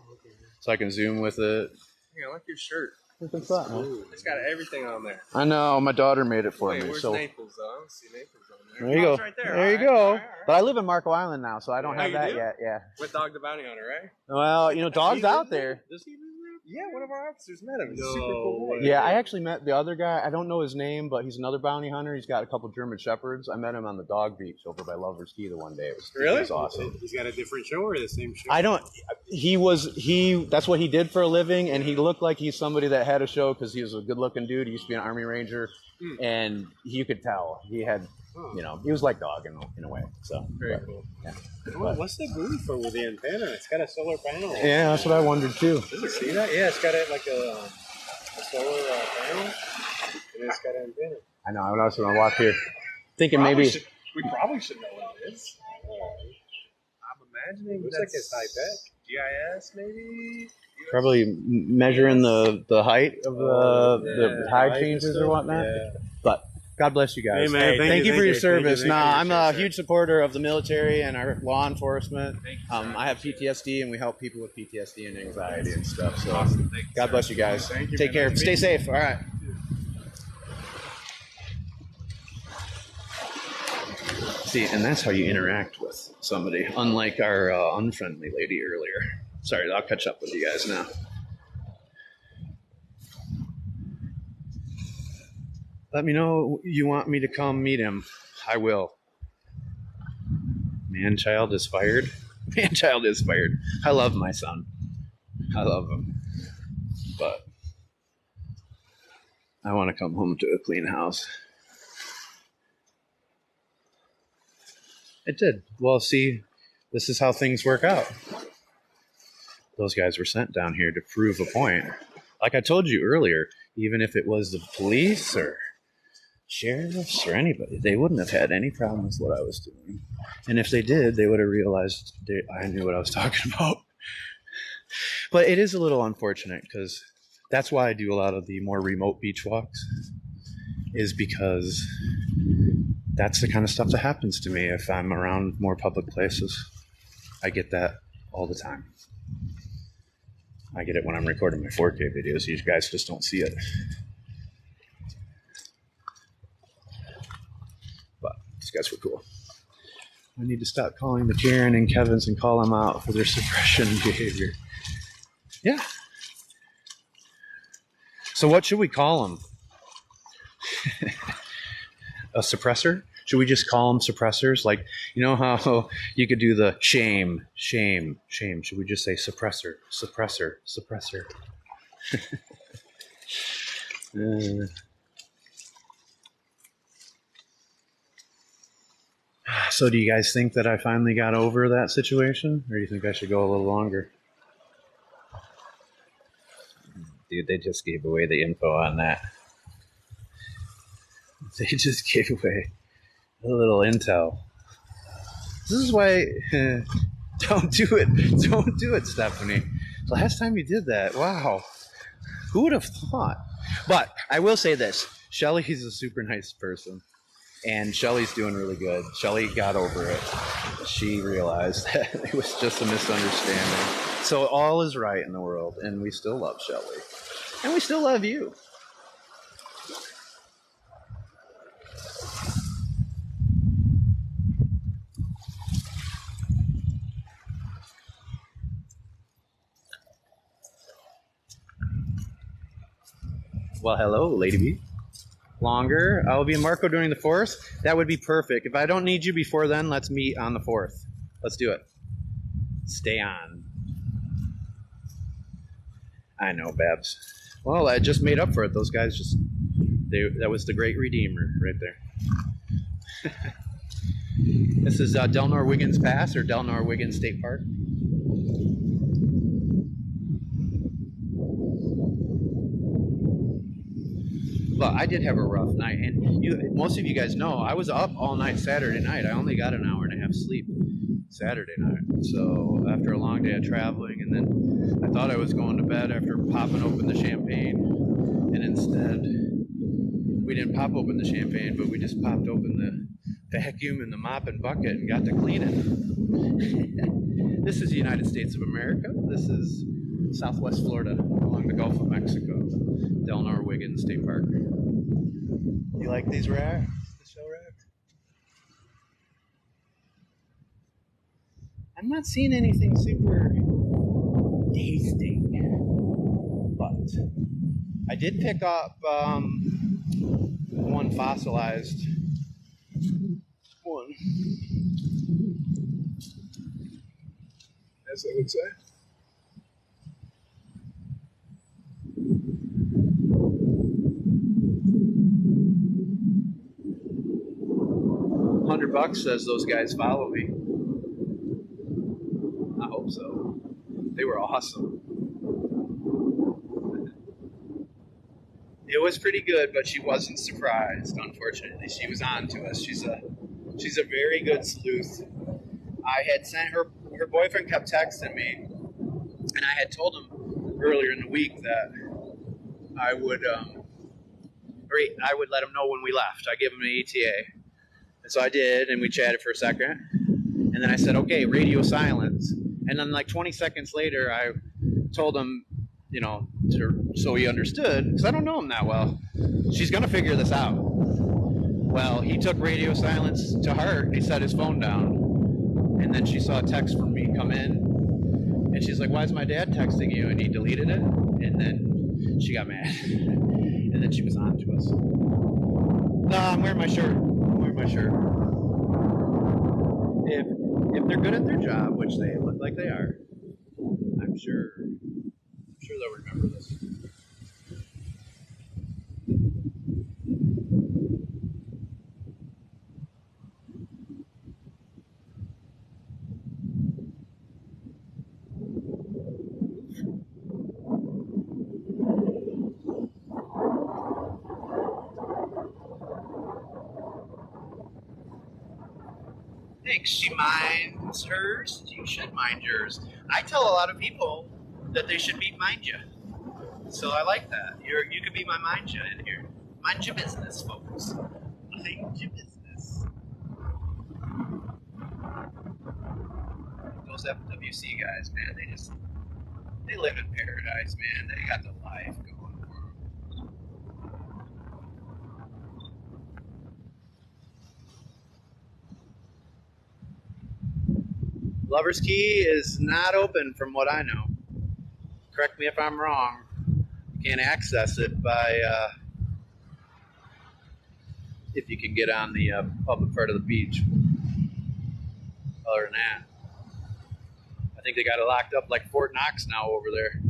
so I can zoom with it. Yeah, I like your shirt. What's that, man? Ooh, it's got everything on there. I know, my daughter made it for Wait, me. where's So Naples though? I don't see Naples on there. there you Oh, go. it's right there. There you All right, go. all right. But I live in Marco Island now, so I don't Oh, have you that do? yet. Yeah. With Dog the Bounty Hunter, right? Well, Dog's He lives out there. Does he live there? Yeah, one of our officers met him. He's No super cool. way. Yeah, I actually met the other guy. I don't know his name, but he's another bounty hunter. He's got a couple German Shepherds. I met him on the dog beach over by Lover's Key the one day. It Really? was awesome. He's got a different show or the same show? I don't. That's what he did for a living, and he looked like he's somebody that had a show because he was a good-looking dude. He used to be an Army Ranger, and you could tell he had, he was like Dog in a way. So Very cool. Yeah. Oh, what's the buoy for with the antenna? It's got a solar panel. Yeah, that's what I wondered too. Did you see that? Yeah, it's got like a solar panel, and it's got an antenna. I know. I was going to walk here, thinking Probably maybe. we probably should know what it is. I'm imagining Looks like it's high-tech. GIS maybe. Probably measuring the height of the tide changes or whatnot. Yeah. But God bless you guys. Hey, man, thank you for your service. Thank you. I'm a Appreciate it. huge supporter of the military and our law enforcement. Thank you, sir. I have PTSD, and we help people with PTSD and anxiety and stuff. So Awesome. Thank you, God sir. bless you guys. Thank you, Take man. care. Stay safe. All right. See, and that's how you interact with somebody, unlike our unfriendly lady earlier. Sorry, I'll catch up with you guys now. Let me know you want me to come meet him. I will. Man-child is fired. Man-child is fired. I love my son. I love him. But I want to come home to a clean house. It did. Well, see, This is how things work out. Those guys were sent down here to prove a point. Like I told you earlier, even if it was the police or sheriffs or anybody, they wouldn't have had any problem with what I was doing. And if they did, they would have realized I knew what I was talking about. But it is a little unfortunate because that's why I do a lot of the more remote beach walks, is because that's the kind of stuff that happens to me if I'm around more public places. I get that all the time. I get it when I'm recording my 4K videos. You guys just don't see it. But these guys were cool. I need to stop calling the Karen and Kevins and call them out for their suppression behavior. Yeah. So what should we call them? A suppressor? Should we just call them suppressors? Like, you know how you could do the shame. Should we just say suppressor? So do you guys think that I finally got over that situation? Or do you think I should go a little longer? Dude, they just gave away the info on that. They just gave away a little intel. This is why don't do it, Stephanie. Last time you did that, wow, who would have thought? But I will say this: Shelly's a super nice person, and Shelly's doing really good. Shelly got over it. She realized that it was just a misunderstanding. So all is right in the world, and we still love Shelly, and we still love you. Well, hello, Lady B. Longer. I'll be in Marco during the 4th. That would be perfect. If I don't need you before then, let's meet on the 4th. Let's do it. Stay on. I know, Babs. Well, I just made up for it. Those guys that was the great redeemer right there. This is Delnor Wiggins Pass, or Delnor Wiggins State Park. But I did have a rough night, and most of you guys know I was up all night Saturday night. I only got an hour and a half sleep Saturday night. So after a long day of traveling, and then I thought I was going to bed after popping open the champagne, and instead we didn't pop open the champagne, but we just popped open the vacuum and the mop and bucket and got to cleaning. This is the United States of America. This is Southwest Florida along the Gulf of Mexico. Delnor Wiggins State Park. You like these racks? The show racks? I'm not seeing anything super tasting, but I did pick up one fossilized one. As I would say. $100 says those guys follow me. I hope so. They were awesome. It was pretty good, but she wasn't surprised, unfortunately. She was on to us. She's a very good sleuth. I had sent her boyfriend kept texting me, and I had told him earlier in the week that I would let him know when we left. I gave him an ETA. And so I did, and we chatted for a second. And then I said, okay, radio silence. And then like 20 seconds later, I told him, so he understood, because I don't know him that well. She's going to figure this out. Well, he took radio silence to heart, and he set his phone down. And then she saw a text from me come in. And she's like, why is my dad texting you? And he deleted it. And then she got mad. And then she was on to us. No, I'm wearing my shirt. If they're good at their job, which they look like they are, I'm sure they'll remember this. Thanks. She minds hers. You should mind yours. I tell a lot of people that they should mind you. So I like that. You could be my mind you in here. Mind your business, folks. Mind your business. Those FWC guys, man, they live in paradise, man. They got the life going for them. Lover's Key is not open from what I know. Correct me if I'm wrong. You can't access it by if you can get on the public part of the beach. Other than that, I think they got it locked up like Fort Knox now over there.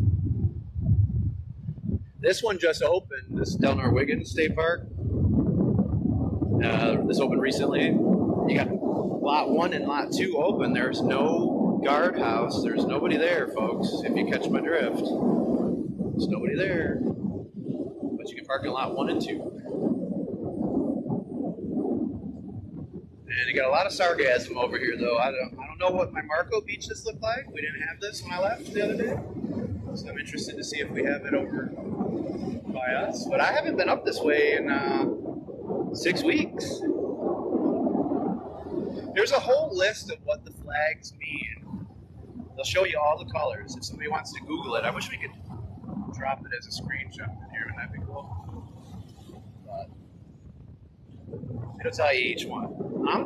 This one just opened, this Delnor Wiggins State Park. This opened recently. You got lot 1 and lot 2 open. There's no guardhouse. There's nobody there, folks, if you catch my drift. There's nobody there. But you can park in lot 1 and 2. And you got a lot of sarcasm over here, though. I don't know what my Marco beaches look like. We didn't have this when I left the other day. So I'm interested to see if we have it over by us. But I haven't been up this way in 6 weeks. There's a whole list of what the flags mean. They'll show you all the colors. If somebody wants to Google it, I wish we could drop it as a screenshot in here, and that'd be cool. But it'll tell you each one.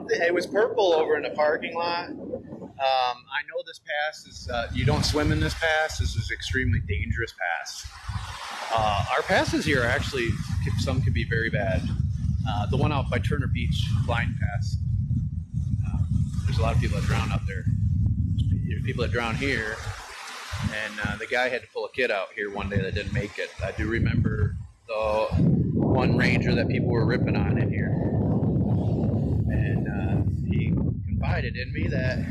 It was purple over in the parking lot. I know this pass is, you don't swim in this pass. This is an extremely dangerous pass. Our passes here are actually, some could be very bad. The one out by Turner Beach, Blind Pass. There's a lot of people that drown out there. There's people that drown here. And the guy had to pull a kid out here one day that didn't make it. I do remember the one ranger that people were ripping on in here. And he confided in me that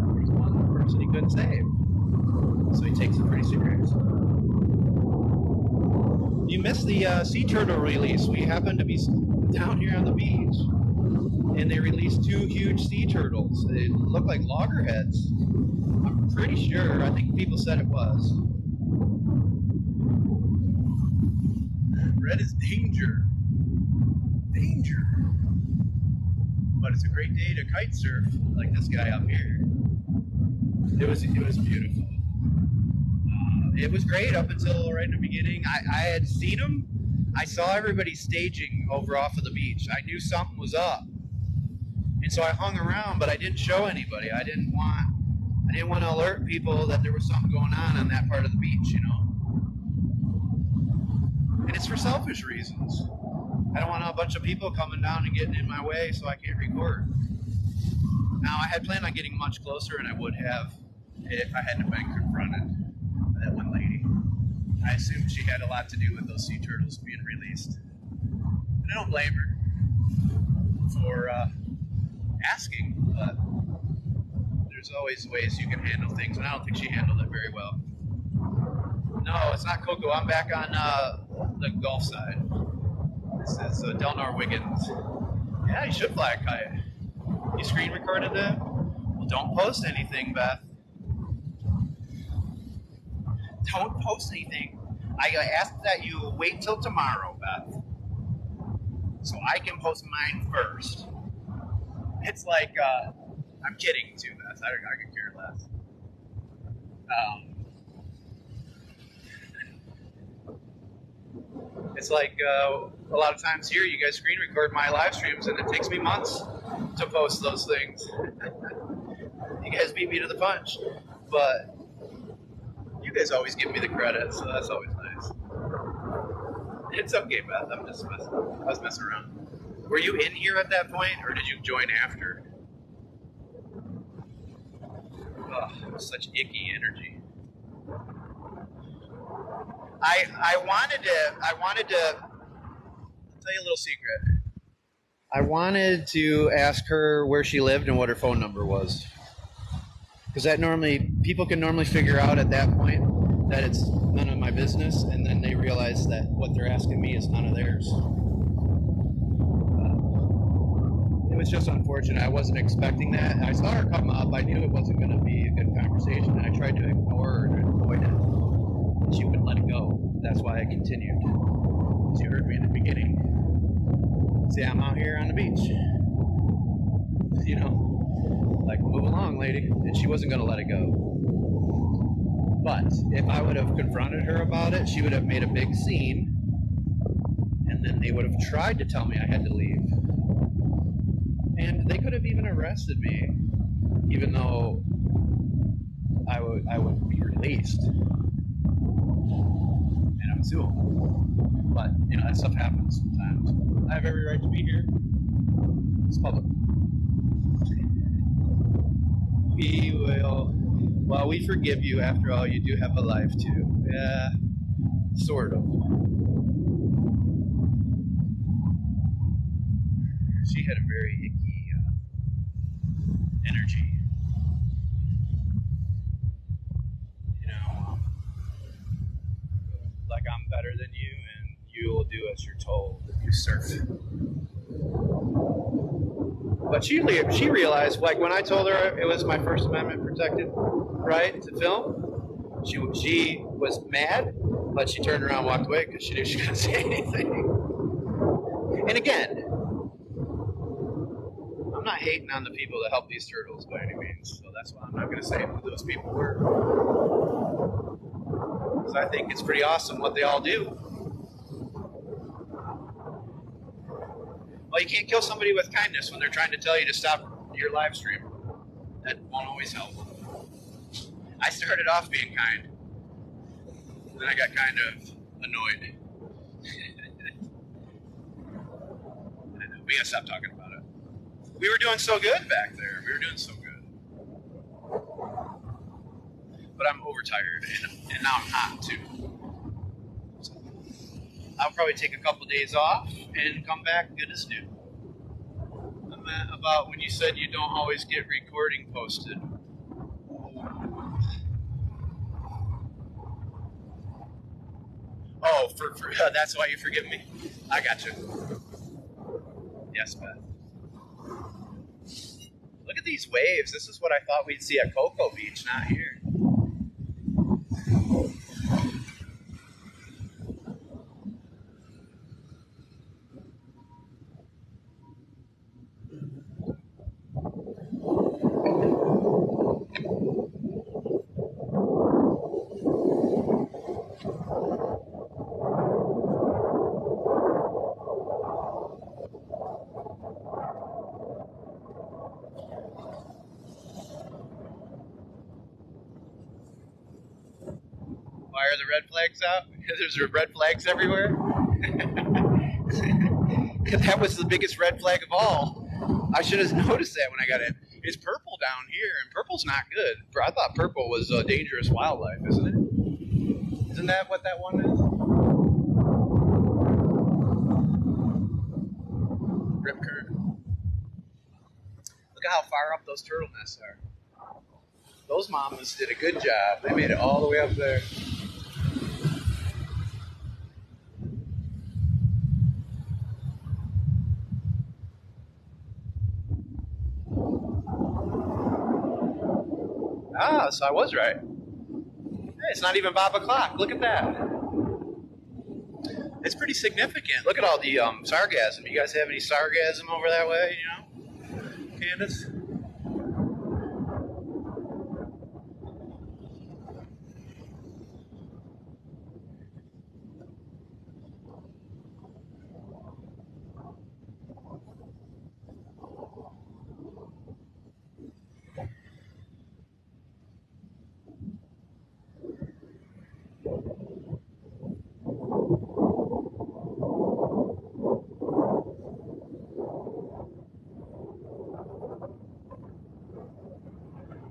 there was one person he couldn't save. So he takes it pretty serious. You missed the sea turtle release. We happened to be down here on the beach, and they released 2 huge sea turtles. They look like loggerheads. I'm pretty sure. I think people said it was. Red is danger. Danger. But it's a great day to kite surf, like this guy up here. It was beautiful. It was great up until right in the beginning. I had seen them. I saw everybody staging over off of the beach. I knew something was up. And so I hung around, but I didn't show anybody. I didn't want to alert people that there was something going on that part of the beach, you know. And it's for selfish reasons. I don't want a bunch of people coming down and getting in my way so I can't record. Now, I had planned on getting much closer, and I would have if I hadn't been confronted by that one lady. I assumed she had a lot to do with those sea turtles being released. And I don't blame her for asking, but there's always ways you can handle things, and I don't think she handled it very well. No, it's not Coco. I'm back on the Gulf side. This is Delnor Wiggins. Yeah, you should fly a kite. You screen recorded it? Well, don't post anything, Beth. Don't post anything. I ask that you wait till tomorrow, Beth, so I can post mine first. It's like, I'm kidding too, Beth. I could care less. It's like a lot of times here, you guys screen record my live streams, and it takes me months to post those things. You guys beat me to the punch, but you guys always give me the credit, so that's always nice. It's okay, Beth. I was messing around. Were you in here at that point, or did you join after? Oh, it was such icky energy. I wanted to I'll tell you a little secret. I wanted to ask her where she lived and what her phone number was. Because people can normally figure out at that point that it's none of my business, and then they realize that what they're asking me is none of theirs. It was just unfortunate. I wasn't expecting that. I saw her come up. I knew it wasn't going to be a good conversation. And I tried to ignore her and avoid it. And she wouldn't let it go. That's why I continued. She heard me in the beginning. See, I'm out here on the beach. You know, like, move along, lady. And she wasn't going to let it go. But if I would have confronted her about it, she would have made a big scene. And then they would have tried to tell me I had to leave. And they could have even arrested me, even though I would be released. And I would sue them. But, you know, that stuff happens sometimes. I have every right to be here. It's public. We will... Well, we forgive you. After all, you do have a life, too. Yeah, sort of. She had a very icky energy. You know, like I'm better than you, and you will do as you're told. You surf. But she realized, like when I told her it was my First Amendment protected right to film, she was mad, but she turned around and walked away because she knew she couldn't say anything. And again, I'm not hating on the people that help these turtles by any means, so that's why I'm not going to say who those people were. Because I think it's pretty awesome what they all do. Well, you can't kill somebody with kindness when they're trying to tell you to stop your live stream. That won't always help. I started off being kind. Then I got kind of annoyed. We gotta stop talking about it. We were doing so good back there. We were doing so good. But I'm overtired, and now I'm hot too. So I'll probably take a couple days off and come back good as new. I'm at about when you said you don't always get recording posted. Oh, for that's why you forgive me? I got you. Yes, Beth. Look at these waves. This is what I thought we'd see at Cocoa Beach, not here. Why are the red flags out? Because there's red flags everywhere? That was the biggest red flag of all. I should have noticed that when I got in. It's purple down here, and purple's not good. I thought purple was dangerous wildlife, isn't it? Isn't that what that one is? Rip current. Look at how far up those turtle nests are. Those mamas did a good job. They made it all the way up there. Ah, so I was right. Hey, it's not even 5 o'clock. Look at that. It's pretty significant. Look at all the sargassum. You guys have any sargassum over that way, you know? Candace?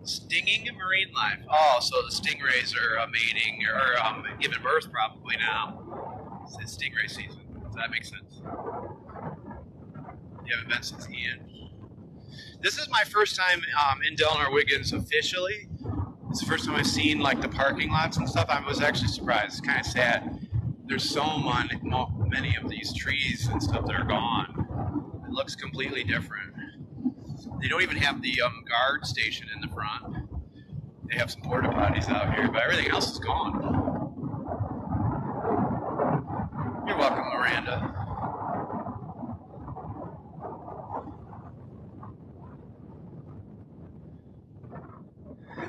Stinging and marine life. Oh, so the stingrays are mating or giving birth probably now. It's stingray season. Does that make sense? You haven't been since Ian. This is my first time in Delnor Wiggins officially. It's the first time I've seen like the parking lots and stuff. I was actually surprised. It's kind of sad. There's so many of these trees and stuff that are gone. It looks completely different. They don't even have the guard station in the front. They have some porta potties out here, but everything else is gone. You're welcome, Miranda.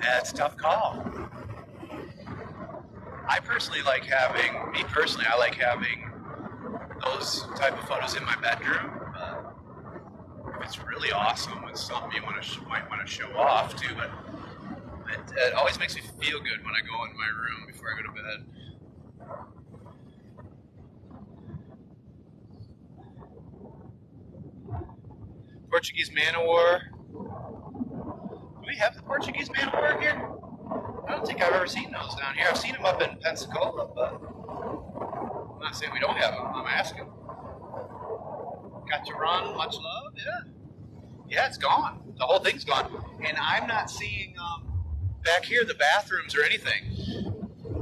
That's a tough call. I personally like having, I like having those type of photos in my bedroom. If it's really awesome, it's something you might want to show off too, but it always makes me feel good when I go in my room before I go to bed. Portuguese man o' war. Do we have the Portuguese man o' war here? I don't think I've ever seen those down here. I've seen them up in Pensacola, but I'm not saying we don't have them. I'm asking. Got to run, much love, yeah. Yeah, it's gone. The whole thing's gone. And I'm not seeing back here the bathrooms or anything.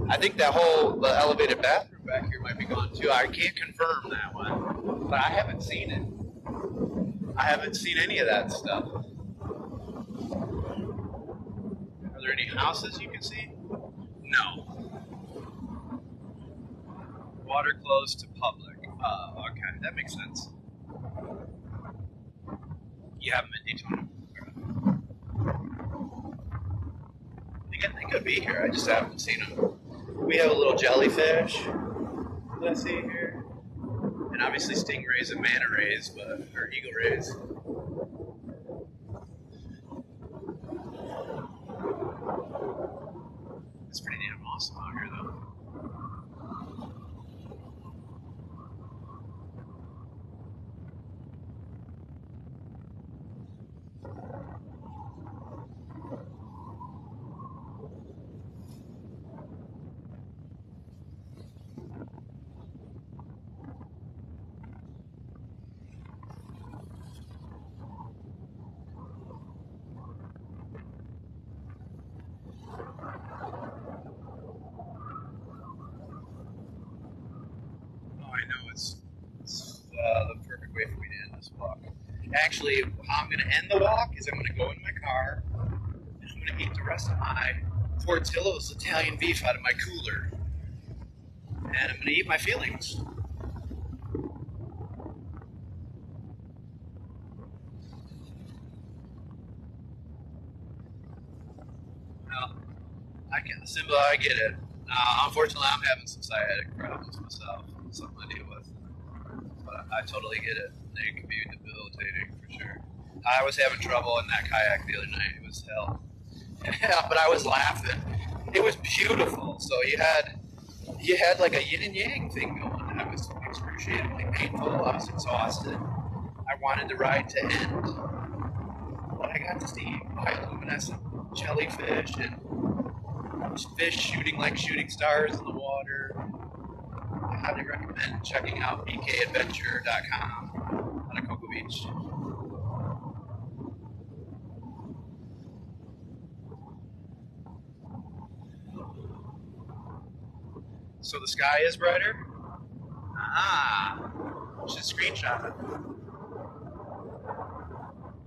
I think the elevated bathroom back here might be gone too. I can't confirm that one, but I haven't seen it. I haven't seen any of that stuff. Are there any houses you can see? No. Water closed to public. Okay, that makes sense. You haven't been Daytona. They could be here. I just haven't seen them. We have a little jellyfish. Let's see here. And obviously stingrays and manta rays, or eagle rays. It's pretty damn awesome out here, though. The perfect way for me to end this walk. Actually, how I'm going to end the walk is I'm going to go in my car and I'm going to eat the rest of my Portillo's Italian beef out of my cooler. And I'm going to eat my feelings. Well, Simba, I get it. Unfortunately, I'm having some sciatic problems myself. Something I deal with. But I totally get it. They can be debilitating for sure. I was having trouble in that kayak the other night. It was hell. But I was laughing. It was beautiful. So you had like a yin and yang thing going. I was excruciatingly painful. I was exhausted. I wanted the ride to end. But I got to see bioluminescent jellyfish and fish shooting like shooting stars in the water. I highly recommend checking out bkadventure.com out of Cocoa Beach. So the sky is brighter? Ah, should screenshot it.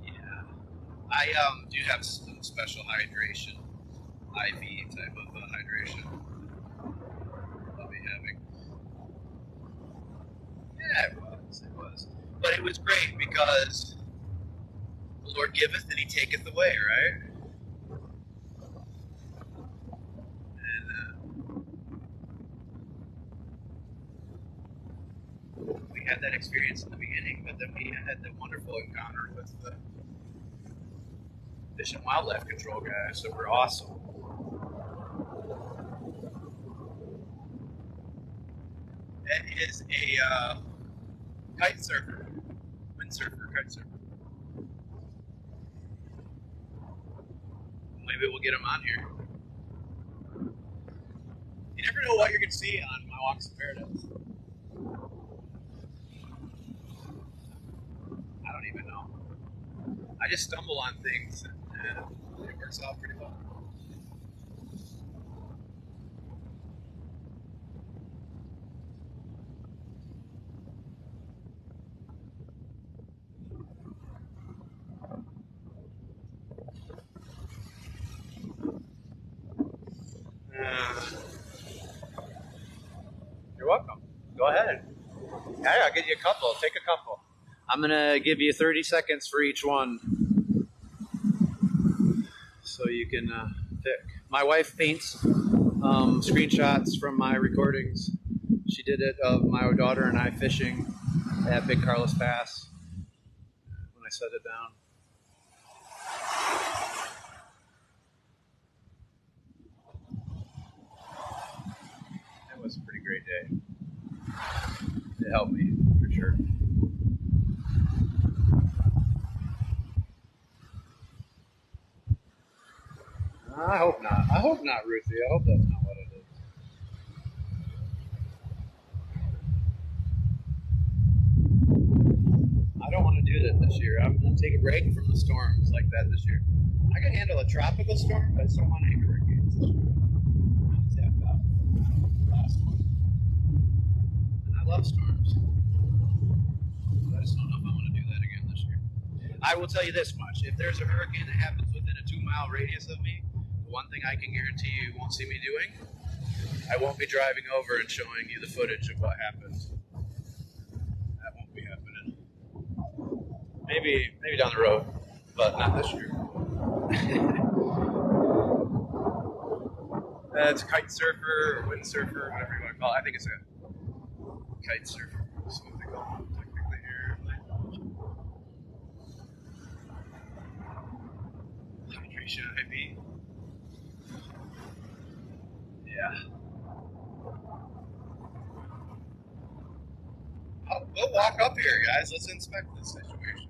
Yeah. I do have some special hydration, IV type of hydration I'll be having. Yeah, it was. But it was great because the Lord giveth and He taketh away, right? And we had that experience in the beginning, but then we had the wonderful encounter with the Fish and Wildlife Control guys that were awesome. That is a kite surfer, windsurfer, kite surfer. Maybe we'll get him on here. You never know what you're going to see on My Walks in Paradise. I don't even know. I just stumble on things and it works out pretty well. Hey, I'll give you a couple. Take a couple. I'm gonna give you 30 seconds for each one, so you can pick. My wife paints screenshots from my recordings. She did it of my daughter and I fishing at Big Carlos Pass when I set it down. It was a pretty great day. It helped me for sure. I hope not. I hope not, Ruthie. I hope that's not what it is. I don't want to do that this year. I'm going to take a break from the storms like that this year. I can handle a tropical storm, but I just don't want any hurricanes this year. I'm tapped out. Last one. And I love storms. But I just don't know if I want to do that again this year. I will tell you this much. If there's a hurricane that happens within a 2-mile radius of me, the one thing I can guarantee you won't see me doing, I won't be driving over and showing you the footage of what happened. That won't be happening. Maybe down the road, but not this year. It's a kite surfer or wind surfer, whatever you want to call it. I think it's a kite surfer. That's what they call it technically here. Hydration IV. Yeah. We'll walk up here, guys. Let's inspect this situation.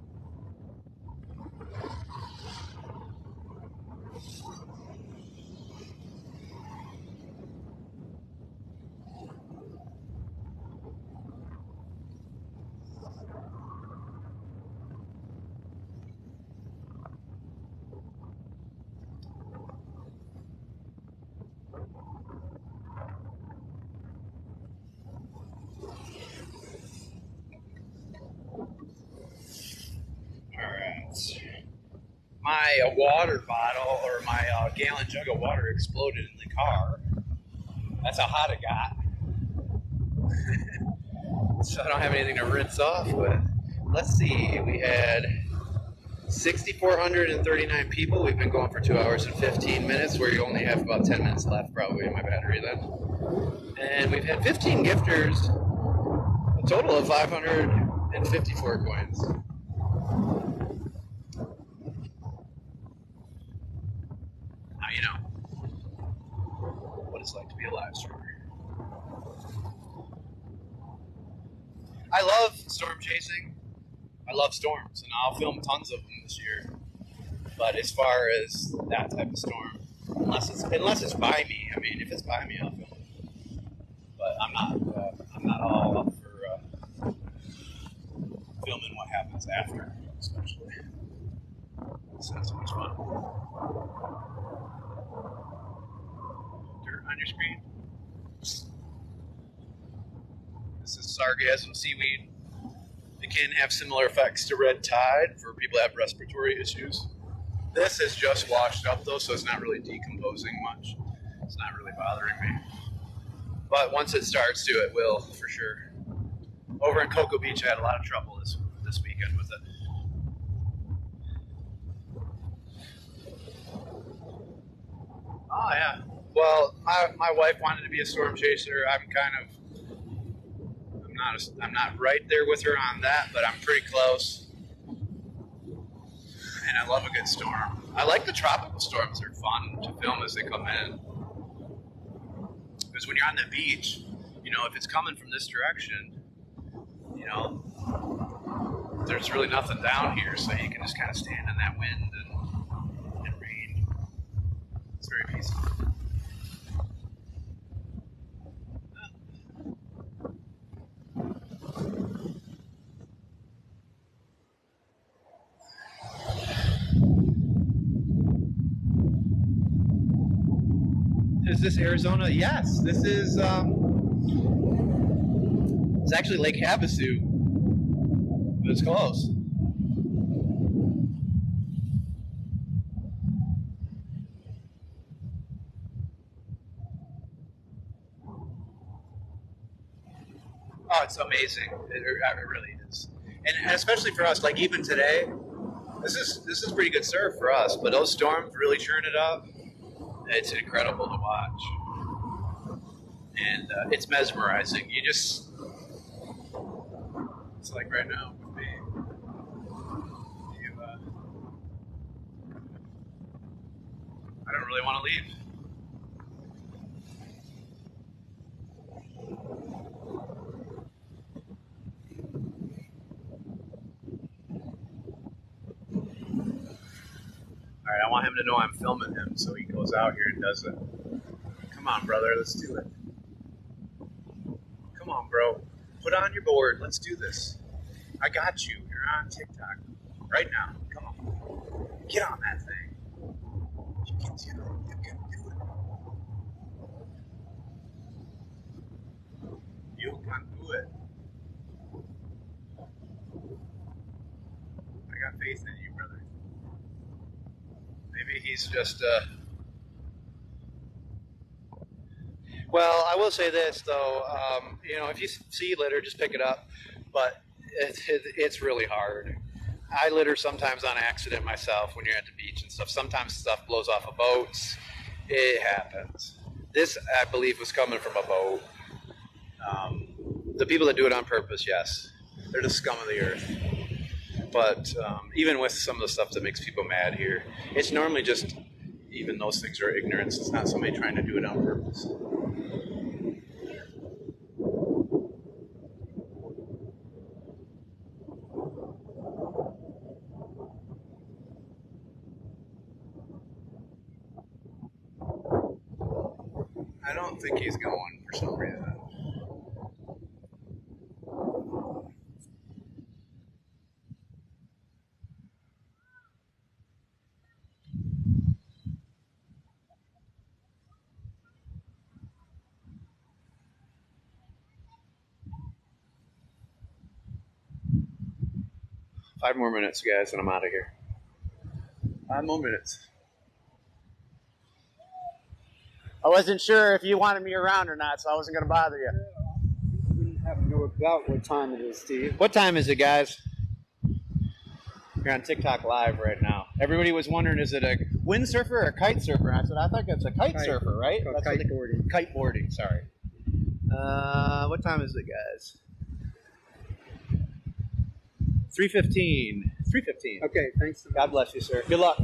My water bottle or my gallon jug of water exploded in the car. That's how hot it got. So I don't have anything to rinse off with. Let's see. We had 6,439 people. We've been going for 2 hours and 15 minutes, where you only have about 10 minutes left probably in my battery then. And we've had 15 gifters, a total of 554 coins. Now you know what it's like to be a live streamer. I love storm chasing. I love storms, and I'll film tons of them this year. But as far as that type of storm, unless it's by me, I mean, if it's by me, I'll film it. But I'm not all up for filming what happens after, especially. It's not so much fun. Dirt on your screen. This is sargassum seaweed. It can have similar effects to red tide for people that have respiratory issues. This is just washed up though, so it's not really decomposing much. It's not really bothering me. But once it starts to, it will for sure. Over in Cocoa Beach, I had a lot of trouble this weekend with it. Oh yeah. Well, my wife wanted to be a storm chaser. I'm not right there with her on that, but I'm pretty close. And I love a good storm. I like the tropical storms. They're fun to film as they come in. Because when you're on the beach, you know, if it's coming from this direction, you know, there's really nothing down here, so you can just kind of stand in that wind and rain. It's very peaceful. Is this Arizona? Yes, this is. It's actually Lake Havasu, but it's close. Oh, it's amazing. It really is. And especially for us, like even today, this is pretty good surf for us. But those storms really churn it up. It's incredible to watch, and it's mesmerizing. It's like right now with me. I don't really want to leave. All right, I want him to know I'm filming him, so he goes out here and does it. Come on, brother, let's do it. Come on, bro. Put on your board. Let's do this. I got you. You're on TikTok right now. Come on. Get on that thing. You can do it. You can do it. You can do it. I got faith in you, brother. Maybe he's just, Well, I will say this, though. You know, if you see litter, just pick it up. But it's really hard. I litter sometimes on accident myself when you're at the beach and stuff. Sometimes stuff blows off of boats. It happens. This, I believe, was coming from a boat. The people that do it on purpose, yes. They're the scum of the earth. But even with some of the stuff that makes people mad here, it's normally just, even those things are ignorance. It's not somebody trying to do it on purpose. I don't think he's going for some reason. Five more minutes, guys, and I'm out of here. 5 more minutes. I wasn't sure if you wanted me around or not, so I wasn't going to bother you. We didn't have no about what time it is, Steve. What time is it, guys? You're on TikTok Live right now. Everybody was wondering, is it a windsurfer or a kite surfer? I said, I thought it's a kite surfer, right? That's kite boarding. Kite boarding, sorry. What time is it, guys? 3:15. 3:15. Okay, thanks. God bless you, sir. Good luck.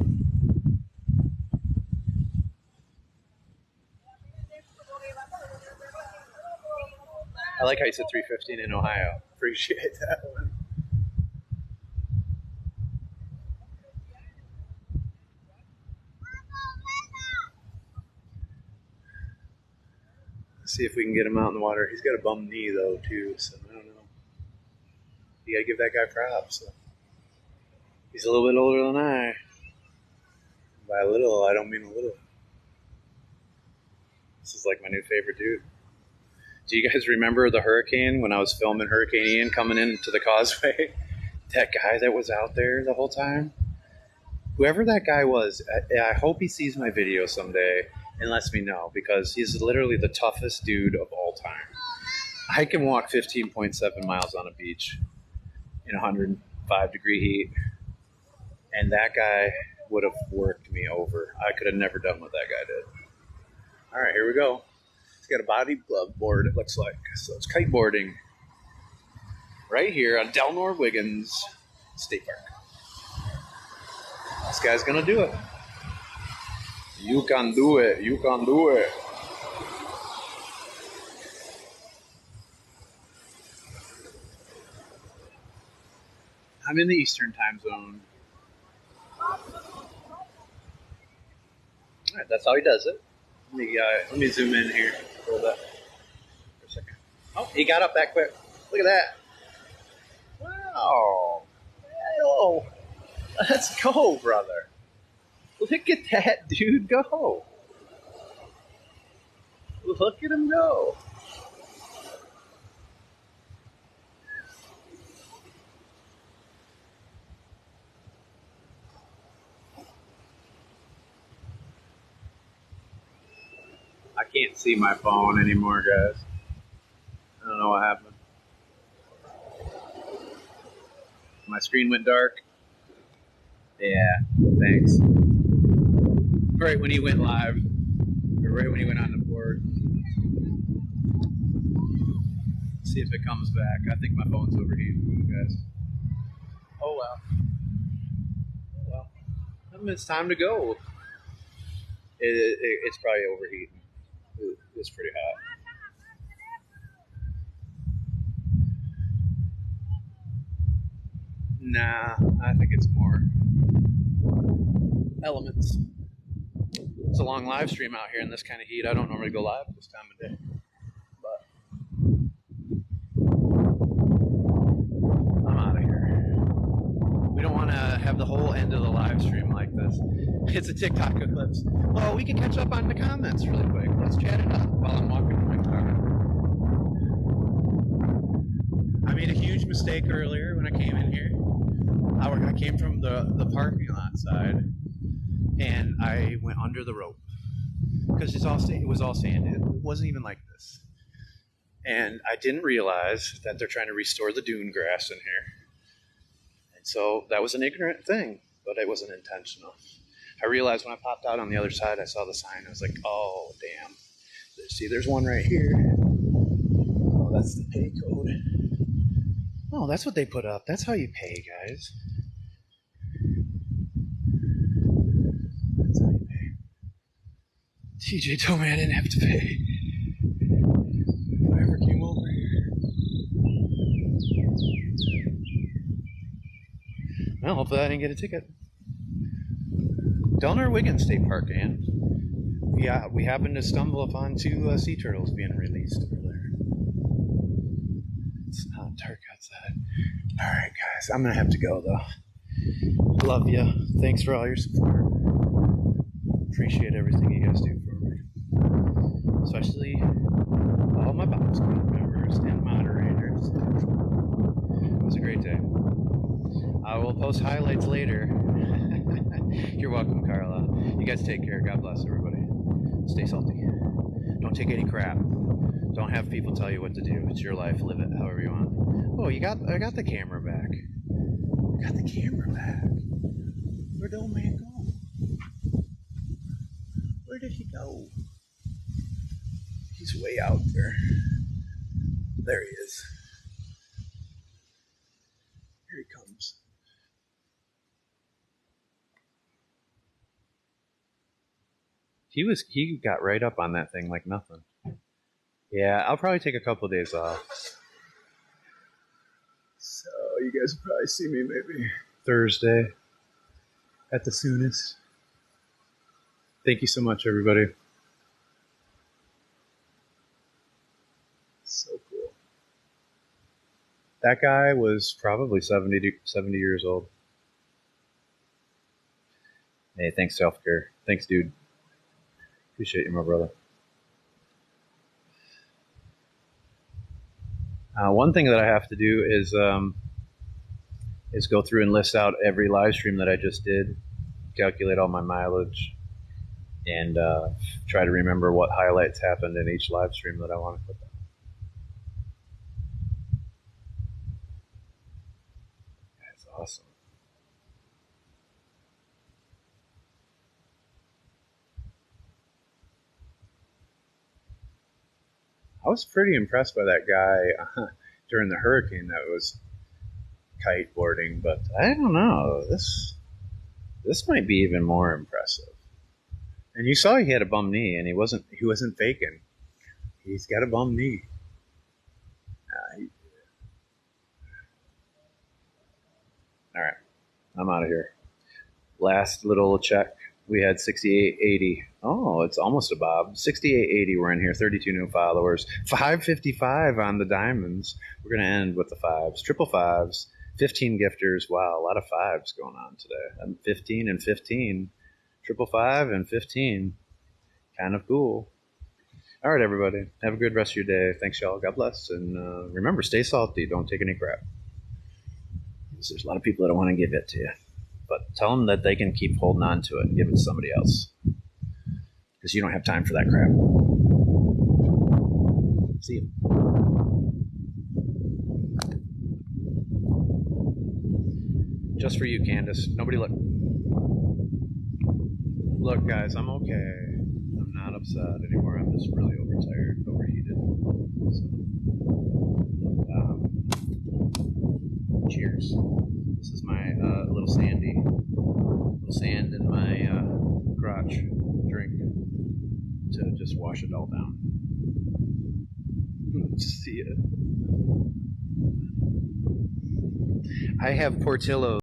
I like how you said 3:15 in Ohio. Appreciate that one. Let's see if we can get him out in the water. He's got a bum knee, though, too, so I don't know. You got to give that guy props. So. He's a little bit older than I. By a little, I don't mean a little. This is like my new favorite dude. Do you guys remember the hurricane when I was filming Hurricane Ian coming into the causeway? That guy that was out there the whole time? Whoever that guy was, I hope he sees my video someday and lets me know, because he's literally the toughest dude of all time. I can walk 15.7 miles on a beach in 105-degree heat, and that guy would have worked me over. I could have never done what that guy did. All right, here we go. He's got a body glove board, it looks like. So it's kiteboarding right here on Delnor Wiggins State Park. This guy's gonna do it. You can do it. You can do it. I'm in the Eastern time zone. All right, that's how he does it. Let me zoom in here a little bit for a second. Oh, he got up that quick. Look at that. Wow. Hello. Let's go, brother. Look at that dude go. Look at him go. I can't see my phone anymore, guys. I don't know what happened. My screen went dark. Yeah, thanks. Right when he went live, or right when he went on the board. See if it comes back. I think my phone's overheating, guys. Oh well. Oh well. It's time to go. It's probably overheating. It's pretty hot. Nah, I think it's more elements. It's a long live stream out here in this kind of heat. I don't normally go live this time of day, but I'm out of here. We don't want to have the whole end of the live stream like this. It's a TikTok eclipse. Well, we can catch up on the comments really quick. Let's chat it up while I'm walking to my car. I made a huge mistake earlier when I came in here. I came from the parking lot side, and I went under the rope because it was all sand. It wasn't even like this, and I didn't realize that they're trying to restore the dune grass in here, and so that was an ignorant thing, but it wasn't intentional. I realized when I popped out on the other side, I saw the sign. I was like, "Oh, damn! See, there's one right here. Oh, that's the pay code. Oh, that's what they put up. That's how you pay, guys." That's how you pay. TJ told me I didn't have to pay if I ever came over here. Well, hopefully I didn't get a ticket. Delnor Wiggins State Park, and yeah, we happened to stumble upon two sea turtles being released earlier. It's not dark outside. All right, guys, I'm gonna have to go though. Love you. Thanks for all your support. Appreciate everything you guys do for me, especially all my Bob Squad members and moderators. It was a great day. I will post highlights later. You're welcome, Carla. You guys take care. God bless everybody. Stay salty. Don't take any crap. Don't have people tell you what to do. It's your life. Live it however you want. Oh, I got the camera back. I got the camera back. Where'd the old man go? Where did he go? He's way out there. There he is. Here he comes. He got right up on that thing like nothing. Yeah, I'll probably take a couple of days off. So you guys will probably see me maybe Thursday at the soonest. Thank you so much, everybody. So cool. That guy was probably 70 years old. Hey, thanks, self-care. Thanks, dude. Appreciate you, my brother. One thing that I have to do is go through and list out every live stream that I just did, calculate all my mileage, and try to remember what highlights happened in each live stream that I want to put down. That's awesome. I was pretty impressed by that guy during the hurricane that was kiteboarding, but I don't know. This might be even more impressive. And you saw he had a bum knee, and he wasn't faking. He's got a bum knee. All right, I'm out of here. Last little check. We had 6880. Oh, it's almost a bob. 6880. We're in here. 32 new followers. 555 on the diamonds. We're going to end with the fives. Triple fives. 15 gifters. Wow, a lot of fives going on today. 15 and 15. Triple five and 15. Kind of cool. All right, everybody. Have a good rest of your day. Thanks, y'all. God bless. And remember, stay salty. Don't take any crap. There's a lot of people that don't want to give it to you. But tell them that they can keep holding on to it and give it to somebody else. Because you don't have time for that crap. See you. Just for you, Candace. Nobody look. Look, guys, I'm okay. I'm not upset anymore. I'm just really overtired, overheated. So, cheers. This is my little sandy. Little sand in my crotch drink to just wash it all down. See ya. I have Portillo's.